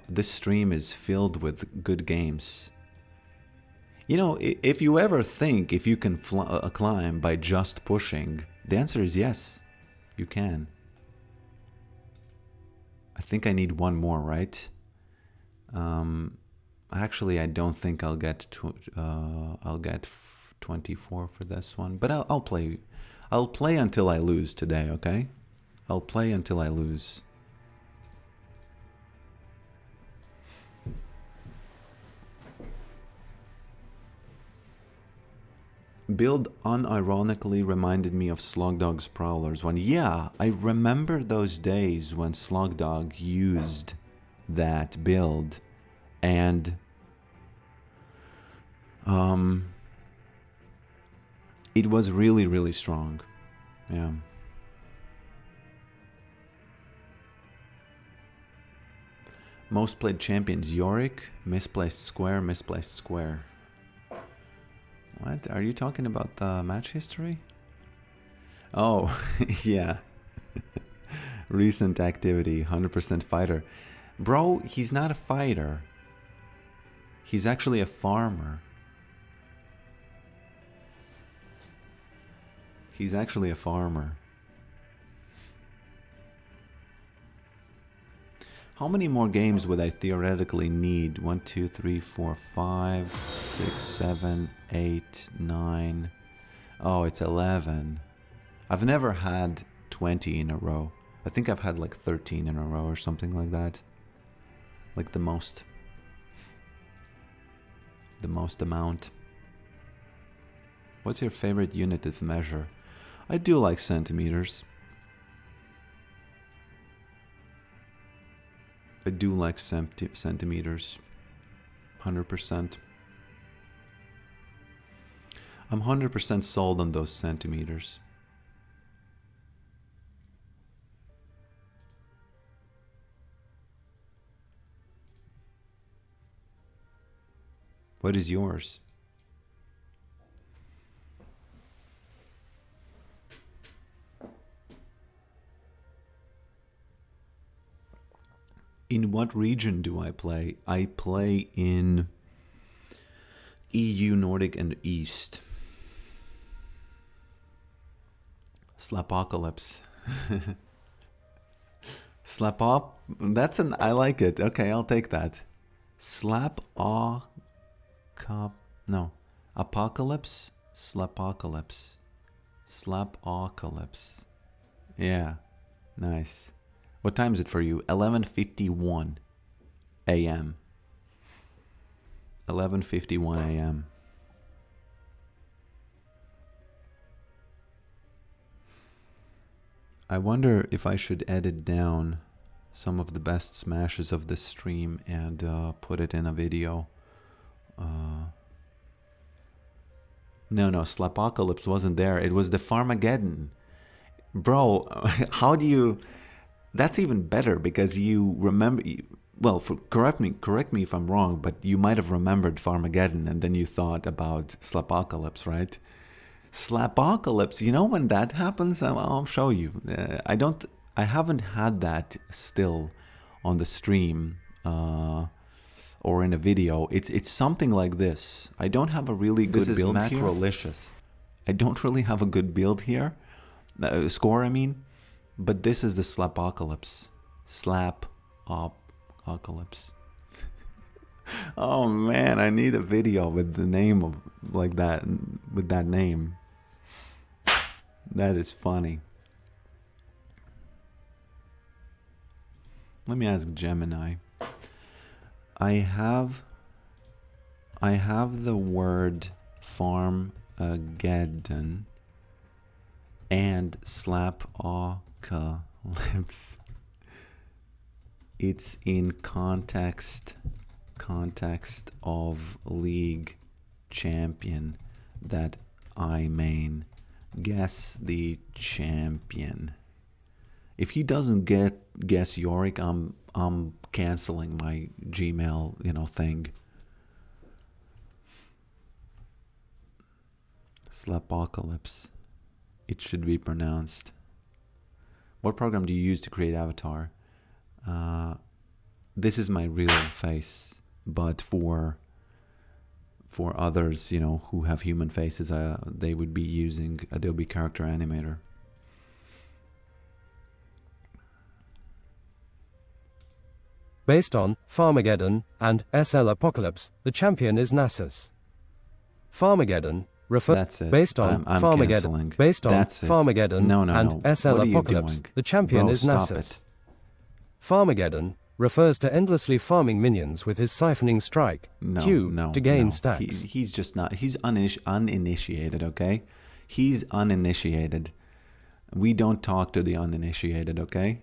this stream is filled with good games. You know, if you ever think if you can climb by just pushing, the answer is yes, you can. I think I need one more, right? Actually, I don't think I'll get 24 for this one, but I'll play. I'll play until I lose today, okay? I'll play until I lose. Build unironically reminded me of Slogdog's Prowlers one. Yeah, I remember those days when Slogdog used that build, and it was really, really strong. Yeah. Most played champions: Yorick, misplaced square, misplaced square. What? Are you talking about the match history? Oh, yeah. Recent activity, 100% fighter. Bro, he's not a fighter. He's actually a farmer. He's actually a farmer. How many more games would I theoretically need? 1, 2, 3, 4, 5, 6, 7, 8, 9. Oh, it's 11. I've never had 20 in a row. I think I've had like 13 in a row or something like that. Like the most amount. What's your favorite unit of measure? I do like centimeters. I do like centimeters. 100%. I'm 100% sold on those centimeters. What is yours? In what region do I play? I play in EU, Nordic, and East. Slapocalypse. Slapop? That's an... I like it. Okay, I'll take that. No. Apocalypse? Slapocalypse. Slapocalypse. Yeah. Nice. What time is it for you? 11:51 a.m. 11:51 a.m. I wonder if I should edit down some of the best smashes of this stream and put it in a video. No, Slapocalypse wasn't there. It was the Farmageddon. Bro, how do you... That's even better because you remember... Well, correct me if I'm wrong, but you might have remembered Farmageddon and then you thought about Slapocalypse, right? Slapocalypse, you know when that happens? I'll show you. I haven't had that still on the stream or in a video. It's something like this. I don't have a really good build here. This is Macrolicious. I don't really have a good build here. Score, I mean. But this is the Slapocalypse. Slapocalypse. Oh man, I need a video with the name of like that, with that name. That is funny. Let me ask Gemini. I have the word Farmageddon and Slapocalypse. It's in context of League Champion that I main. Guess the champion. If he doesn't guess Yorick, I'm canceling my Gmail, thing. Slapocalypse. it should be pronounced. What program do you use to create avatar? This is my real face, but for others, you know, who have human faces, they would be using Adobe Character Animator. Based on Farmageddon and SL Apocalypse, the champion is Nasus. Farmageddon That's it. based on I'm Farmageddon. canceling. Based on That's it. Farmageddon No, and no. SL What are you Apocalypse, doing? the champion Bro, is stop Nasus. it. Farmageddon refers to endlessly farming minions with his siphoning strike, Q, to gain stacks. He's just not. He's uninitiated, okay? He's uninitiated. We don't talk to the uninitiated, okay?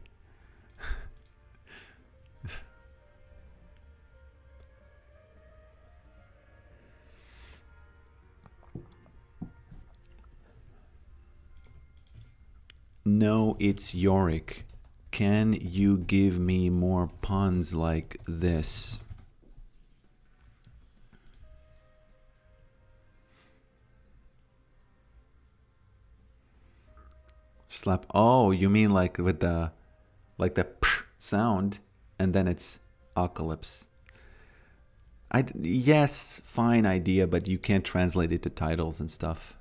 No, it's Yorick. Can you give me more puns like this? Slap. Oh, you mean like with the psh sound, and then it's apocalypse. Yes, fine idea, but you can't translate it to titles and stuff.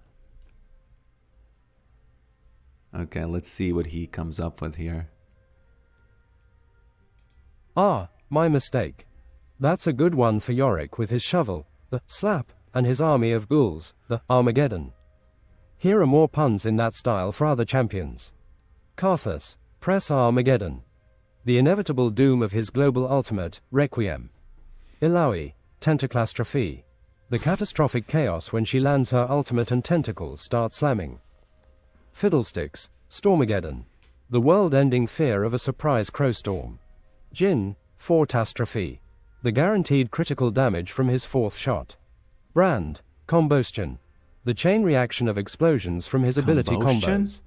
Okay, let's see what he comes up with here. Ah, my mistake. That's a good one for Yorick with his shovel, the slap, and his army of ghouls, the Armageddon. Here are more puns in that style for other champions. Karthus, press Armageddon. The inevitable doom of his global ultimate, Requiem. Ilaoi, Tentaclastrophe. The catastrophic chaos when she lands her ultimate and tentacles start slamming. Fiddlesticks, Stormageddon. The world-ending fear of a surprise crowstorm. Jin, Fortastrophe. The guaranteed critical damage from his fourth shot. Brand, Combustion. The chain reaction of explosions from his ability combos.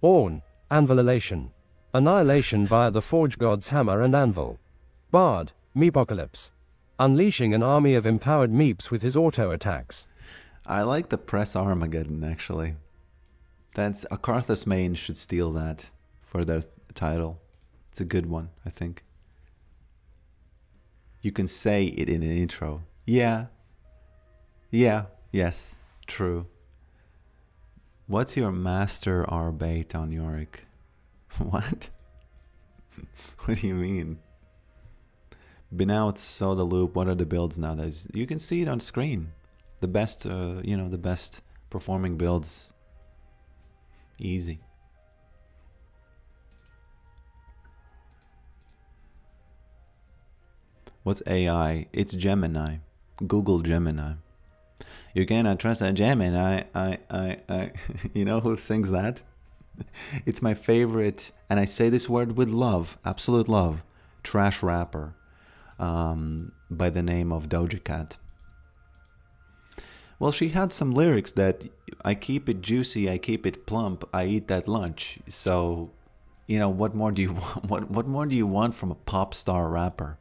Orn, Anvilization. Annihilation via the Forge God's hammer and anvil. Bard, Meepocalypse. Unleashing an army of empowered meeps with his auto attacks. I like the press Armageddon, actually. That's a Karthus main should steal that for their title. It's a good one, I think. You can say it in an intro. Yeah. Yeah. Yes. True. What's your master R-bait on Yorick? What? What do you mean? Been out, saw the loop. What are the builds nowadays? You can see it on screen. The best, the best performing builds. Easy. What's AI? It's Gemini. Google Gemini. You cannot trust a Gemini. You know who sings that? It's my favorite, and I say this word with love, absolute love, trash rapper by the name of Doja Cat. Well, she had some lyrics that I keep it juicy, I keep it plump, I eat that lunch. So, what more do you want? What more do you want from a pop star rapper?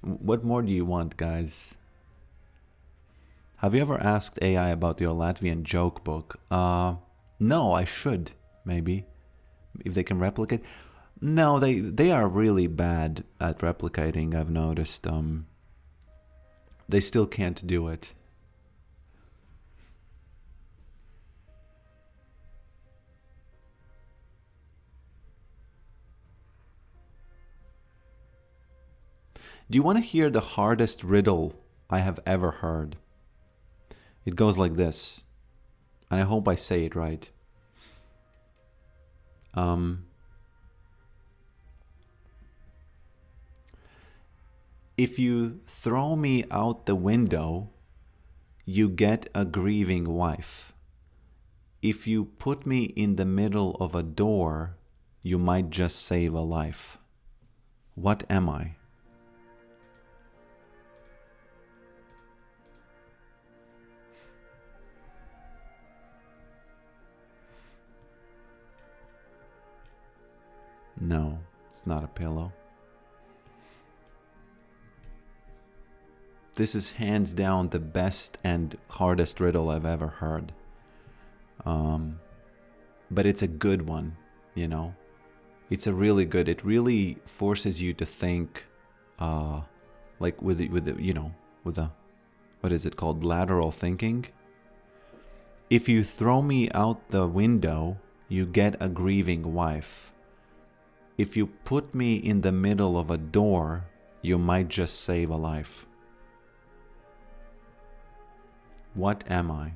What more do you want, guys? Have you ever asked AI about your Latvian joke book? No, I should, maybe. If they can replicate. No, they are really bad at replicating, I've noticed. They still can't do it. Do you want to hear the hardest riddle I have ever heard? It goes like this, and I hope I say it right. If you throw me out the window, you get a grieving wife. If you put me in the middle of a door, you might just save a life. What am I? No, it's not a pillow. This is hands down the best and hardest riddle I've ever heard. but it's a good one, you know. It's a really good. It really forces you to think, like with the you know, with the, what is it called, lateral thinking. If you throw me out the window, you get a grieving wife. If you put me in the middle of a door, you might just save a life. What am I?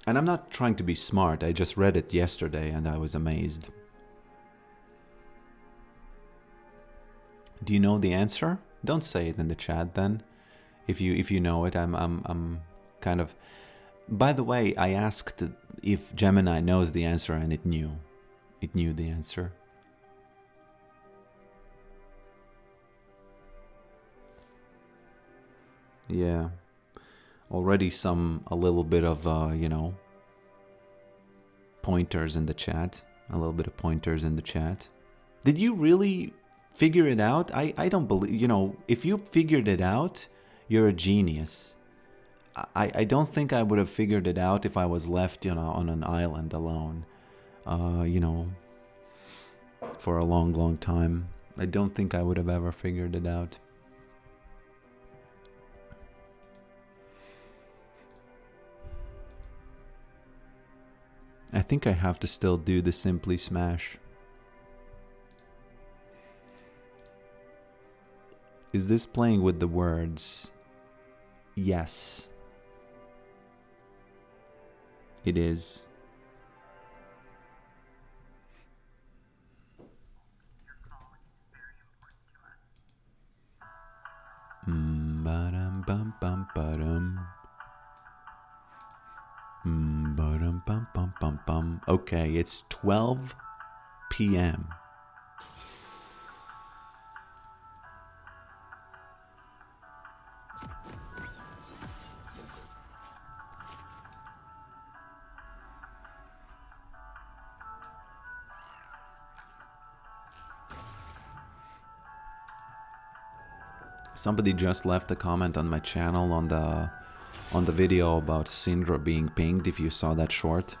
And I'm not trying to be smart, I just read it yesterday and I was amazed. Do you know the answer? Don't say it in the chat then. If you know it, I'm kind of. By the way, I asked if Gemini knows the answer and it knew. It knew the answer. Yeah. Already a little bit of, you know, pointers in the chat. A little bit of pointers in the chat. Did you really figure it out? I don't believe, you know, if you figured it out, you're a genius. I don't think I would have figured it out if I was left, you know, on an island alone, you know, for a long, long time. I don't think I would have ever figured it out. I think I have to still do the Simply Smash. Is this playing with the words? Yes. It is. Ba-dum bum bum ba-dum. Ba-dum bum bum bum bum. Okay, it's 12 p.m. Somebody just left a comment on my channel on the video about Syndra being pinged, if you saw that short,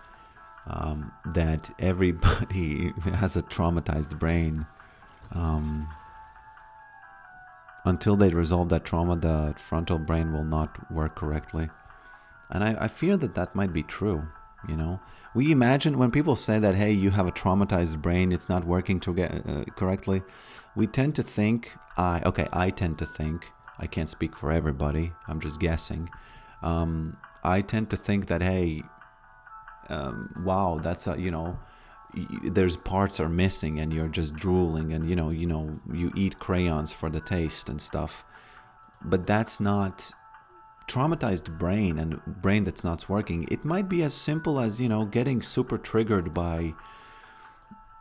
that everybody has a traumatized brain. Until they resolve that trauma, the frontal brain will not work correctly. And I fear that that might be true, you know. We imagine when people say that, hey, you have a traumatized brain, it's not working correctly, we tend to think, I tend to think, I can't speak for everybody, I'm just guessing. I tend to think that, hey, wow, that's a, you know, there's parts are missing and you're just drooling and, you know, you eat crayons for the taste and stuff. But that's not traumatized brain and brain that's not working. It might be as simple as, you know, getting super triggered by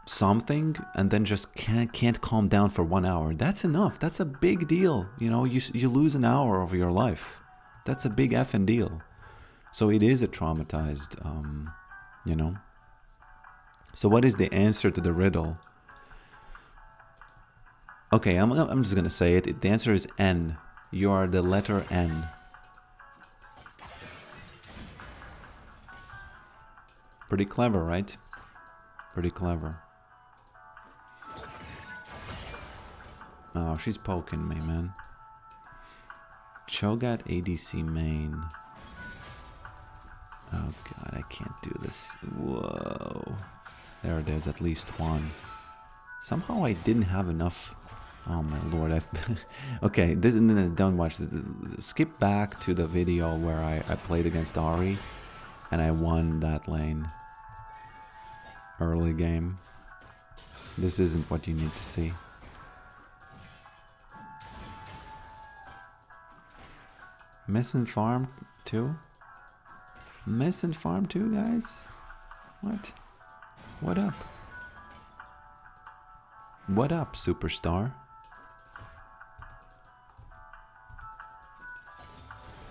something and then just can't calm down for 1 hour. That's enough. That's a big deal. You know, you lose an hour of your life. That's a big effing deal. So it is a traumatized, you know. So what is the answer to the riddle? Okay, I'm just gonna say it. The answer is N. You are the letter N. Pretty clever, right? Pretty clever. Oh, she's poking me, man. Cho'Gath ADC main. Oh god, I can't do this. Whoa. There it is, at least one. Somehow I didn't have enough. Oh my lord, okay, don't watch this. Skip back to the video where I played against Ari and I won that lane. Early game. This isn't what you need to see. Missing farm too? Missing farm too, guys? What? What up? What up, superstar?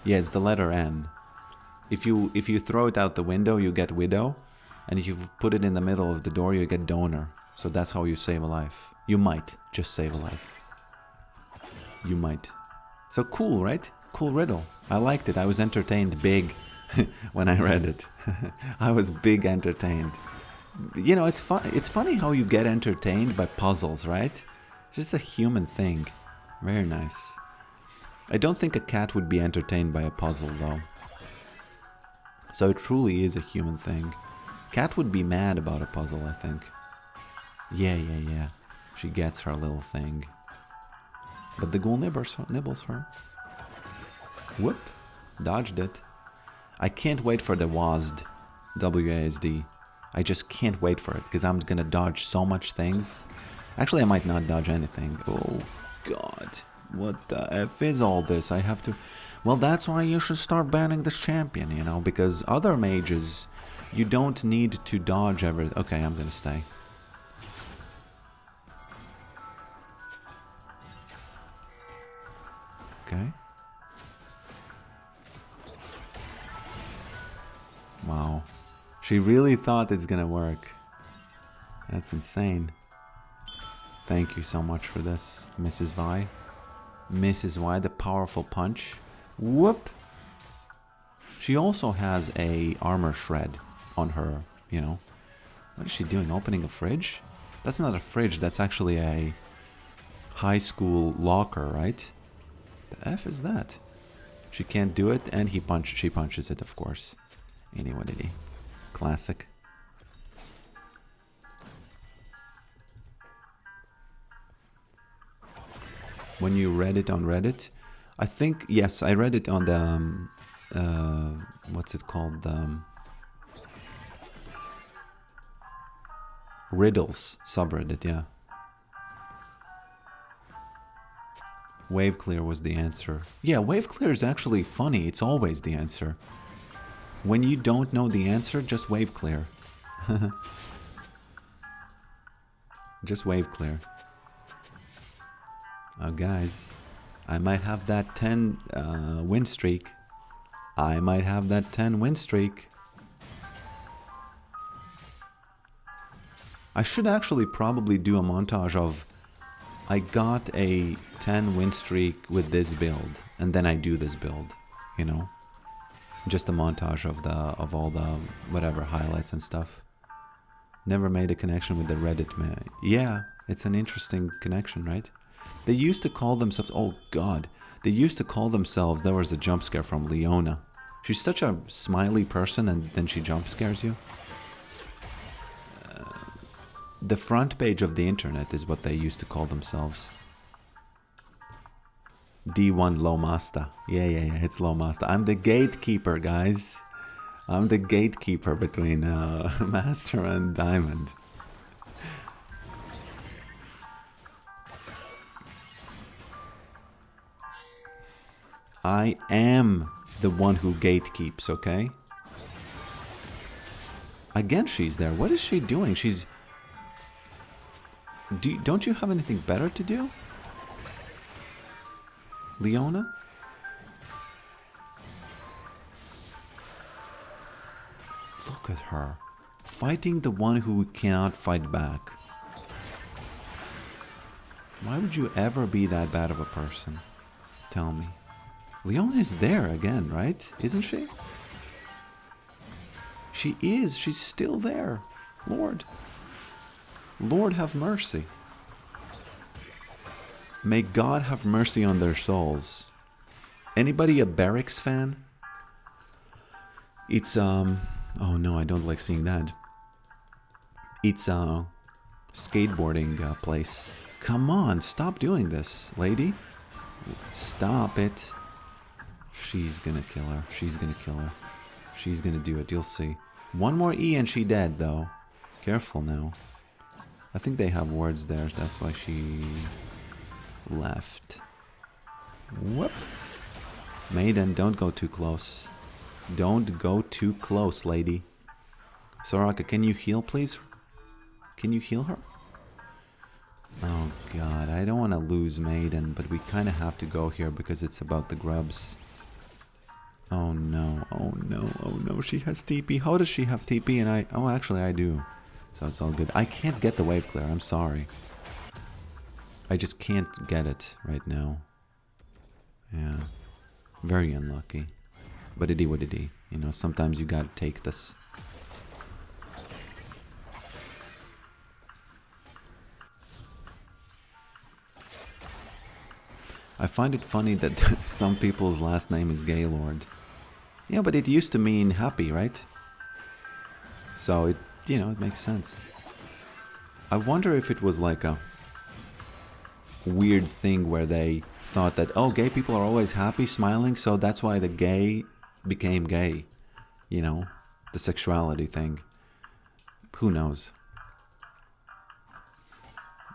Yeah, it's the letter N. If you throw it out the window, you get widow, and if you put it in the middle of the door, you get donor. So that's how you save a life. You might just save a life. You might. So cool, right? Cool riddle. I liked it. I was entertained big when I read it. I was big entertained. You know, it's fun. It's funny how you get entertained by puzzles, right? It's just a human thing. Very nice. I don't think a cat would be entertained by a puzzle, though. So it truly is a human thing. Cat would be mad about a puzzle, I think. Yeah. She gets her little thing. But the ghoul nibbles her. Whoop. Dodged it. I can't wait for the WASD. W-A-S-D. I just can't wait for it, because I'm gonna dodge so much things. Actually, I might not dodge anything. Oh, God. What the F is all this? I have to... Well, that's why you should start banning this champion, you know, because other mages, you don't need to dodge everything. Okay, I'm gonna stay. Okay. Wow. She really thought it's gonna work. That's insane. Thank you so much for this, Mrs. Vi. Mrs. Y, the powerful punch. Whoop! She also has a armor shred on her, you know. What is she doing? Opening a fridge? That's not a fridge, that's actually a high school locker, right? The F is that? She can't do it, and she punches it, of course. Anyway, classic. When you read it on Reddit, I think, yes, I read it on the, what's it called, Riddles subreddit, yeah. Wave clear was the answer. Yeah, wave clear is actually funny, it's always the answer. When you don't know the answer, just wave clear. Just wave clear. Oh, guys, I might have that 10 win streak. I might have that 10 win streak. I should actually probably do a montage of I got a 10 win streak with this build, and then I do this build, you know? Just a montage of all the whatever highlights and stuff. Never made a connection with the Reddit man. Yeah, it's an interesting connection, right? They used to call themselves, oh God, they used to call themselves, there was a jump scare from Leona. She's such a smiley person and then she jump scares you. The front page of the internet is what they used to call themselves. D1 Low Master. Yeah, it's Low Master. I'm the gatekeeper, guys. I'm the gatekeeper between Master and Diamond. I am the one who gatekeeps, okay? Again, she's there. What is she doing? She's... Don't you have anything better to do? Leona? Look at her. Fighting the one who cannot fight back. Why would you ever be that bad of a person? Tell me. Leona is there again, right? Isn't she? She is. She's still there. Lord. Lord have mercy. May God have mercy on their souls. Anybody a Barracks fan? It's, oh no, I don't like seeing that. It's a skateboarding place. Come on, stop doing this, lady. Stop it. She's gonna kill her. She's gonna kill her. She's gonna do it, you'll see. One more E and she dead, though. Careful now. I think they have words there, that's why she left. Whoop. Maiden, don't go too close. Don't go too close, lady. Soraka, can you heal, please? Can you heal her? Oh god, I don't want to lose Maiden, but we kind of have to go here because it's about the grubs. Oh no, oh no, oh no, she has TP. How does she have TP and I... Oh, actually I do. So it's all good. I can't get the wave clear, I'm sorry. I just can't get it right now. Yeah. Very unlucky. But it what it is. You know, sometimes you gotta take this. I find it funny that some people's last name is Gaylord. Yeah, but it used to mean happy, right? So it, you know, it makes sense. I wonder if it was like a weird thing where they thought that, oh, gay people are always happy, smiling, so that's why the gay became gay. You know, the sexuality thing. Who knows?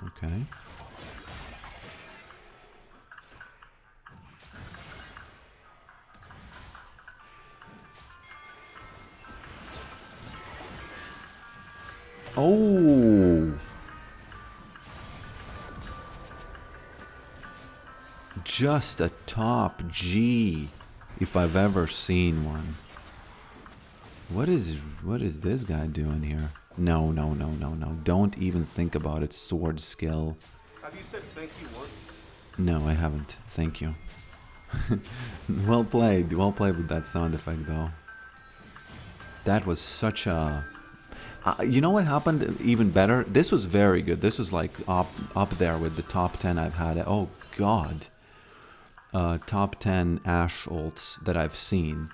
Okay. Oh! Just a top G, if I've ever seen one. What is this guy doing here? No. Don't even think about it. Sword skill. Have you said thank you once? No, I haven't. Thank you. Well played. Well played with that sound effect, though. That was such a... you know what happened even better? This was very good. This was like up there with the top 10 I've had. Oh, God. Top 10 Ashe ults that I've seen.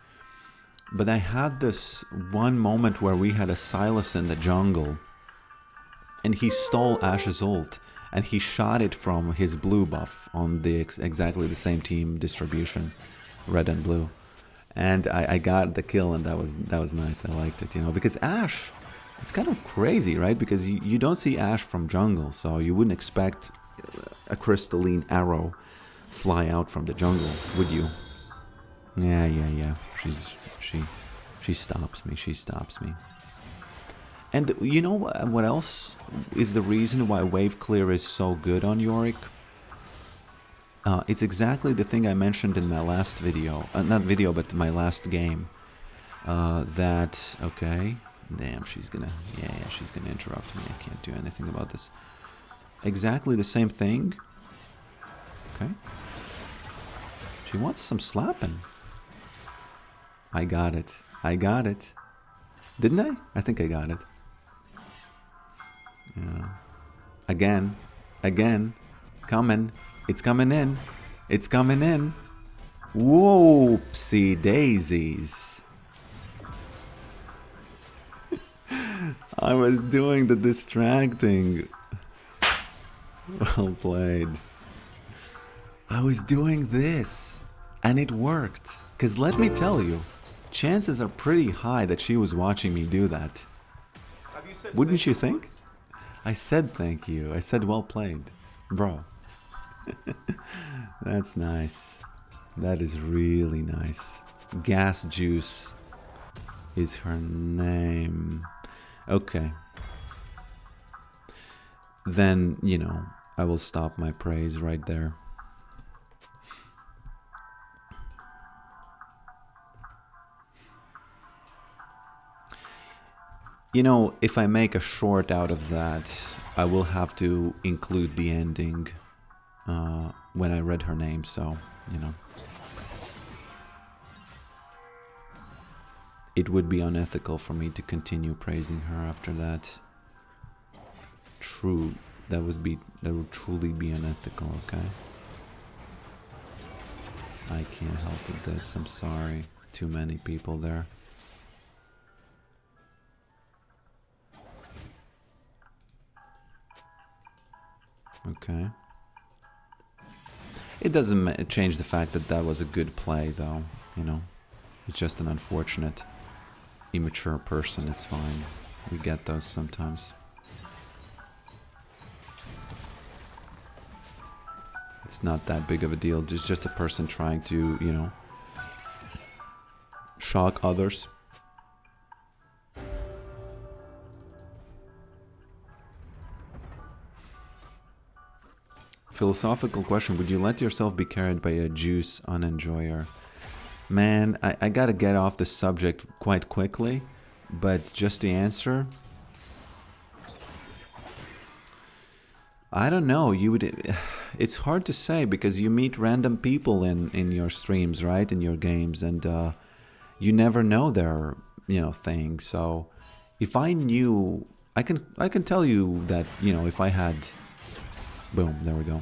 But I had this one moment where we had a Silas in the jungle. And he stole Ashe's ult. And he shot it from his blue buff on the exactly the same team distribution. Red and blue. And I got the kill, and that was nice. I liked it, you know. Because Ashe, it's kind of crazy, right? Because you don't see Ashe from jungle. So you wouldn't expect a crystalline arrow fly out from the jungle, would you? Yeah. She stops me. She stops me. And you know what else is the reason why wave clear is so good on Yorick? It's exactly the thing I mentioned in my last video. Not video, but my last game. Okay. Damn, she's gonna... Yeah, she's gonna interrupt me. I can't do anything about this. Exactly the same thing. Okay. She wants some slapping. I got it. Didn't I? I think I got it. Yeah. Again. Coming. It's coming in. Whoopsie daisies. I was doing the distracting. Well played. I was doing this, and it worked. Because let me tell you, chances are pretty high that she was watching me do that. Wouldn't you think? I said thank you. I said well played. Bro. That's nice. That is really nice. Gas Juice is her name. Okay. Then, you know, I will stop my praise right there. You know, if I make a short out of that, I will have to include the ending when I read her name, so, you know. It would be unethical for me to continue praising her after that. True, that would truly be unethical, okay? I can't help with this, I'm sorry. Too many people there. Okay. It doesn't change the fact that that was a good play, though, you know. It's just an unfortunate, immature person, it's fine. We get those sometimes. It's not that big of a deal, it's just a person trying to, you know, shock others. Philosophical question, would you let yourself be carried by a juice unenjoyer? Man, I gotta get off this subject quite quickly, but just to answer, I don't know, it's hard to say because you meet random people in your streams, right? In your games, and you never know their thing. So if I knew, I can tell you that if I had, boom, there we go.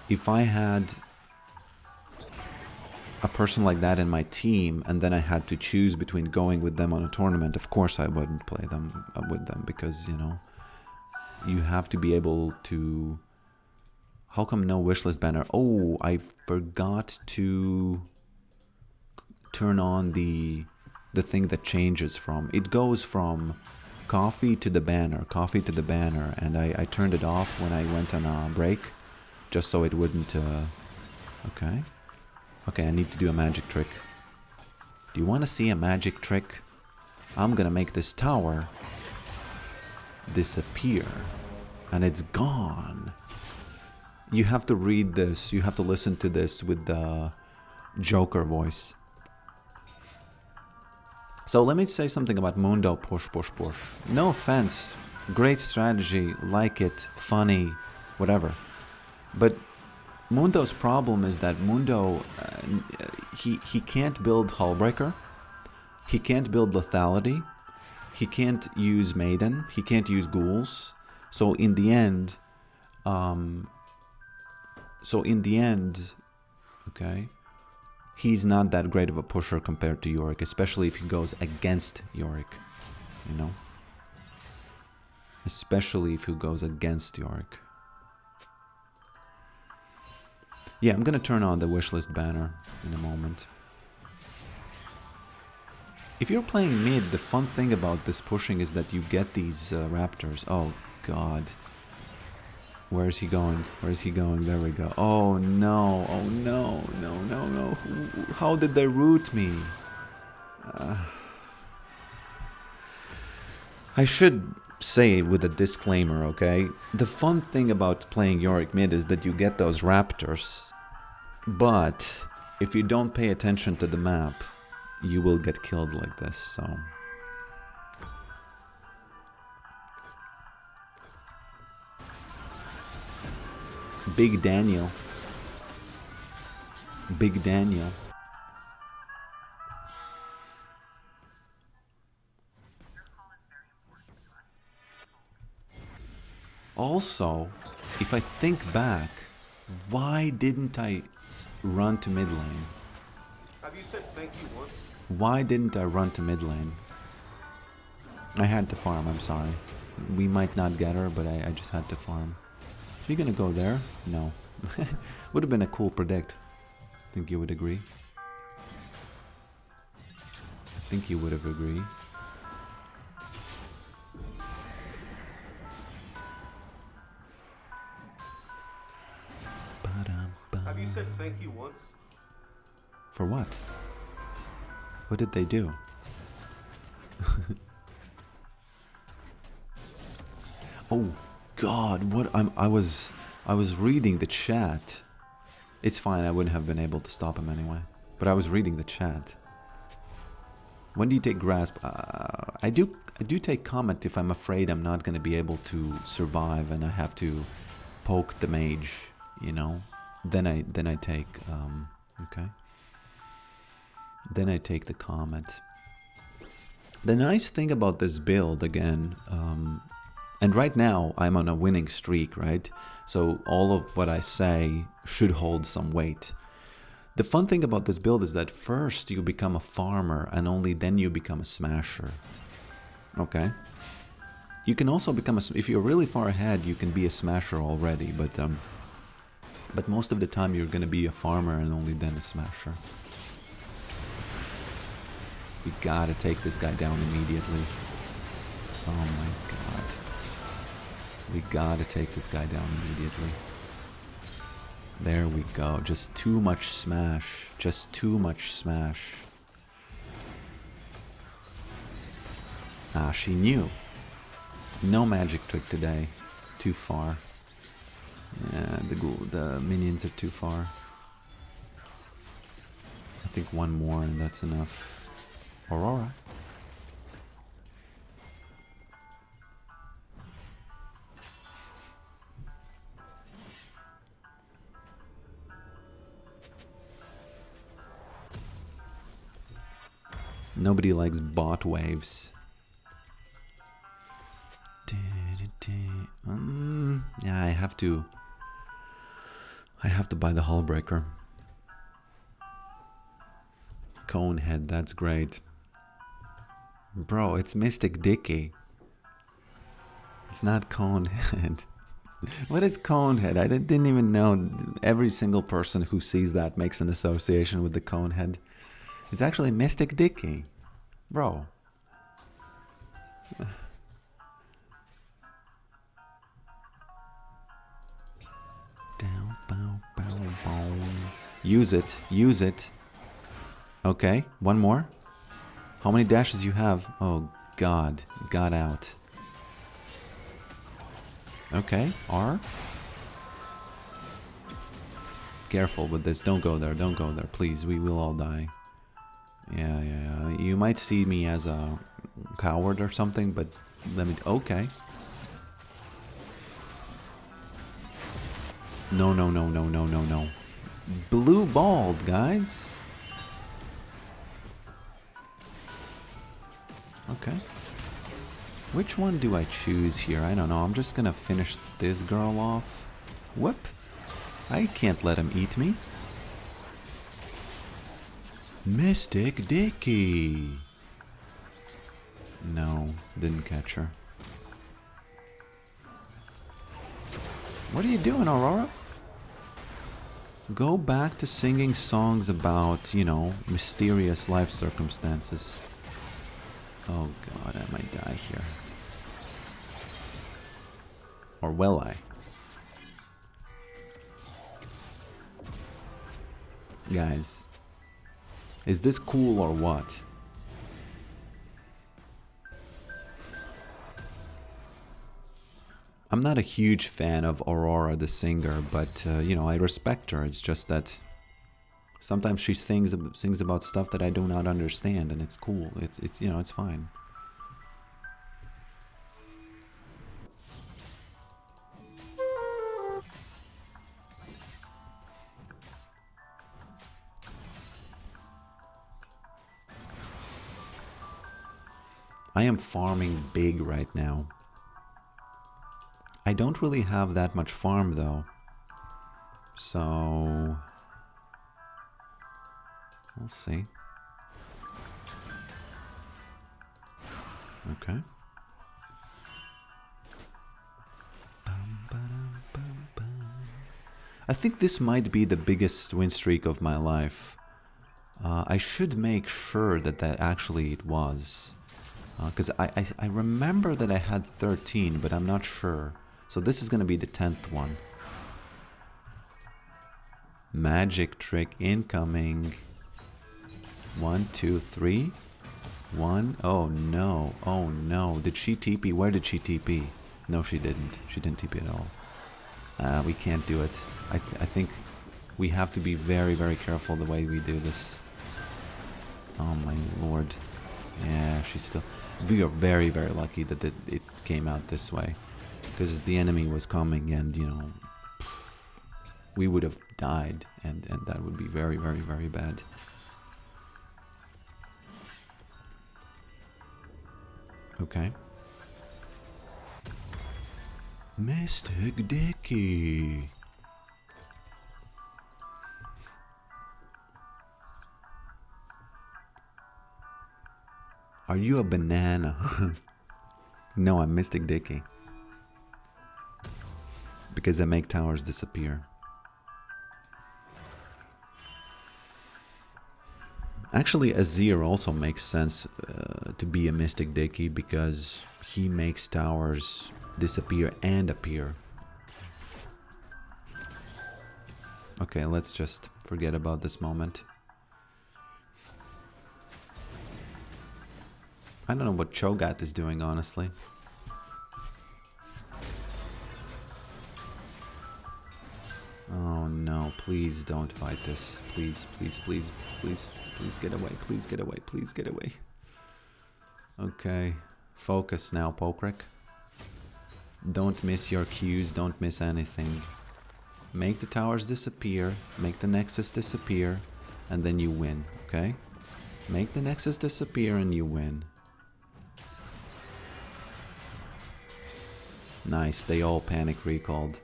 If I had a person like that in my team, and then I had to choose between going with them on a tournament, of course I wouldn't play them with them because you have to be able to. How come no wishlist banner? Oh, I forgot to turn on the thing that changes from. It goes from coffee to the banner, and I turned it off when I went on a break, just so it wouldn't. Okay. Okay, I need to do a magic trick. Do you want to see a magic trick? I'm gonna make this tower disappear, and it's gone. You have to read this, you have to listen to this with the Joker voice. So let me say something about Mundo push. No offense, great strategy, like it, funny, whatever. But Mundo's problem is that Mundo, he can't build Hullbreaker, he can't build Lethality, he can't use Maiden, he can't use Ghouls. So in the end, okay, he's not that great of a pusher compared to Yorick, especially if he goes against Yorick, Especially if he goes against Yorick. Yeah, I'm gonna turn on the wishlist banner in a moment. If you're playing mid, the fun thing about this pushing is that you get these raptors. Oh god. Where is he going? Where is he going? There we go. Oh no, oh no, no. How did they root me? I should say with a disclaimer, okay? The fun thing about playing Yorick mid is that you get those raptors, but if you don't pay attention to the map, you will get killed like this, so... Big Daniel. Big Daniel. Also, if I think back, why didn't I run to mid lane? Have you said thank you once? Why didn't I run to mid lane? I had to farm, I'm sorry. We might not get her, but I just had to farm. Is she gonna go there? No. Would have been a cool predict. I think you would agree. I think you would have agreed. Have you said thank you once? For what? What did they do? Oh God! What I was reading the chat. It's fine. I wouldn't have been able to stop him anyway. But I was reading the chat. When do you take grasp? I do take comment if I'm afraid I'm not going to be able to survive and I have to poke the mage. Then I take okay. Then I take the comment. The nice thing about this build again, and right now I'm on a winning streak, right? So all of what I say should hold some weight. The fun thing about this build is that first you become a farmer and only then you become a smasher. Okay? You can also become if you're really far ahead, you can be a smasher already, but most of the time you're gonna be a farmer and only then a smasher. We gotta take this guy down immediately. Oh my god. We gotta take this guy down immediately. There we go. Just too much smash. Just too much smash. Ah, she knew. No magic trick today. Too far. Yeah, the minions are too far. I think one more and that's enough. Aurora. Nobody likes bot waves. Yeah, I have to buy the hull breaker. Conehead, that's great. Bro, it's Mystic Dicky. It's not Conehead. What is Conehead? I didn't even know. Every single person who sees that makes an association with the Conehead. It's actually Mystic Dicky. Bro. Use it. Use it. Okay, one more. How many dashes you have? Oh god. Got out. Okay, R. Careful with this. Don't go there. Don't go there. Please, we will all die. Yeah. You might see me as a coward or something, but let me... Okay. No. Blue balled, guys. Okay. Which one do I choose here? I don't know. I'm just gonna finish this girl off. Whoop. I can't let him eat me. Mystic Dicky. No, didn't catch her. What are you doing, Aurora? Go back to singing songs about, you know, mysterious life circumstances. Oh god, I might die here. Or will I? Guys, is this cool or what? I'm not a huge fan of Aurora the singer, but you know, I respect her. It's just that sometimes she sings about stuff that I do not understand, and it's cool. It's you know, it's fine. I am farming big right now. I don't really have that much farm though. So we'll see. Okay. I think this might be the biggest win streak of my life. I should make sure that actually it was. Because I remember that I had 13, but I'm not sure. So this is going to be the 10th one. Magic trick incoming. 1, 2, 3. 1. Oh no. Oh no. Did she TP? Where did she TP? No, she didn't. She didn't TP at all. We can't do it. I think we have to be very, very careful the way we do this. Oh my lord. Yeah, she's still... We are very, very lucky that it came out this way. Because the enemy was coming and, you know, we would have died. And that would be very, very, very bad. Okay. Mystic Dicky. Are you a banana? No, I'm Mystic Dicky. Because I make towers disappear. Actually, Azir also makes sense to be a Mystic Dicky because he makes towers disappear and appear. Okay, let's just forget about this moment. I don't know what Cho'Gath is doing, honestly. Oh no, please don't fight this. Please, please, please, please, please get away. Please get away. Please get away. Okay. Focus now, Pokrik. Don't miss your cues. Don't miss anything. Make the towers disappear. Make the Nexus disappear. And then you win, okay? Make the Nexus disappear and you win. Nice, they all panic recalled.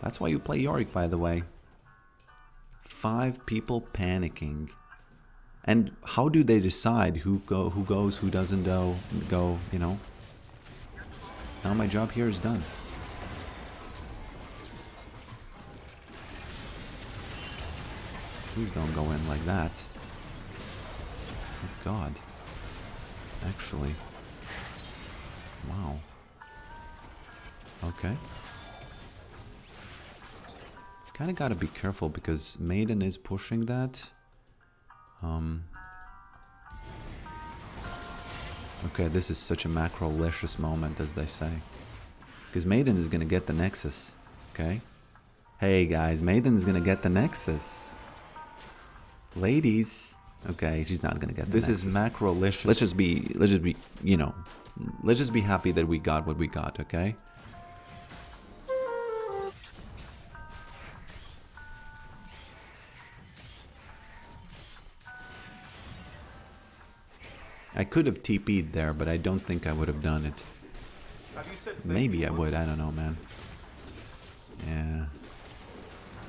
That's why you play Yorick, by the way. 5 people panicking. And how do they decide who goes, who doesn't go, you know? Now my job here is done. Please don't go in like that. Oh God. Actually. Wow. Okay. Kinda gotta be careful because Maiden is pushing that. Okay, this is such a macro-licious moment, as they say. Because Maiden is gonna get the Nexus. Okay? Hey guys, Maiden is gonna get the Nexus. Ladies. Okay, she's not gonna get the Nexus. This is macro-licious. Let's just be, you know, let's just be happy that we got what we got, okay? I could have TP'd there, but I don't think I would have done it. Maybe I would, I don't know, man. Yeah.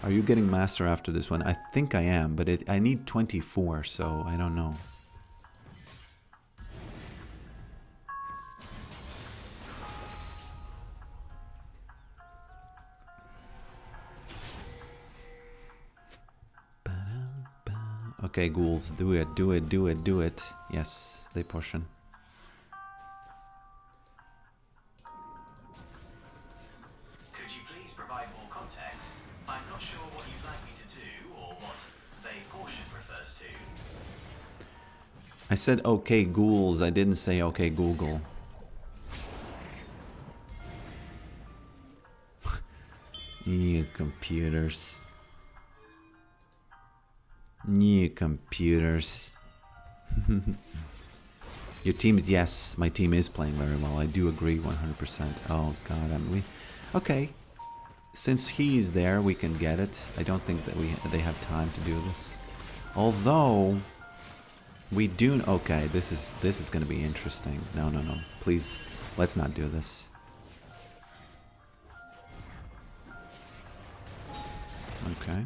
Are you getting Master after this one? I think I am, but I need 24, so I don't know. Okay, ghouls, do it, do it, do it, do it. Yes, they pushing. Could you please provide more context? I'm not sure what you'd like me to do or what they portion refers to. I said okay, ghouls. I didn't say okay, Google. You computers. New computers. Your team is, yes, my team is playing very well. I do agree 100%. Oh god, okay. Since he's there, we can get it. I don't think that they have time to do this. Although we do. Okay, this is going to be interesting. No. Please, let's not do this. Okay.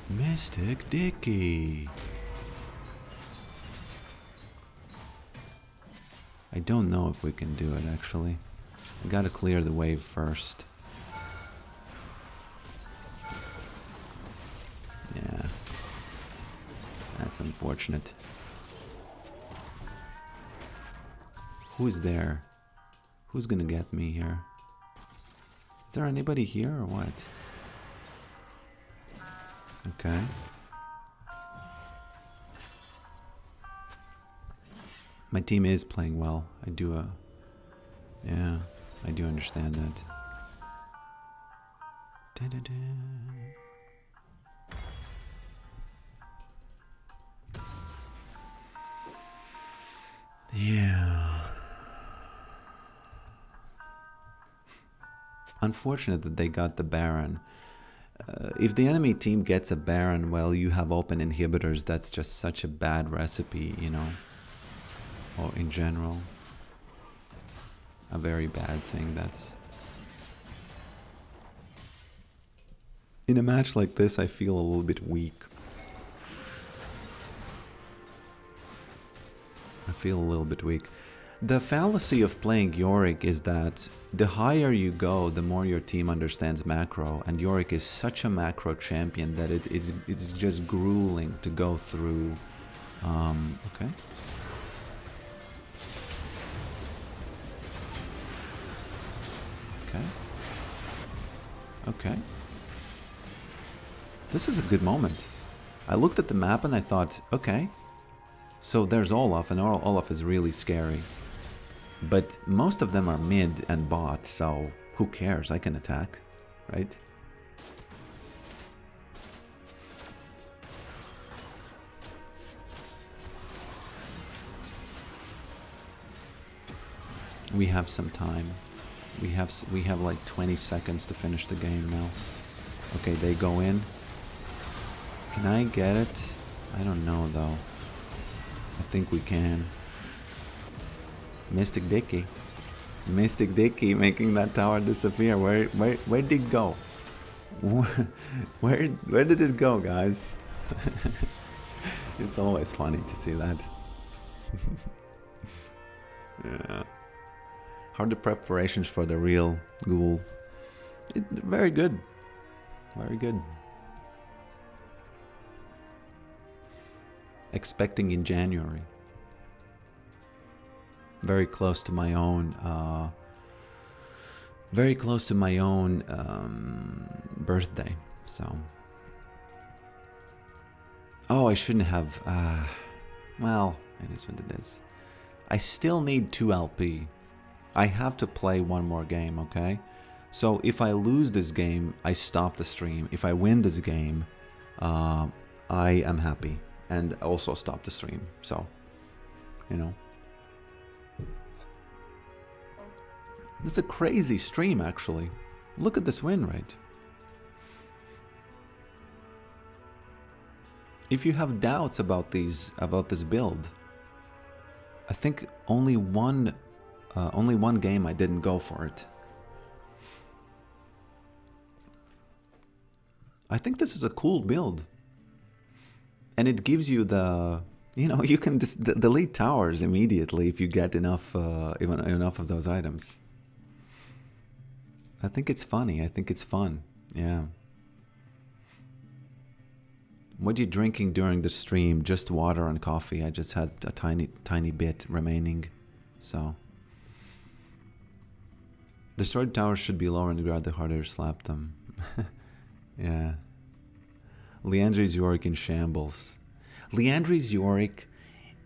Mystic Dicky. I don't know if we can do it, actually. I gotta clear the wave first. Yeah. That's unfortunate. Who's there? Who's gonna get me here? Is there anybody here or what? Okay. My team is playing well. I do understand that. Da-da-da. Yeah. Unfortunate that they got the Baron. If the enemy team gets a Baron, well, you have open inhibitors. That's just such a bad recipe, you know. Or in general, a very bad thing. That's in a match like this, I feel a little bit weak. The fallacy of playing Yorick is that the higher you go, the more your team understands macro, and Yorick is such a macro champion that it's just grueling to go through. Okay. Okay. This is a good moment. I looked at the map and I thought, okay, so there's Olaf, and Olaf is really scary. But most of them are mid and bot, so who cares? I can attack, right? We have some time. We have like 20 seconds to finish the game now. Okay, they go in. Can I get it? I don't know though. I think we can. Mystic Dicky. Mystic Dicky making that tower disappear. Where did it go? Where did it go, guys? It's always funny to see that. Yeah. How are the preparations for the real ghoul? Very good. Very good. Expecting in January. Very close to my own birthday, so. Oh, I shouldn't have. Well, it is what it is. I still need 2 LP. I have to play one more game, okay? So if I lose this game, I stop the stream. If I win this game, I am happy and also stop the stream. So, you know. It's a crazy stream, actually. Look at this win rate. If you have doubts about this build, I think only one game I didn't go for it. I think this is a cool build, and it gives you the, you know, you can delete towers immediately if you get enough enough of those items. I think it's funny. I think it's fun. Yeah. What are you drinking during the stream? Just water and coffee. I just had a tiny bit remaining, so. Destroyed towers should be lower in the ground the harder you slap them. Yeah. Leandri's Yorick in shambles. Leandri's Yorick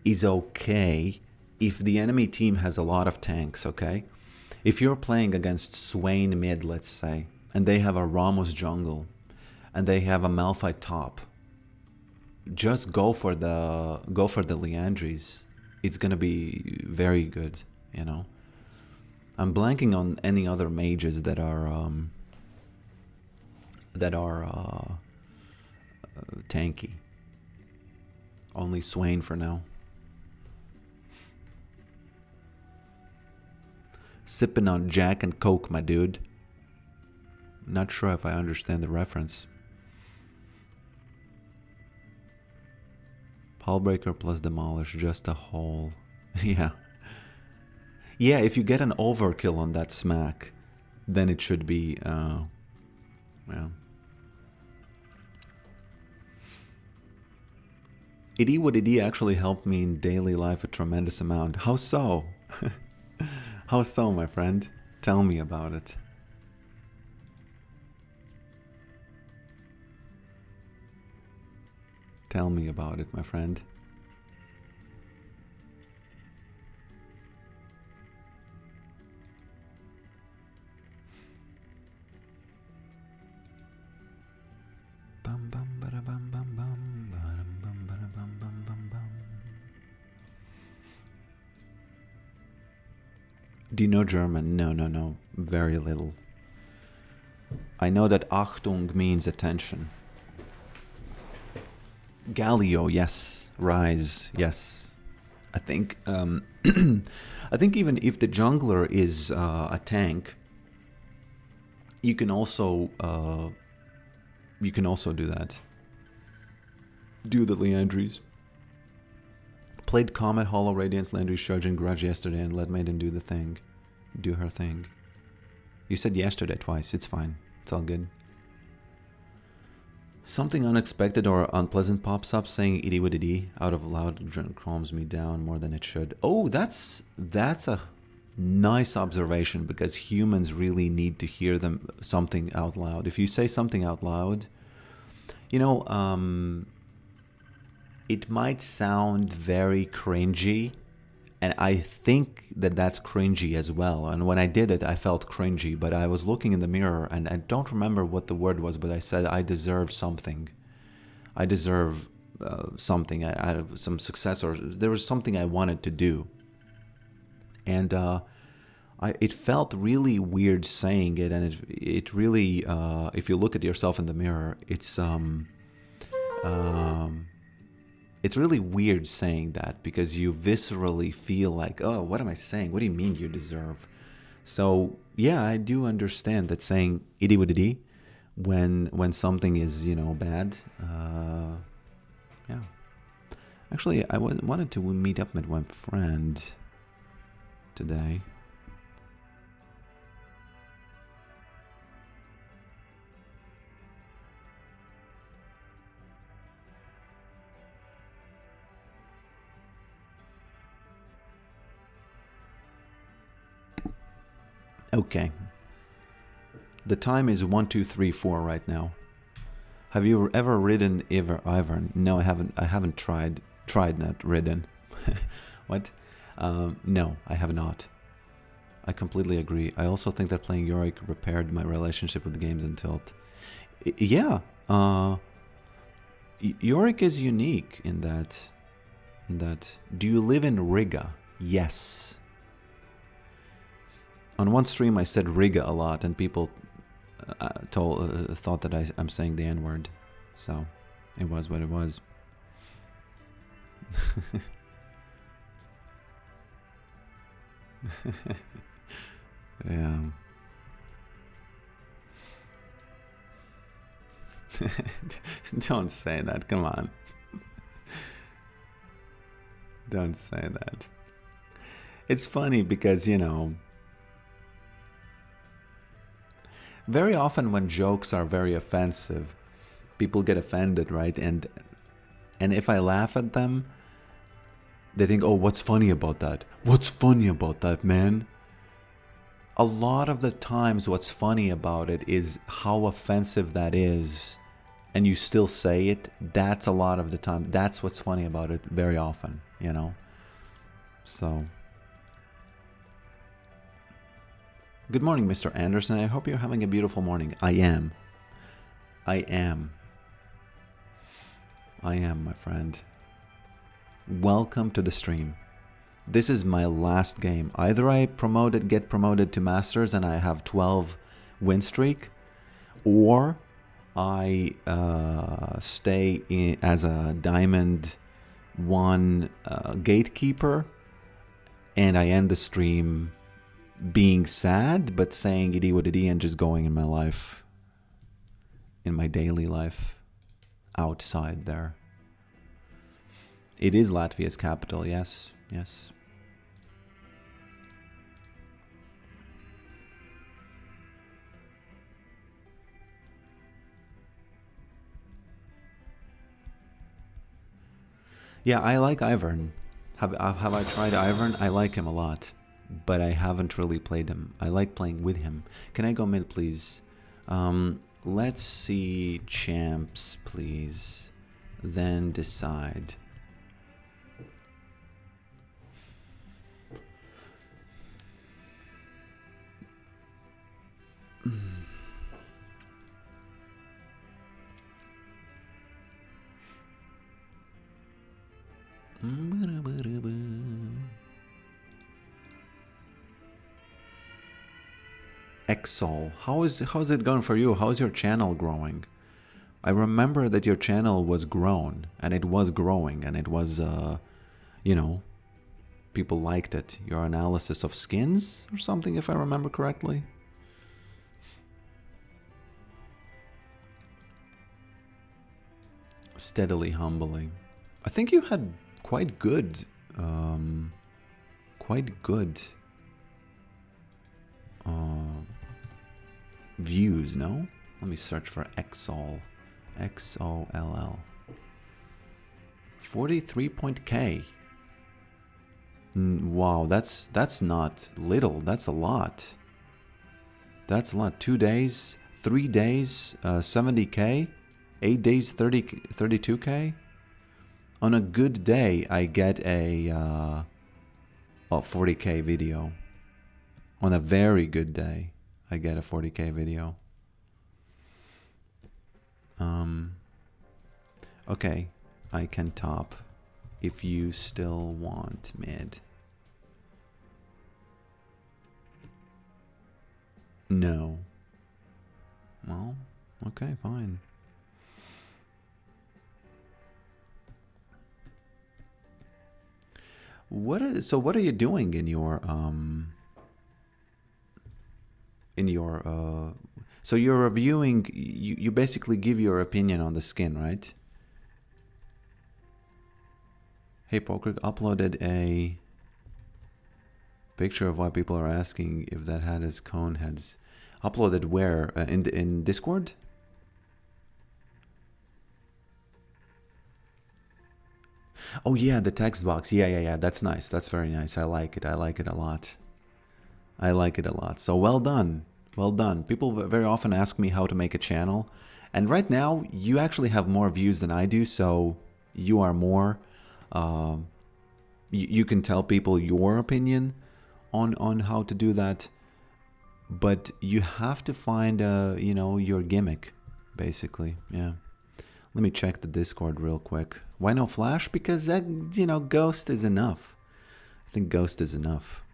is okay if the enemy team has a lot of tanks, okay? If you're playing against Swain mid, let's say, and they have a Ramos jungle, and they have a Malphite top, just go for the Leandries. It's gonna be very good, you know. I'm blanking on any other mages that are tanky. Only Swain for now. Sipping on Jack and Coke, my dude. Not sure if I understand the reference. Hullbreaker plus Demolish, just a hole. Yeah. Yeah, if you get an overkill on that smack, then it should be, yeah. Itty Would Itty actually helped me in daily life a tremendous amount. How so? How so, my friend? Tell me about it. Tell me about it, my friend. Bum bum bada bum bum bum bum bada bum bum bum bum. Do you know German? No. Very little. I know that Achtung means attention. Galio, yes. Rise, yes. I think I think even if the jungler is a tank, you can also do that. Do the Leandries. Played Comet, Hollow Radiance, Leandry's Charging Grudge yesterday and let Maiden do the thing. Do her thing. You said yesterday twice. It's fine. It's all good. Something unexpected or unpleasant pops up saying itty would itty out of loud calms me down more than it should. Oh, that's a nice observation because humans really need to hear something out loud. If you say something out loud, you know, it might sound very cringy, and I think that that's cringy as well. And when I did it, I felt cringy, but I was looking in the mirror and I don't remember what the word was, but I said, I deserve something. I deserve something out of some success, or there was something I wanted to do. And it felt really weird saying it, and it really, if you look at yourself in the mirror, it's It's really weird saying that because you viscerally feel like, oh, what am I saying? What do you mean you deserve? So yeah, I do understand that saying itty witty when something is, you know, bad. Yeah. Actually, I wanted to meet up with my friend today. Okay. The time is 1:234 right now. Have you ever ridden Ivern? No, I haven't. I haven't tried not ridden. What? No, I have not. I completely agree. I also think that playing Yorick repaired my relationship with the games in Tilt. Yeah. Yorick is unique in that. Do you live in Riga? Yes. On one stream, I said Riga a lot, and people thought that I'm saying the N-word. So, it was what it was. Yeah. Don't say that, come on. Don't say that. It's funny because, you know, very often when jokes are very offensive, people get offended, right? And if I laugh at them, they think, oh, what's funny about that? What's funny about that, man? A lot of the times what's funny about it is how offensive that is, and you still say it. That's a lot of the time. That's what's funny about it very often, you know? So... Good morning, Mr. Anderson. I hope you're having a beautiful morning. I am. I am. I am, my friend. Welcome to the stream. This is my last game. Either I get promoted to Masters and I have 12 win streak, or I stay as a Diamond 1 gatekeeper, and I end the stream being sad, but saying itty witty and just going in my life, in my daily life, outside there. It is Latvia's capital, yes, yes. Yeah, I like Ivern. Have I tried Ivern? I like him a lot, but I haven't really played him. I like playing with him. Can I go mid, please? Let's see champs, please. Then decide. Exol, how's it going for you? How's your channel growing? I remember that your channel was grown, and it was growing, and it was, you know, people liked it. Your analysis of skins or something, if I remember correctly. Steadily humbling. I think you had quite good views, no? Let me search for Exol. Xoll. 43.k. Wow, that's not little. That's a lot. That's a lot. 2 days, 3 days, 70k. 8 days, 32k. On a good day, I get a 40k video. On a very good day, I get a 40k video. Okay, I can top if you still want mid. No. Well, okay, fine. what are you doing in your so you're reviewing, you basically give your opinion on the skin, right? Hey Poker uploaded a picture of why people are asking if that hat has cone heads. Uploaded where? In Discord? Oh yeah, the text box. Yeah. That's nice. That's very nice. I like it. I like it a lot. I like it a lot. So well done. Well done. People very often ask me how to make a channel. And right now, you actually have more views than I do. So you are more... you can tell people your opinion on how to do that. But you have to find, you know, your gimmick, basically. Yeah. Let me check the Discord real quick. Why no Flash? Because that, you know, Ghost is enough. I think Ghost is enough.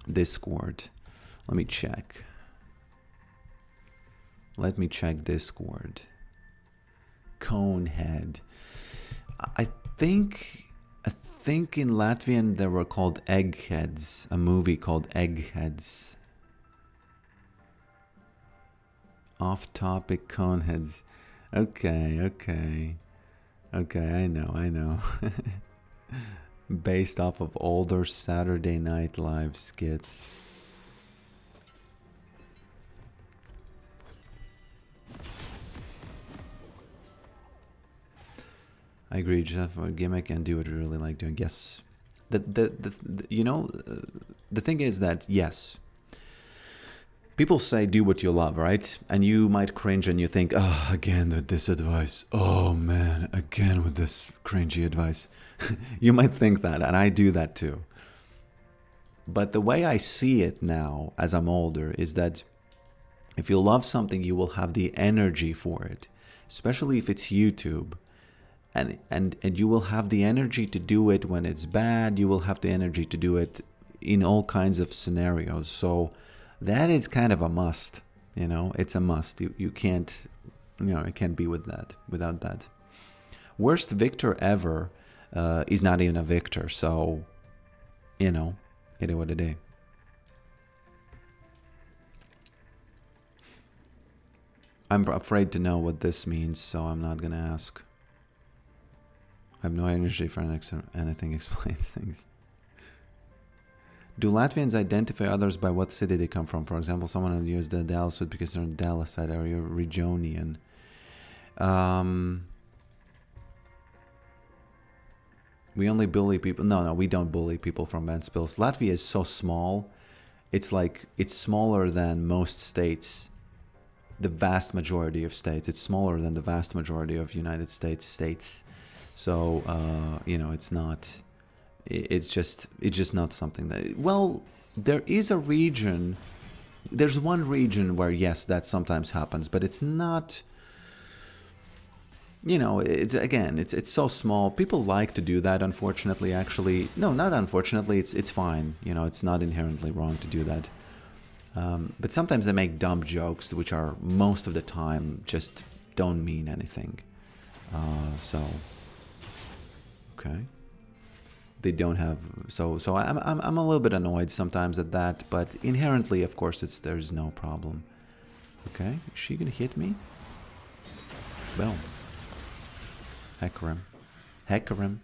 Discord. Let me check. Let me check Discord. Conehead. I think in Latvian they were called Eggheads. A movie called Eggheads. Off-topic coneheads. Okay, I know. Based off of older Saturday Night Live skits. I agree, just have a gimmick and do what you really like doing. Yes. You know, the thing is that, yes, people say do what you love, right? And you might cringe and you think, oh, again with this advice. Oh man, again with this cringy advice. You might think that, and I do that too. But the way I see it now, as I'm older, is that if you love something, you will have the energy for it, especially if it's YouTube. And you will have the energy to do it when it's bad. You will have the energy to do it in all kinds of scenarios. So that is kind of a must, you know. It's a must. You can't, you know, it can't be without that. Worst victor ever is not even a victor. So, you know, it is what it is. I'm afraid to know what this means, so I'm not gonna ask. I have no energy for anything explains things. Do Latvians identify others by what city they come from? For example, someone who used the Dallas would because they're on the Dallas side, or you're Regionian. We only bully people. No, we don't bully people from Ventspils. Latvia is so small. It's like, it's smaller than most states. The vast majority of states. It's smaller than the vast majority of United States states. So, you know, it's not, it's just not something that, well, there is a region, there's one region where, yes, that sometimes happens, but it's not, you know, it's, again, it's so small. People like to do that, unfortunately, actually. No, not unfortunately, it's fine. You know, it's not inherently wrong to do that. But sometimes they make dumb jokes, which are, most of the time, just don't mean anything. So... Okay. They don't have, so I'm a little bit annoyed sometimes at that, but inherently, of course, there's no problem. Okay, is she gonna hit me? Boom. Hecker him.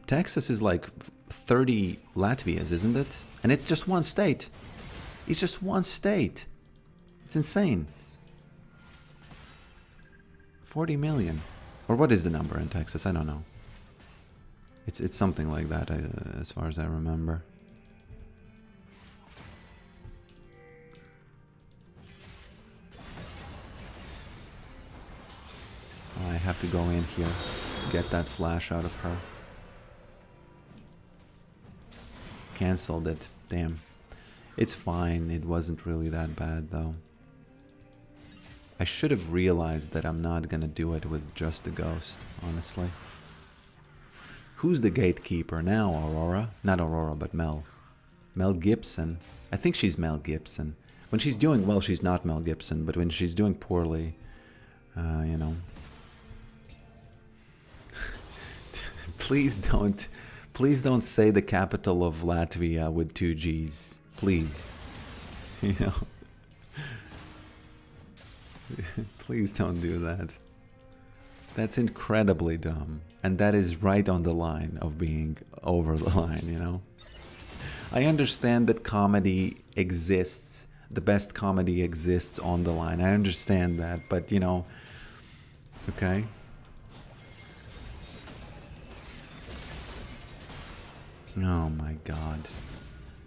Texas is like 30 Latvias, isn't it? And it's just one state. It's just one state. It's insane. 40 million. Or what is the number in Texas? I don't know. It's something like that, as far as I remember. I have to go in here, get that flash out of her. Cancelled it. Damn. It's fine. It wasn't really that bad, though. I should have realized that I'm not gonna do it with just a ghost, honestly. Who's the gatekeeper now, Aurora? Not Aurora, but Mel. Mel Gibson. I think she's Mel Gibson. When she's doing well, she's not Mel Gibson, but when she's doing poorly, You know. Please don't say the capital of Latvia with 2 G's. Please. You know. Please don't do that. That's incredibly dumb. And that is right on the line of being over the line, you know. I understand that comedy exists. The best comedy exists on the line. I understand that, but you know, okay. Oh my god.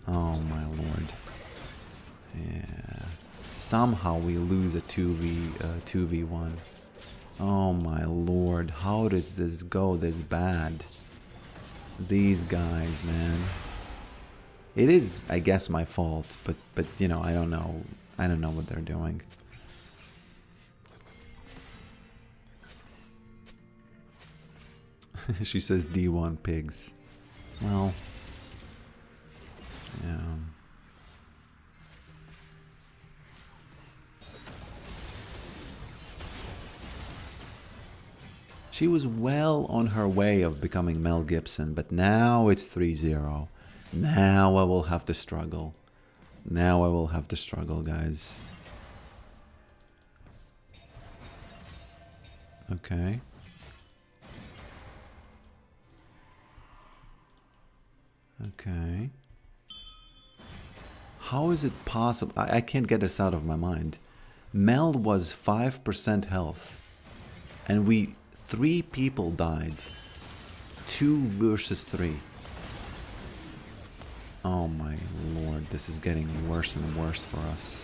Oh my lord. Yeah. Somehow we lose a 2v1. Oh my lord. How does this go this bad? These guys, man. It is, I guess, my fault, but you know, I don't know. I don't know what they're doing. She says D1 pigs. Well, yeah. She was well on her way of becoming Mel Gibson, but now it's 3-0. Now I will have to struggle. Now I will have to struggle, guys. Okay. Okay. How is it possible? I can't get this out of my mind. Mel was 5% health. And 3 people died. 2 versus 3. Oh my lord, this is getting worse and worse for us.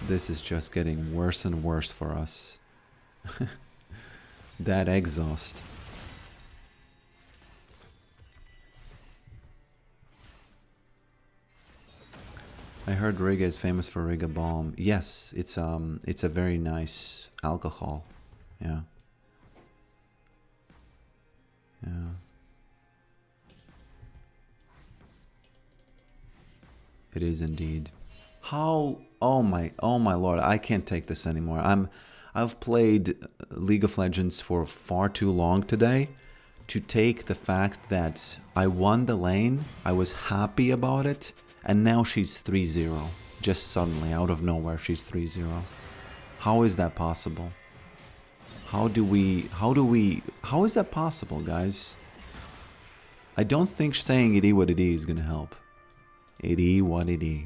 This is just getting worse and worse for us. That exhaust. I heard Riga is famous for Riga Bomb. Yes, it's a very nice alcohol. Yeah. Yeah. It is indeed. How? Oh my lord! I can't take this anymore. I've played League of Legends for far too long today to take the fact that I won the lane. I was happy about it, and now she's 3-0. Just suddenly, out of nowhere, she's 3-0. How is that possible? How is that possible, guys? I don't think saying it is what it is gonna help. It is what it is.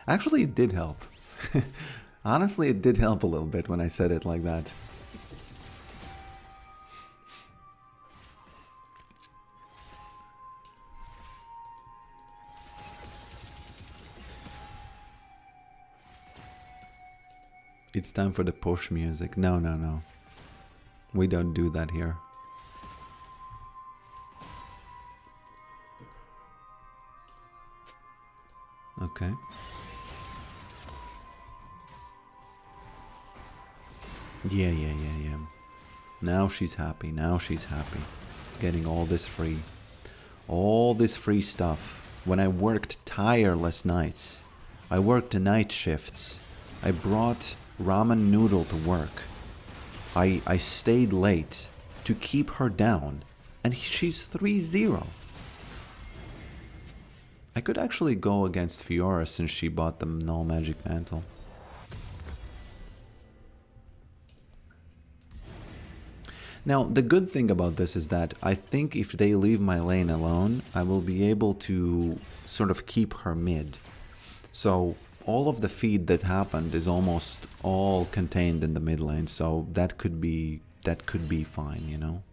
Actually, it did help. Honestly, it did help a little bit when I said it like that. It's time for the push music. No, no, no. We don't do that here. Okay. Yeah. Now she's happy. Now she's happy. Getting all this free. All this free stuff. When I worked tireless nights. I worked the night shifts. I brought ramen noodle to work. I stayed late to keep her down. And she's 3-0. I could actually go against Fiora since she bought the null magic mantle. Now, the good thing about this is that I think if they leave my lane alone, I will be able to sort of keep her mid. So all of the feed that happened is almost all contained in the mid lane, so that could be fine, you know?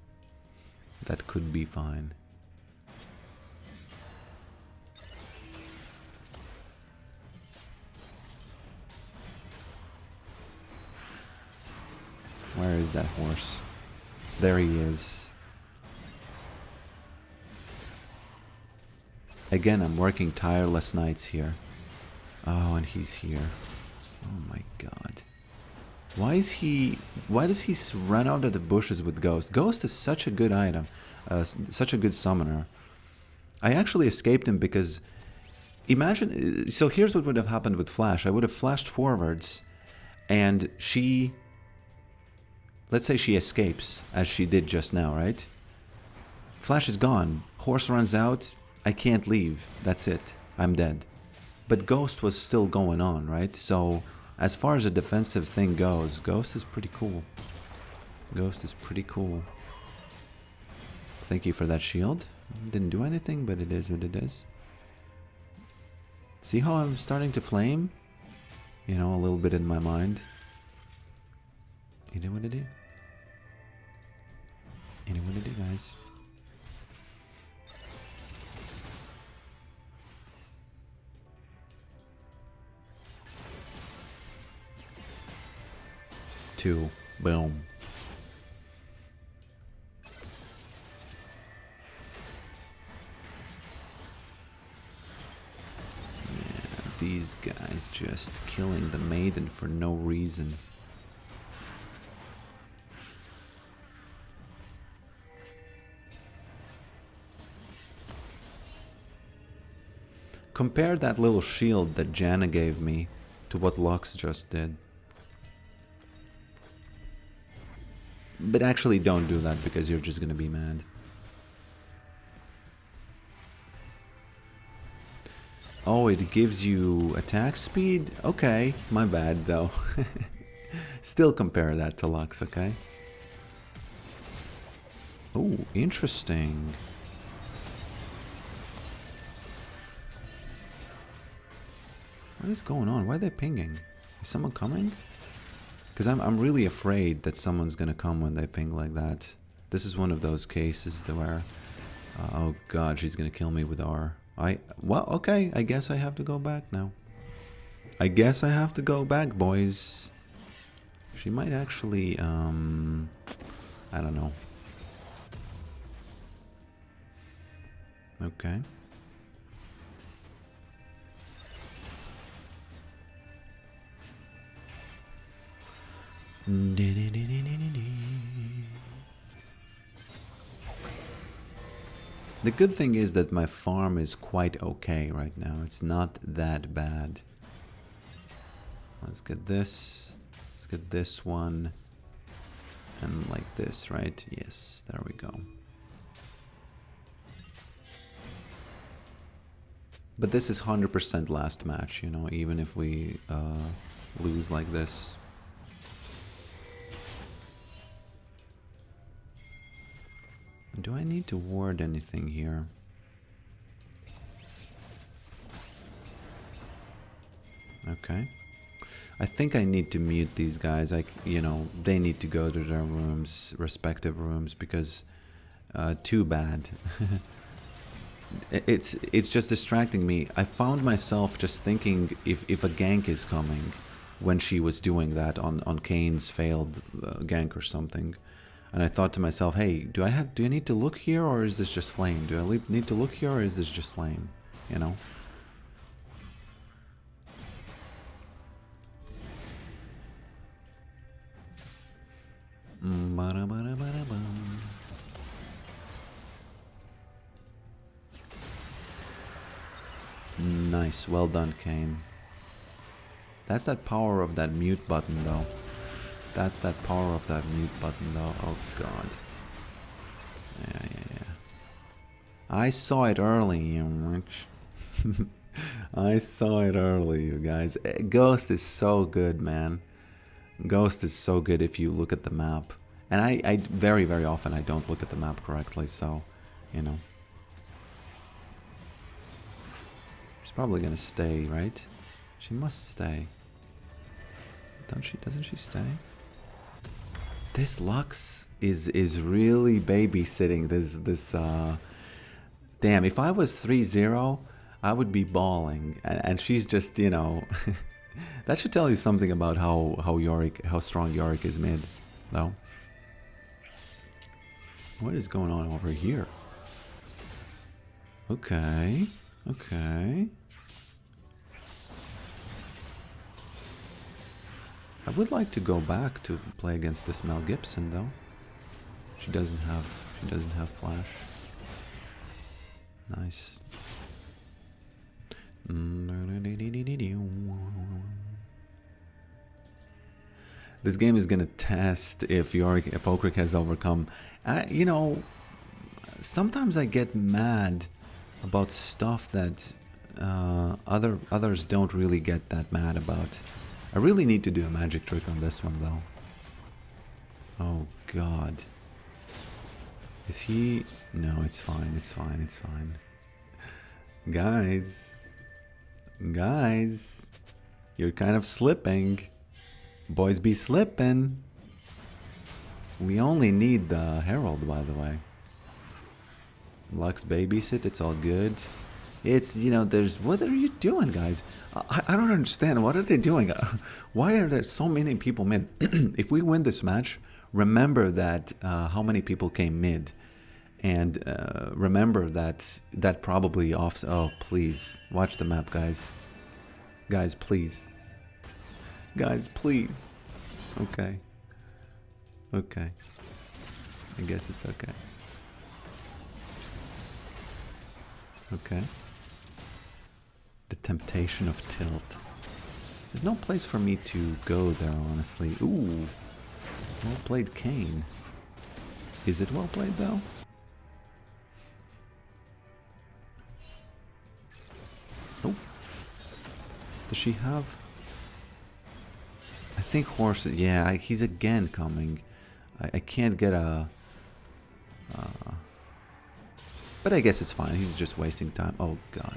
That could be fine. Where is that horse? There he is. Again, I'm working tireless nights here. Oh, and he's here. Oh my god. Why does he run out of the bushes with Ghost? Ghost is such a good item. Such a good summoner. I actually escaped him because... Imagine... So here's what would have happened with Flash. I would have flashed forwards and she let's say she escapes, as she did just now, right? Flash is gone. Horse runs out. I can't leave. That's it. I'm dead. But Ghost was still going on, right? So, as far as a defensive thing goes, Ghost is pretty cool. Ghost is pretty cool. Thank you for that shield. Didn't do anything, but it is what it is. See how I'm starting to flame? You know, a little bit in my mind. You know what it is? You know what it is, guys? Two. Boom. These guys just killing the maiden for no reason. Compare that little shield that Janna gave me to what Lux just did. But actually don't do that because you're just gonna be mad. Oh, it gives you attack speed? Okay, my bad though. Still compare that to Lux, okay? Oh, interesting. What is going on? Why are they pinging? Is someone coming? Because I'm really afraid that someone's gonna come when they ping like that. This is one of those cases where... oh god, she's gonna kill me with R. Well, okay, I guess I have to go back now. I guess I have to go back, boys. She might actually, I don't know. Okay. The good thing is that my farm is quite okay right now. It's not that bad. Let's get this. Let's get this one. And like this, right? Yes, there we go. But this is 100% last match, you know, even if we lose like this. Do I need to ward anything here? Okay. I think I need to mute these guys. You know, they need to go to their rooms, respective rooms, because too bad. It's just distracting me. I found myself just thinking if a gank is coming when she was doing that on Kane's failed gank or something. And I thought to myself, hey, do I need to look here or is this just flame? Do I need to look here or is this just flame? You know? Nice, well done, Kane. That's that power of that mute button, though. That's that power of that mute button though. Oh god. Yeah. I saw it early, you much. I saw it early, you guys. Ghost is so good, man. Ghost is so good if you look at the map. And I very, very often I don't look at the map correctly, so, you know. She's probably gonna stay, right? She must stay. Doesn't she stay? This Lux is really babysitting this damn, if I was 3-0, I would be bawling. And she's just, you know, that should tell you something about how strong Yorick is mid, though. What is going on over here? Okay. I would like to go back to play against this Mel Gibson though. She doesn't have flash. Nice. This game is gonna test if Yorick has overcome. You know, sometimes I get mad about stuff that others don't really get that mad about. I really need to do a magic trick on this one though. Oh god. Is he... No, it's fine, it's fine, it's fine. Guys. Guys. You're kind of slipping. Boys be slipping. We only need the Herald, by the way. Lux babysit, it's all good. It's, you know, there's... What are you doing, guys? I don't understand. What are they doing? Why are there so many people mid? If we win this match, remember that how many people came mid. And remember that probably off... Oh, please. Watch the map, guys. Guys, please. Guys, please. Okay. Okay. I guess it's okay. Okay. The temptation of tilt. There's no place for me to go there, honestly. Ooh. Well played, Kane. Is it well played, though? Oh. Does she have... I think horse... Yeah, he's again coming. I can't get a... but I guess it's fine. He's just wasting time. Oh, God.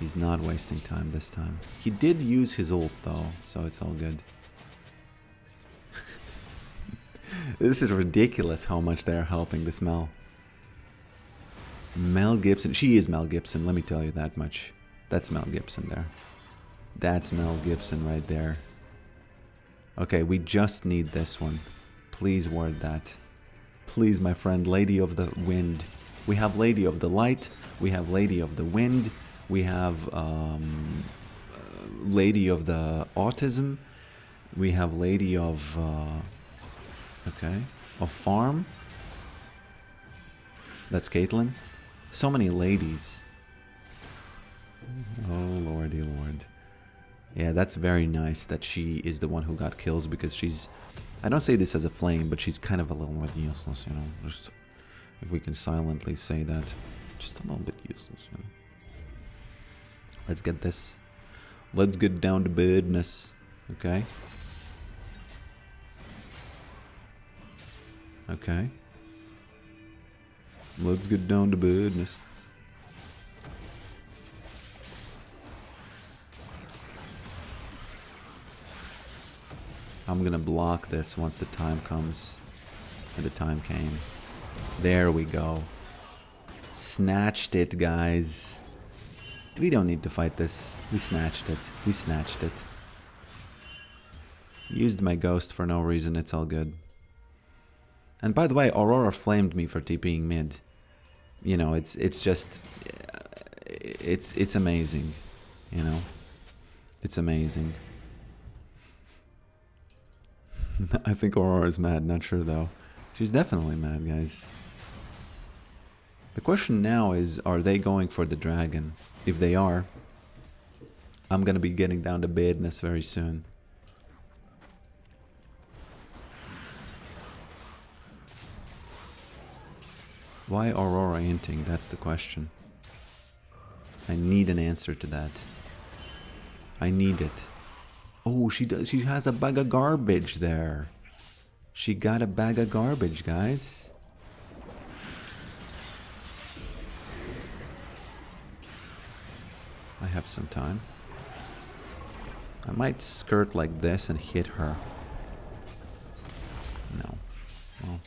He's not wasting time this time. He did use his ult, though, so it's all good. This is ridiculous how much they're helping this Mel. Mel Gibson. She is Mel Gibson, let me tell you that much. That's Mel Gibson there. That's Mel Gibson right there. Okay, we just need this one. Please word that. Please, my friend, Lady of the Wind. We have Lady of the Light. We have Lady of the Wind. We have Lady of the Autism. We have Lady of... okay. Of Farm. That's Caitlyn. So many ladies. Oh, lordy lord. Yeah, that's very nice that she is the one who got kills, because she's... I don't say this as a flame, but she's kind of a little bit useless, you know. Just, if we can silently say that. Just a little bit useless, you know. Let's get this. Let's get down to business. Okay. Okay. Let's get down to business. I'm gonna block this once the time comes. And the time came. There we go. Snatched it, guys. We don't need to fight this. We snatched it. We snatched it. Used my ghost for no reason. It's all good. And by the way, Aurora flamed me for TPing mid. You know, it's just... It's amazing. You know? It's amazing. I think Aurora's mad. Not sure, though. She's definitely mad, guys. The question now is, are they going for the dragon? If they are, I'm gonna be getting down to business very soon. Why Aurora inting? That's the question. I need an answer to that. I need it. Oh, she does. She has a bag of garbage there. She got a bag of garbage, guys. I have some time. I might skirt like this and hit her. No. Well.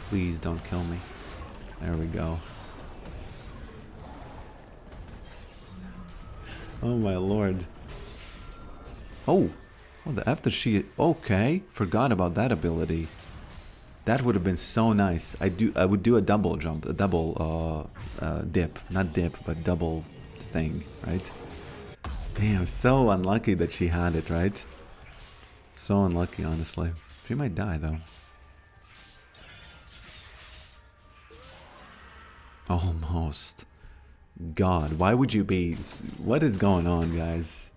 Please don't kill me. There we go. Oh my lord. Oh! Oh, the after she... Okay, forgot about that ability. That would have been so nice. I would do a double jump, a double dip. Not dip, but double thing, right? Damn, so unlucky that she had it, right? So unlucky, honestly. She might die, though. Almost. God, why would you be... What is going on, guys?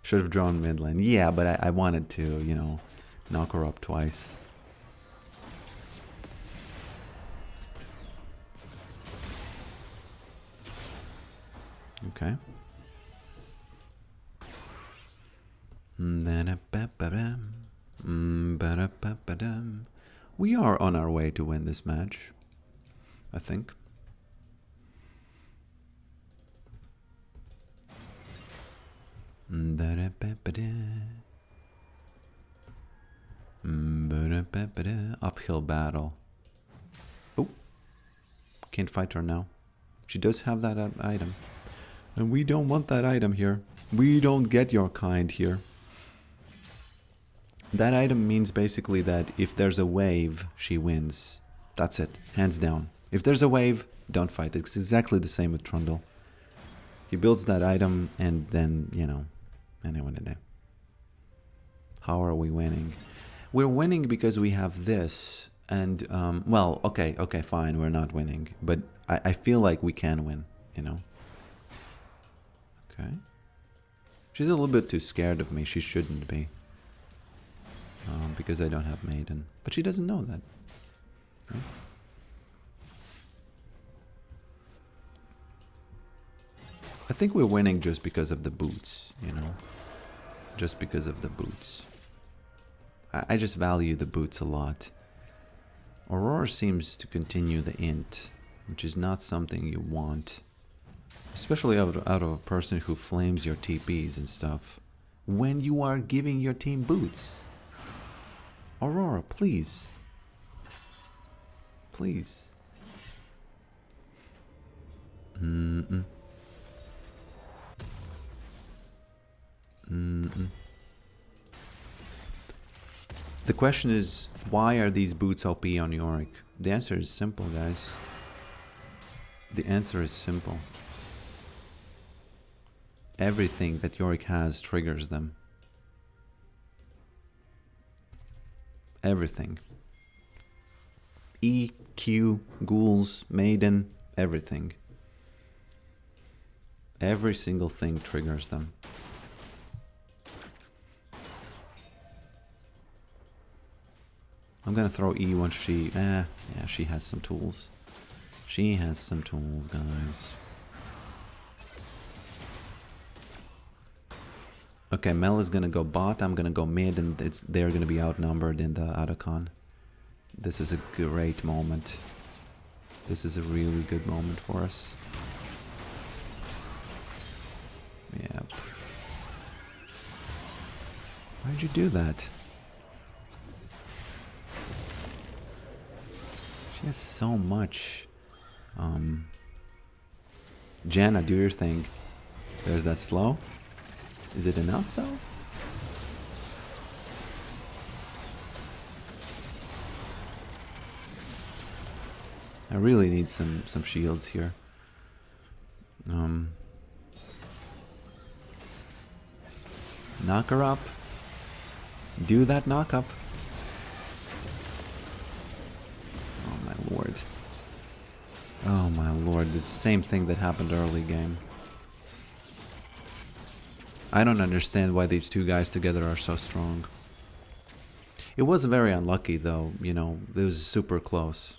Should have drawn mid lane. Yeah, but I wanted to, you know, knock her up twice. Okay. We are on our way to win this match, I think. Uphill battle. Oh, can't fight her now. She does have that item. And we don't want that item here. We don't get your kind here. That item means basically that if there's a wave, she wins. That's it, hands down. If there's a wave, don't fight. It's exactly the same with Trundle. He builds that item and then, you know, anyway. How are we winning? We're winning because we have this and, well, okay, fine, we're not winning. But I feel like we can win, you know. Okay. She's a little bit too scared of me. She shouldn't be. Because I don't have Maiden. But she doesn't know that. Right? I think we're winning just because of the boots, you know. Just because of the boots. I just value the boots a lot. Aurora seems to continue the int, which is not something you want. Especially out of a person who flames your TPs and stuff. When you are giving your team boots. Aurora, please. Please. The question is, why are these boots OP on Yorick? The answer is simple, guys. The answer is simple. Everything that Yorick has triggers them. Everything. E, Q, ghouls, maiden, everything. Every single thing triggers them. I'm gonna throw E once she... yeah, she has some tools. She has some tools, guys. Okay, Mel is gonna go bot, I'm gonna go mid, and they're gonna be outnumbered in the Otacon. This is a great moment. This is a really good moment for us. Yep. Why'd you do that? She has so much. Janna, do your thing. There's that slow. Is it enough though? I really need some shields here. Knock her up. Do that knock up. Oh my lord. Oh my lord, the same thing that happened early game. I don't understand why these two guys together are so strong. It was very unlucky though, you know, it was super close.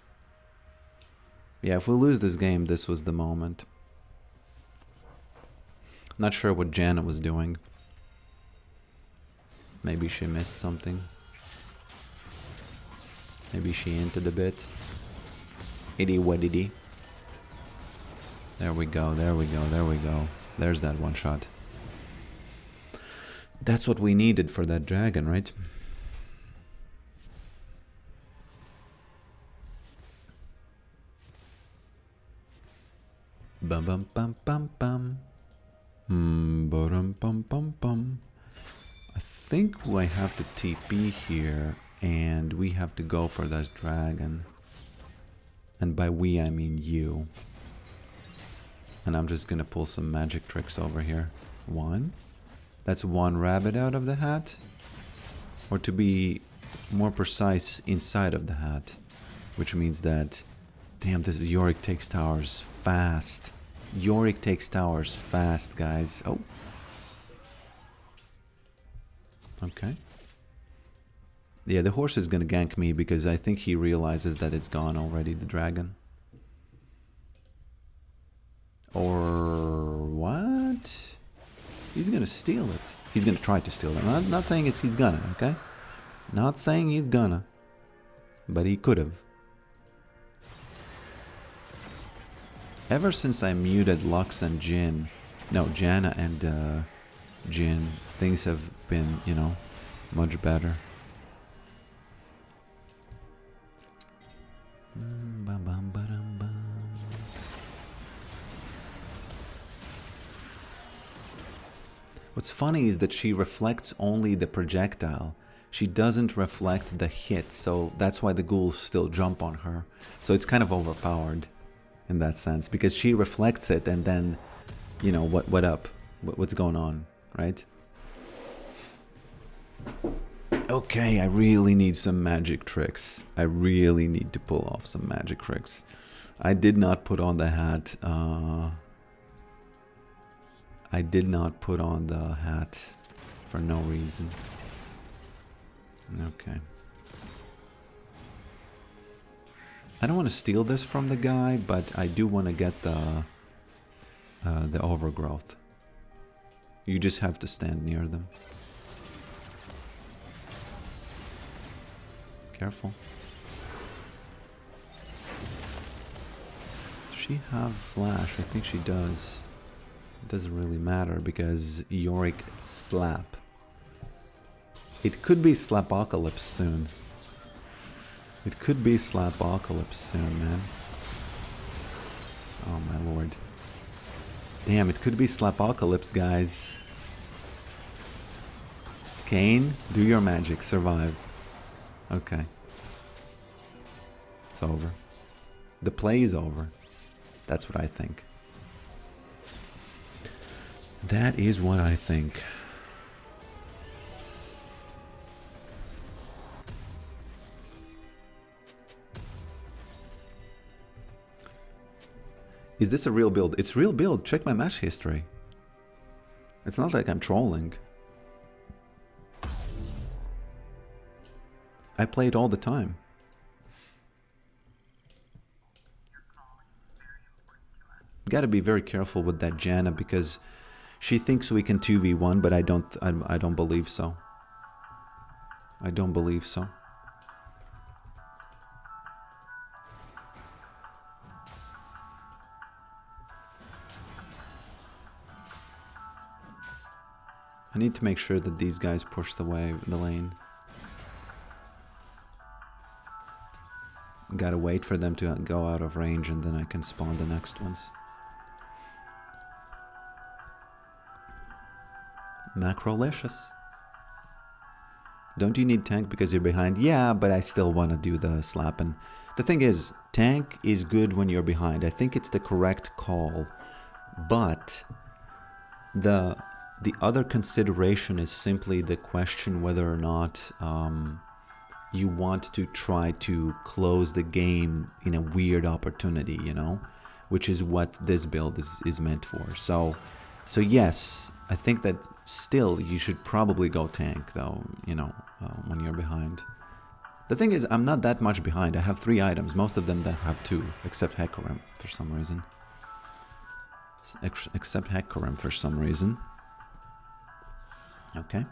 Yeah, if we lose this game, this was the moment. Not sure what Janna was doing. Maybe she missed something. Maybe she hinted a bit. Itty waddity. There we go, there we go, there we go. There's that one shot. That's what we needed for that dragon, right? Bum bum bum bum bum. Bum bum bum bum. I think I have to TP here, and we have to go for that dragon. And by we, I mean you. And I'm just gonna pull some magic tricks over here. One. That's one rabbit out of the hat. Or to be more precise, inside of the hat. Which means that... damn, this is Yorick takes towers fast. Yorick takes towers fast, guys. Oh. Okay. Yeah, the horse is gonna gank me because I think he realizes that it's gone already, the dragon. Or what? He's gonna steal it. He's gonna try to steal it. I'm not saying he's gonna, okay? Not saying he's gonna. But he could have. Ever since I muted Lux and Jin, no, Janna and Jin, things have been, you know, much better. What's funny is that she reflects only the projectile. She doesn't reflect the hit, so that's why the ghouls still jump on her. So it's kind of overpowered in that sense, because she reflects it and then, you know, what up? What's going on, right? Okay, I really need some magic tricks. I really need to pull off some magic tricks. I did not put on the hat. I did not put on the hat for no reason. Okay. I don't want to steal this from the guy, but I do want to get the overgrowth. You just have to stand near them. Careful. Does she have flash? I think she does. It doesn't really matter because Yorick slap. It could be Slapocalypse soon. It could be Slapocalypse soon, man. Oh my lord. Damn, it could be Slapocalypse, guys. Kane, do your magic, survive. Okay. It's over. The play is over. That's what I think. That is what I think. Is this a real build? It's real build. Check my match history. It's not like I'm trolling. I play it all the time. Gotta be very careful with that Janna because she thinks we can 2v1, but I don't believe so. I don't believe so. I need to make sure that these guys push the lane. Gotta wait for them to go out of range and then I can spawn the next ones. Macrolicious. Don't you need tank because you're behind? Yeah, but I still want to do the slapping. The thing is, tank is good when you're behind. I think it's the correct call. But the other consideration is simply the question whether or not you want to try to close the game in a weird opportunity, you know, which is what this build is meant for. So yes, I think that still you should probably go tank though, you know, when you're behind. The thing is, I'm not that much behind. I have 3 items, most of them that have 2, except Hecarim for some reason. Except Hecarim for some reason. Okay.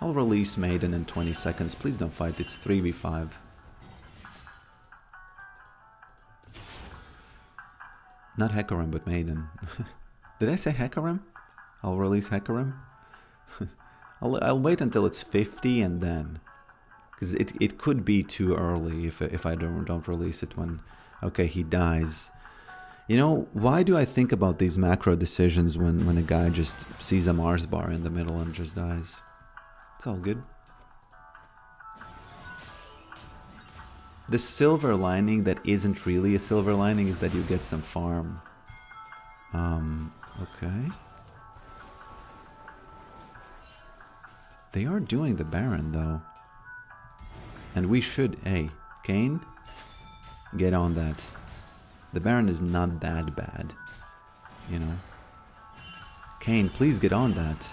I'll release Maiden in 20 seconds. Please don't fight, it's 3v5. Not Hecarim, but Maiden. Did I say Hecarim? I'll release Hecarim? I'll wait until it's 50 and then. Because it could be too early if I don't release it when... Okay, he dies. You know, why do I think about these macro decisions when a guy just sees a Mars bar in the middle and just dies? It's all good. The silver lining that isn't really a silver lining is that you get some farm. Okay. They are doing the Baron though. And we should, hey, Kane, get on that. The Baron is not that bad, you know. Kane, please get on that.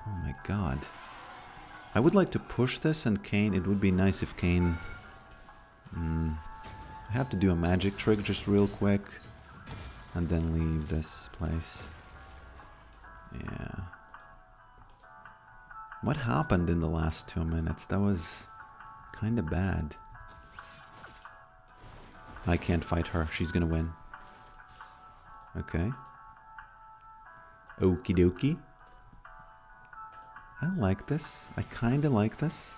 Oh my god. I would like to push this and Kane, it would be nice if Kane... I have to do a magic trick just real quick. And then leave this place. Yeah. What happened in the last 2 minutes? That was kind of bad. I can't fight her. She's gonna win. Okay. Okie dokie. I like this. I kind of like this.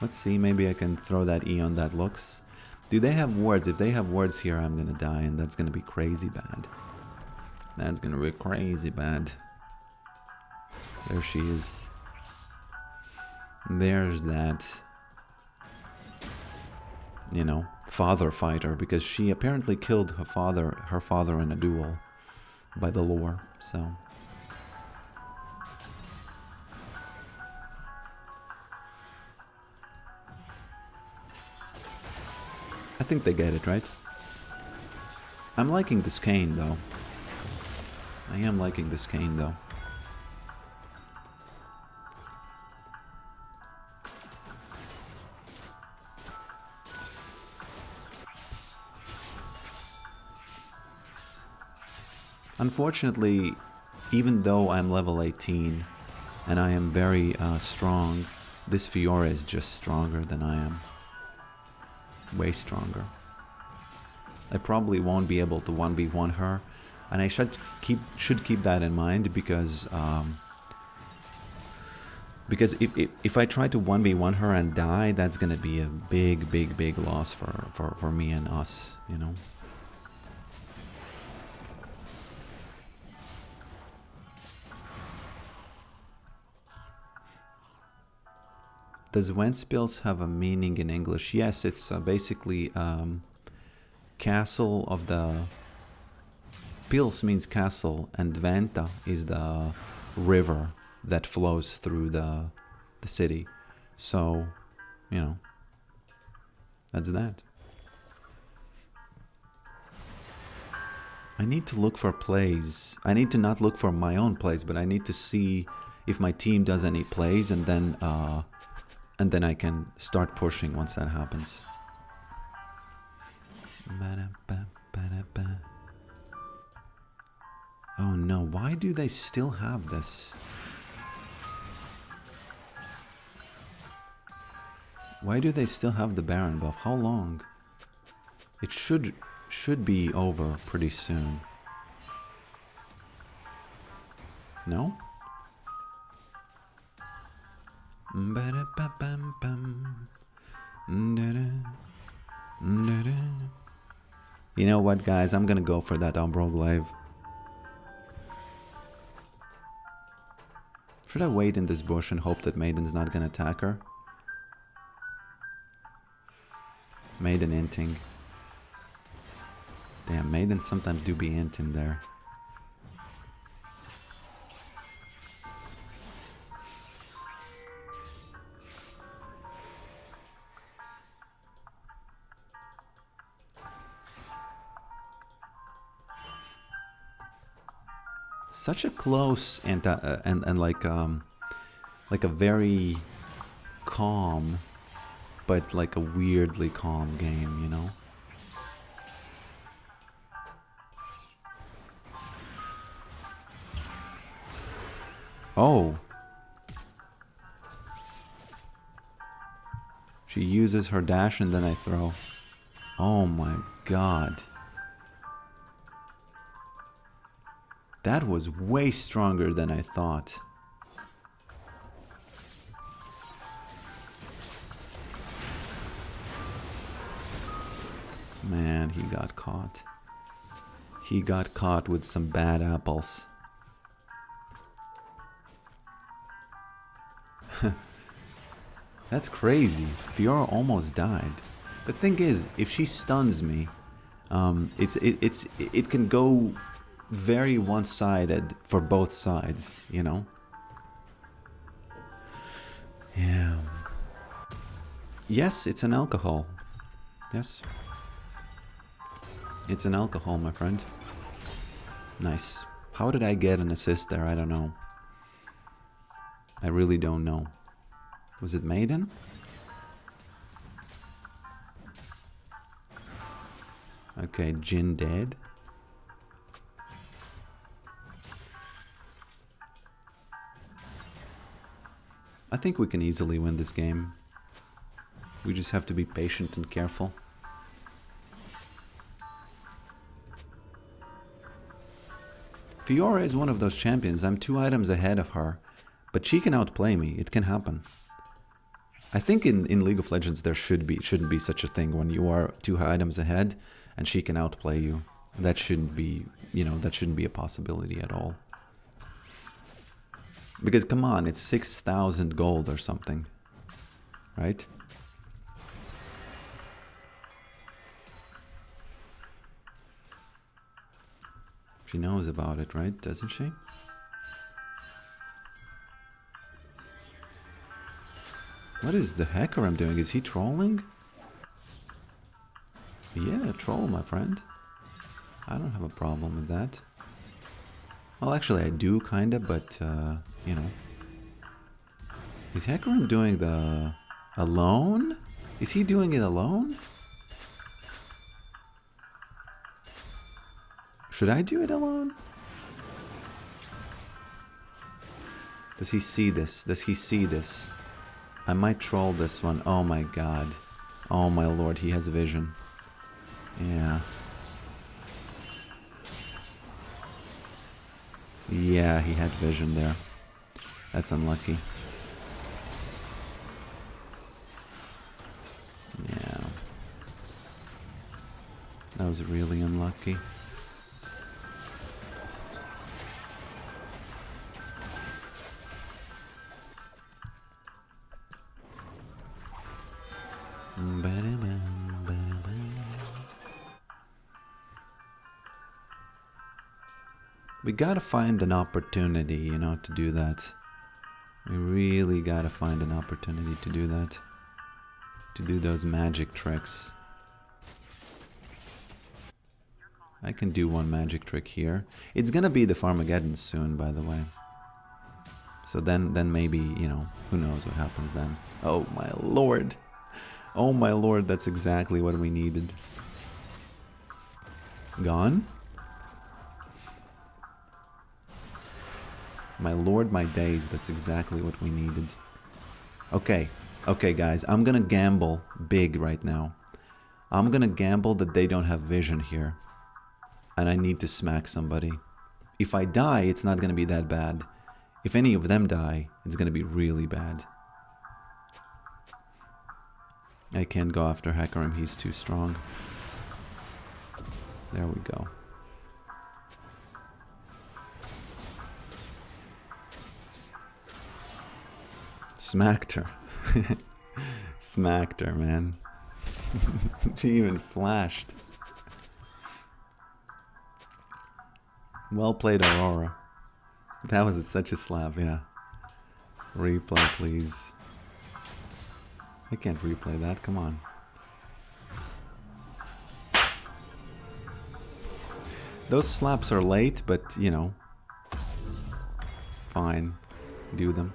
Let's see. Maybe I can throw that E on that looks. Do they have wards? If they have wards here, I'm gonna die, and that's gonna be crazy bad. That's gonna be crazy bad. There she is. There's that, you know, father fighter, because she apparently killed her father in a duel by the lore, so. I think they get it, right? I'm liking this Kane, though. I am liking this Kane, though. Unfortunately, even though I'm level 18 and I am very strong, this Fiora is just stronger than I am. Way stronger. I probably won't be able to 1v1 her, and I should keep that in mind, because if I try to 1v1 her and die, that's gonna be a big loss for me and us, you know. Does Ventspils have a meaning in English? Yes, it's basically castle of the... Pils means castle, and Venta is the river that flows through the city. So, you know, that's that. I need to look for plays. I need to not look for my own plays, but I need to see if my team does any plays, and then I can start pushing once that happens. Oh no, why do they still have this? Why do they still have the Baron buff? How long? It should be over pretty soon. No? You know what, guys? I'm gonna go for that Umbro Glaive. Should I wait in this bush and hope that Maiden's not gonna attack her? Maiden inting. Damn, Maidens sometimes do be inting there. Such a close and like a very calm, but like a weirdly calm game, you know. Oh, she uses her dash and then I throw. Oh my god. That was way stronger than I thought. Man, he got caught. He got caught with some bad apples. That's crazy. Fiora almost died. The thing is, if she stuns me, it can go very one-sided for both sides, you know? Yeah. Yes, it's an alcohol. Yes. It's an alcohol, my friend. Nice. How did I get an assist there? I don't know. I really don't know. Was it Maiden? Okay, Jin dead. I think we can easily win this game. We just have to be patient and careful. Fiora is one of those champions. I'm 2 items ahead of her. But she can outplay me. It can happen. I think in League of Legends there shouldn't be such a thing when you are 2 items ahead and she can outplay you. That shouldn't be, you know, that shouldn't be a possibility at all. Because come on, it's 6,000 gold or something. Right? She knows about it, right? Doesn't she? What is the hacker I'm doing? Is he trolling? Yeah, troll, my friend. I don't have a problem with that. Well, actually, I do, kinda, but, you know. Is Hecarim doing the... alone? Is he doing it alone? Should I do it alone? Does he see this? Does he see this? I might troll this one. Oh my god. Oh my lord, he has vision. Yeah. Yeah, he had vision there. That's unlucky. Yeah. That was really unlucky. We gotta find an opportunity, you know, to do that. We really gotta find an opportunity to do that. To do those magic tricks. I can do one magic trick here. It's gonna be the Farmageddon soon, by the way. So then maybe, you know, who knows what happens then. Oh my lord. Oh my lord, that's exactly what we needed. Gone? My lord, my days, that's exactly what we needed. Okay, okay guys, I'm gonna gamble big right now. I'm gonna gamble that they don't have vision here. And I need to smack somebody. If I die, it's not gonna be that bad. If any of them die, it's gonna be really bad. I can't go after Hecarim, he's too strong. There we go. Smacked her. Smacked her, man. She even flashed. Well played, Aurora. That was such a slap, yeah. Replay, please. I can't replay that, come on. Those slaps are late, but, you know. Fine. Do them.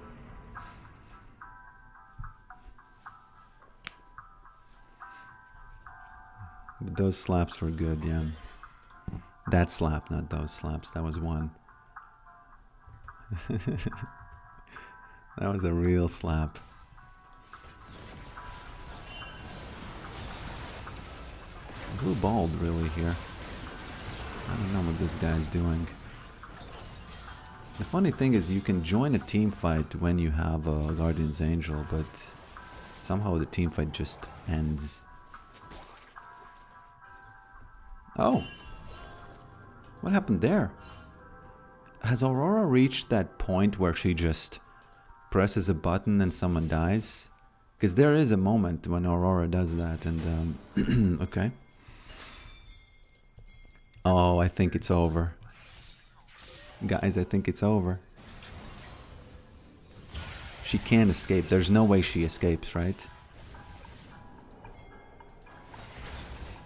But those slaps were good, yeah. That slap, not those slaps. That was one. That was a real slap. Blue balled really here. I don't know what this guy's doing. The funny thing is you can join a team fight when you have a Guardian's Angel, but somehow the team fight just ends. Oh! What happened there? Has Aurora reached that point where she just presses a button and someone dies? Because there is a moment when Aurora does that and okay. Oh, I think it's over. Guys, I think it's over. She can't escape. There's no way she escapes, right?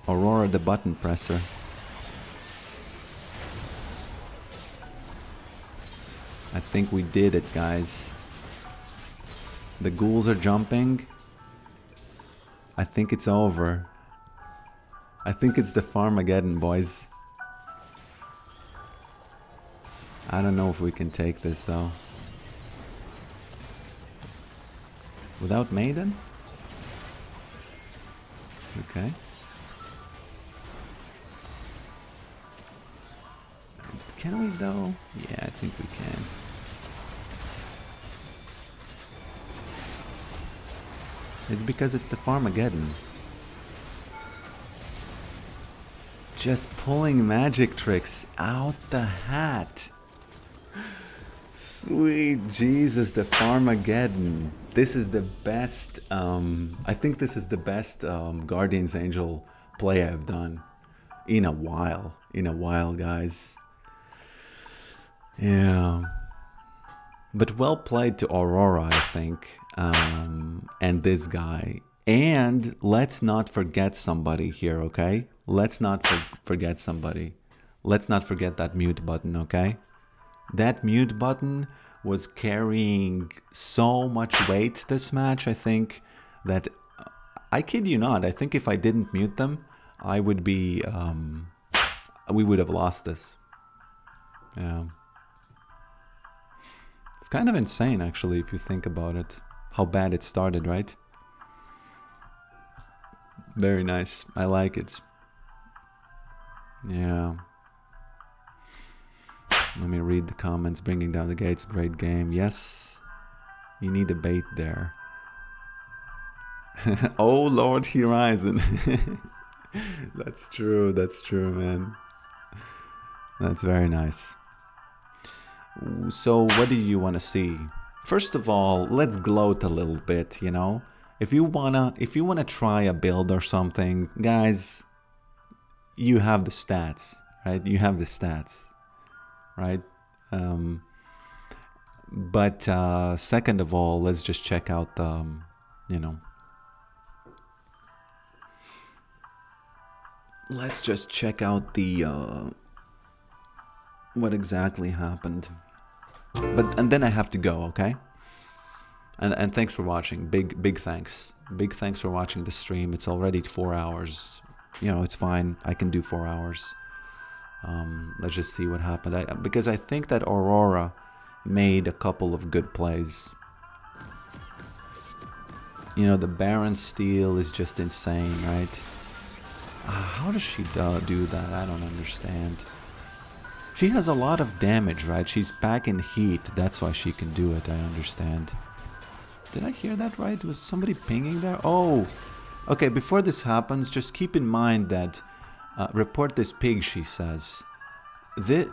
Aurora the button presser. I think we did it, guys. The ghouls are jumping. I think it's over. I think it's the Farmageddon, boys. I don't know if we can take this, though. Without Maiden? Okay. Can we, though? Yeah, I think we can. It's because it's the Farmageddon. Just pulling magic tricks out the hat. Sweet Jesus, the Farmageddon. This is the best, I think this is the best Guardian's Angel play I've done in a while. In a while, guys. Yeah. But well played to Aurora, I think. And this guy. And let's not forget somebody here, okay? Let's not forget somebody. Let's not forget that mute button, okay? That mute button was carrying so much weight this match, I think, that I kid you not, I think if I didn't mute them, I would be, we would have lost this. Yeah. It's kind of insane, actually, if you think about it. How bad it started, right? Very nice. I like it. Yeah. Let me read the comments. Bringing down the gates. Great game. Yes. You need a bait there. Oh, Lord Horizon. That's true. That's true, man. That's very nice. So, what do you want to see? First of all, let's gloat a little bit, you know? If you wanna try a build or something, guys, you have the stats, right? You have the stats, right? But second of all, let's just check out the, you know, let's just check out the what exactly happened. And then I have to go, okay? And thanks for watching. Big thanks. Big thanks for watching the stream. It's already 4 hours. You know, it's fine. I can do 4 hours. Let's just see what happened. Because I think that Aurora made a couple of good plays. You know, the Baron Steel is just insane, right? How does she do that? I don't understand. She has a lot of damage, right? She's back in heat. That's why she can do it. I understand. Did I hear that right? Was somebody pinging there? Oh! Okay, before this happens, just keep in mind that report this pig, she says.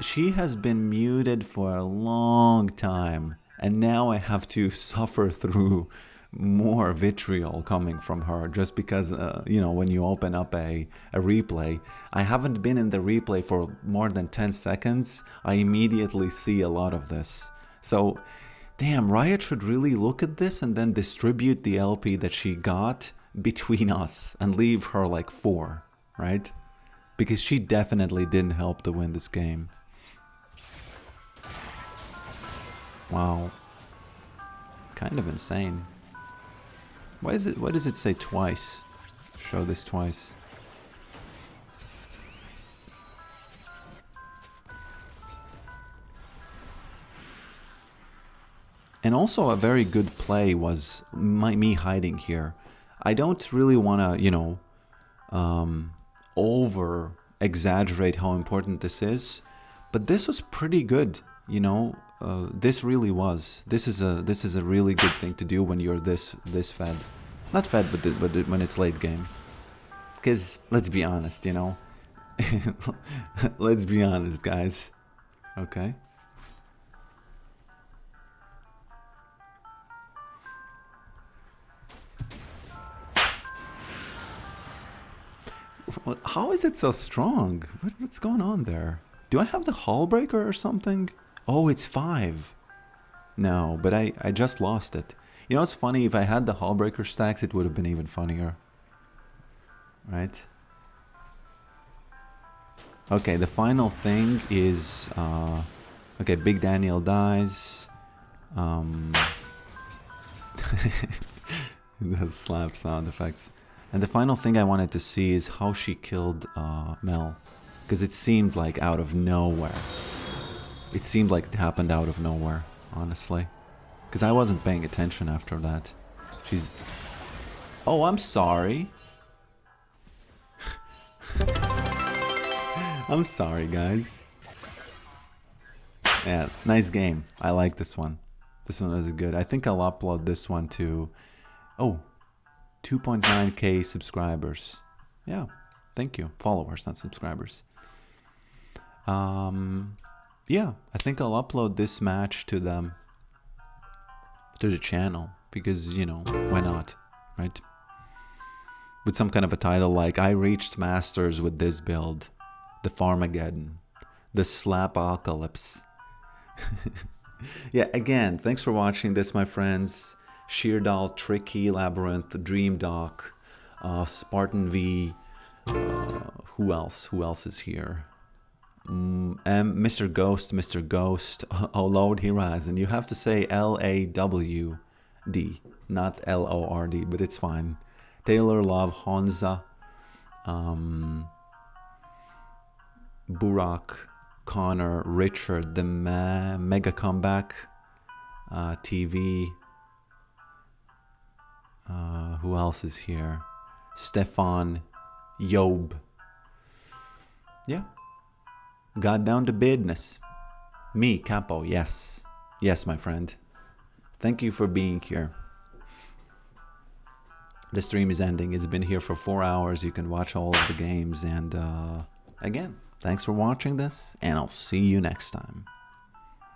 She has been muted for a long time, and now I have to suffer through more vitriol coming from her just because, you know, when you open up a replay, I haven't been in the replay for more than 10 seconds, I immediately see a lot of this. So, damn, Riot should really look at this and then distribute the LP that she got between us and leave her like 4, right? Because she definitely didn't help to win this game. Wow. Kind of insane. Why does it say twice? Show this twice. And also a very good play was me hiding here. I don't really want to, you know, over exaggerate how important this is, but this was pretty good, you know. This really was. This is a really good thing to do when you're this fed, not fed, but when it's late game. Because let's be honest, you know. Let's be honest, guys. Okay. How is it so strong? What's going on there? Do I have the hull breaker or something? Oh, it's 5. No, but I just lost it. You know, it's funny, if I had the hull breaker stacks, it would have been even funnier. Right? Okay, the final thing is Okay, Big Daniel dies. The slap sound effects. And the final thing I wanted to see is how she killed Mel. Because it seemed like out of nowhere. It seemed like it happened out of nowhere, honestly. Because I wasn't paying attention after that. She's... Oh, I'm sorry. I'm sorry, guys. Yeah, nice game. I like this one. This one is good. I think I'll upload this one to... Oh, 2.9k subscribers. Yeah, thank you. Followers, not subscribers. Yeah, I think I'll upload this match to the channel. Because, you know, why not, right? With some kind of a title like, I reached Masters with this build. The Farmageddon. The Slapocalypse. Yeah, again, thanks for watching this, my friends. Sheerdal, Tricky, Labyrinth, Dream Dock, Spartan V. Who else? Who else is here? Mr. Ghost, Mr. Ghost. Oh, Lord Horizon. You have to say L-A-W-D, not L-O-R-D, but it's fine. Taylor Love, Honza, Burak, Connor, Richard, the Mega Comeback, TV. Who else is here? Stefan, Yob. Yeah. Got down to business. Me, Capo, yes. Yes, my friend. Thank you for being here. The stream is ending. It's been here for 4 hours. You can watch all of the games. And again, thanks for watching this. And I'll see you next time.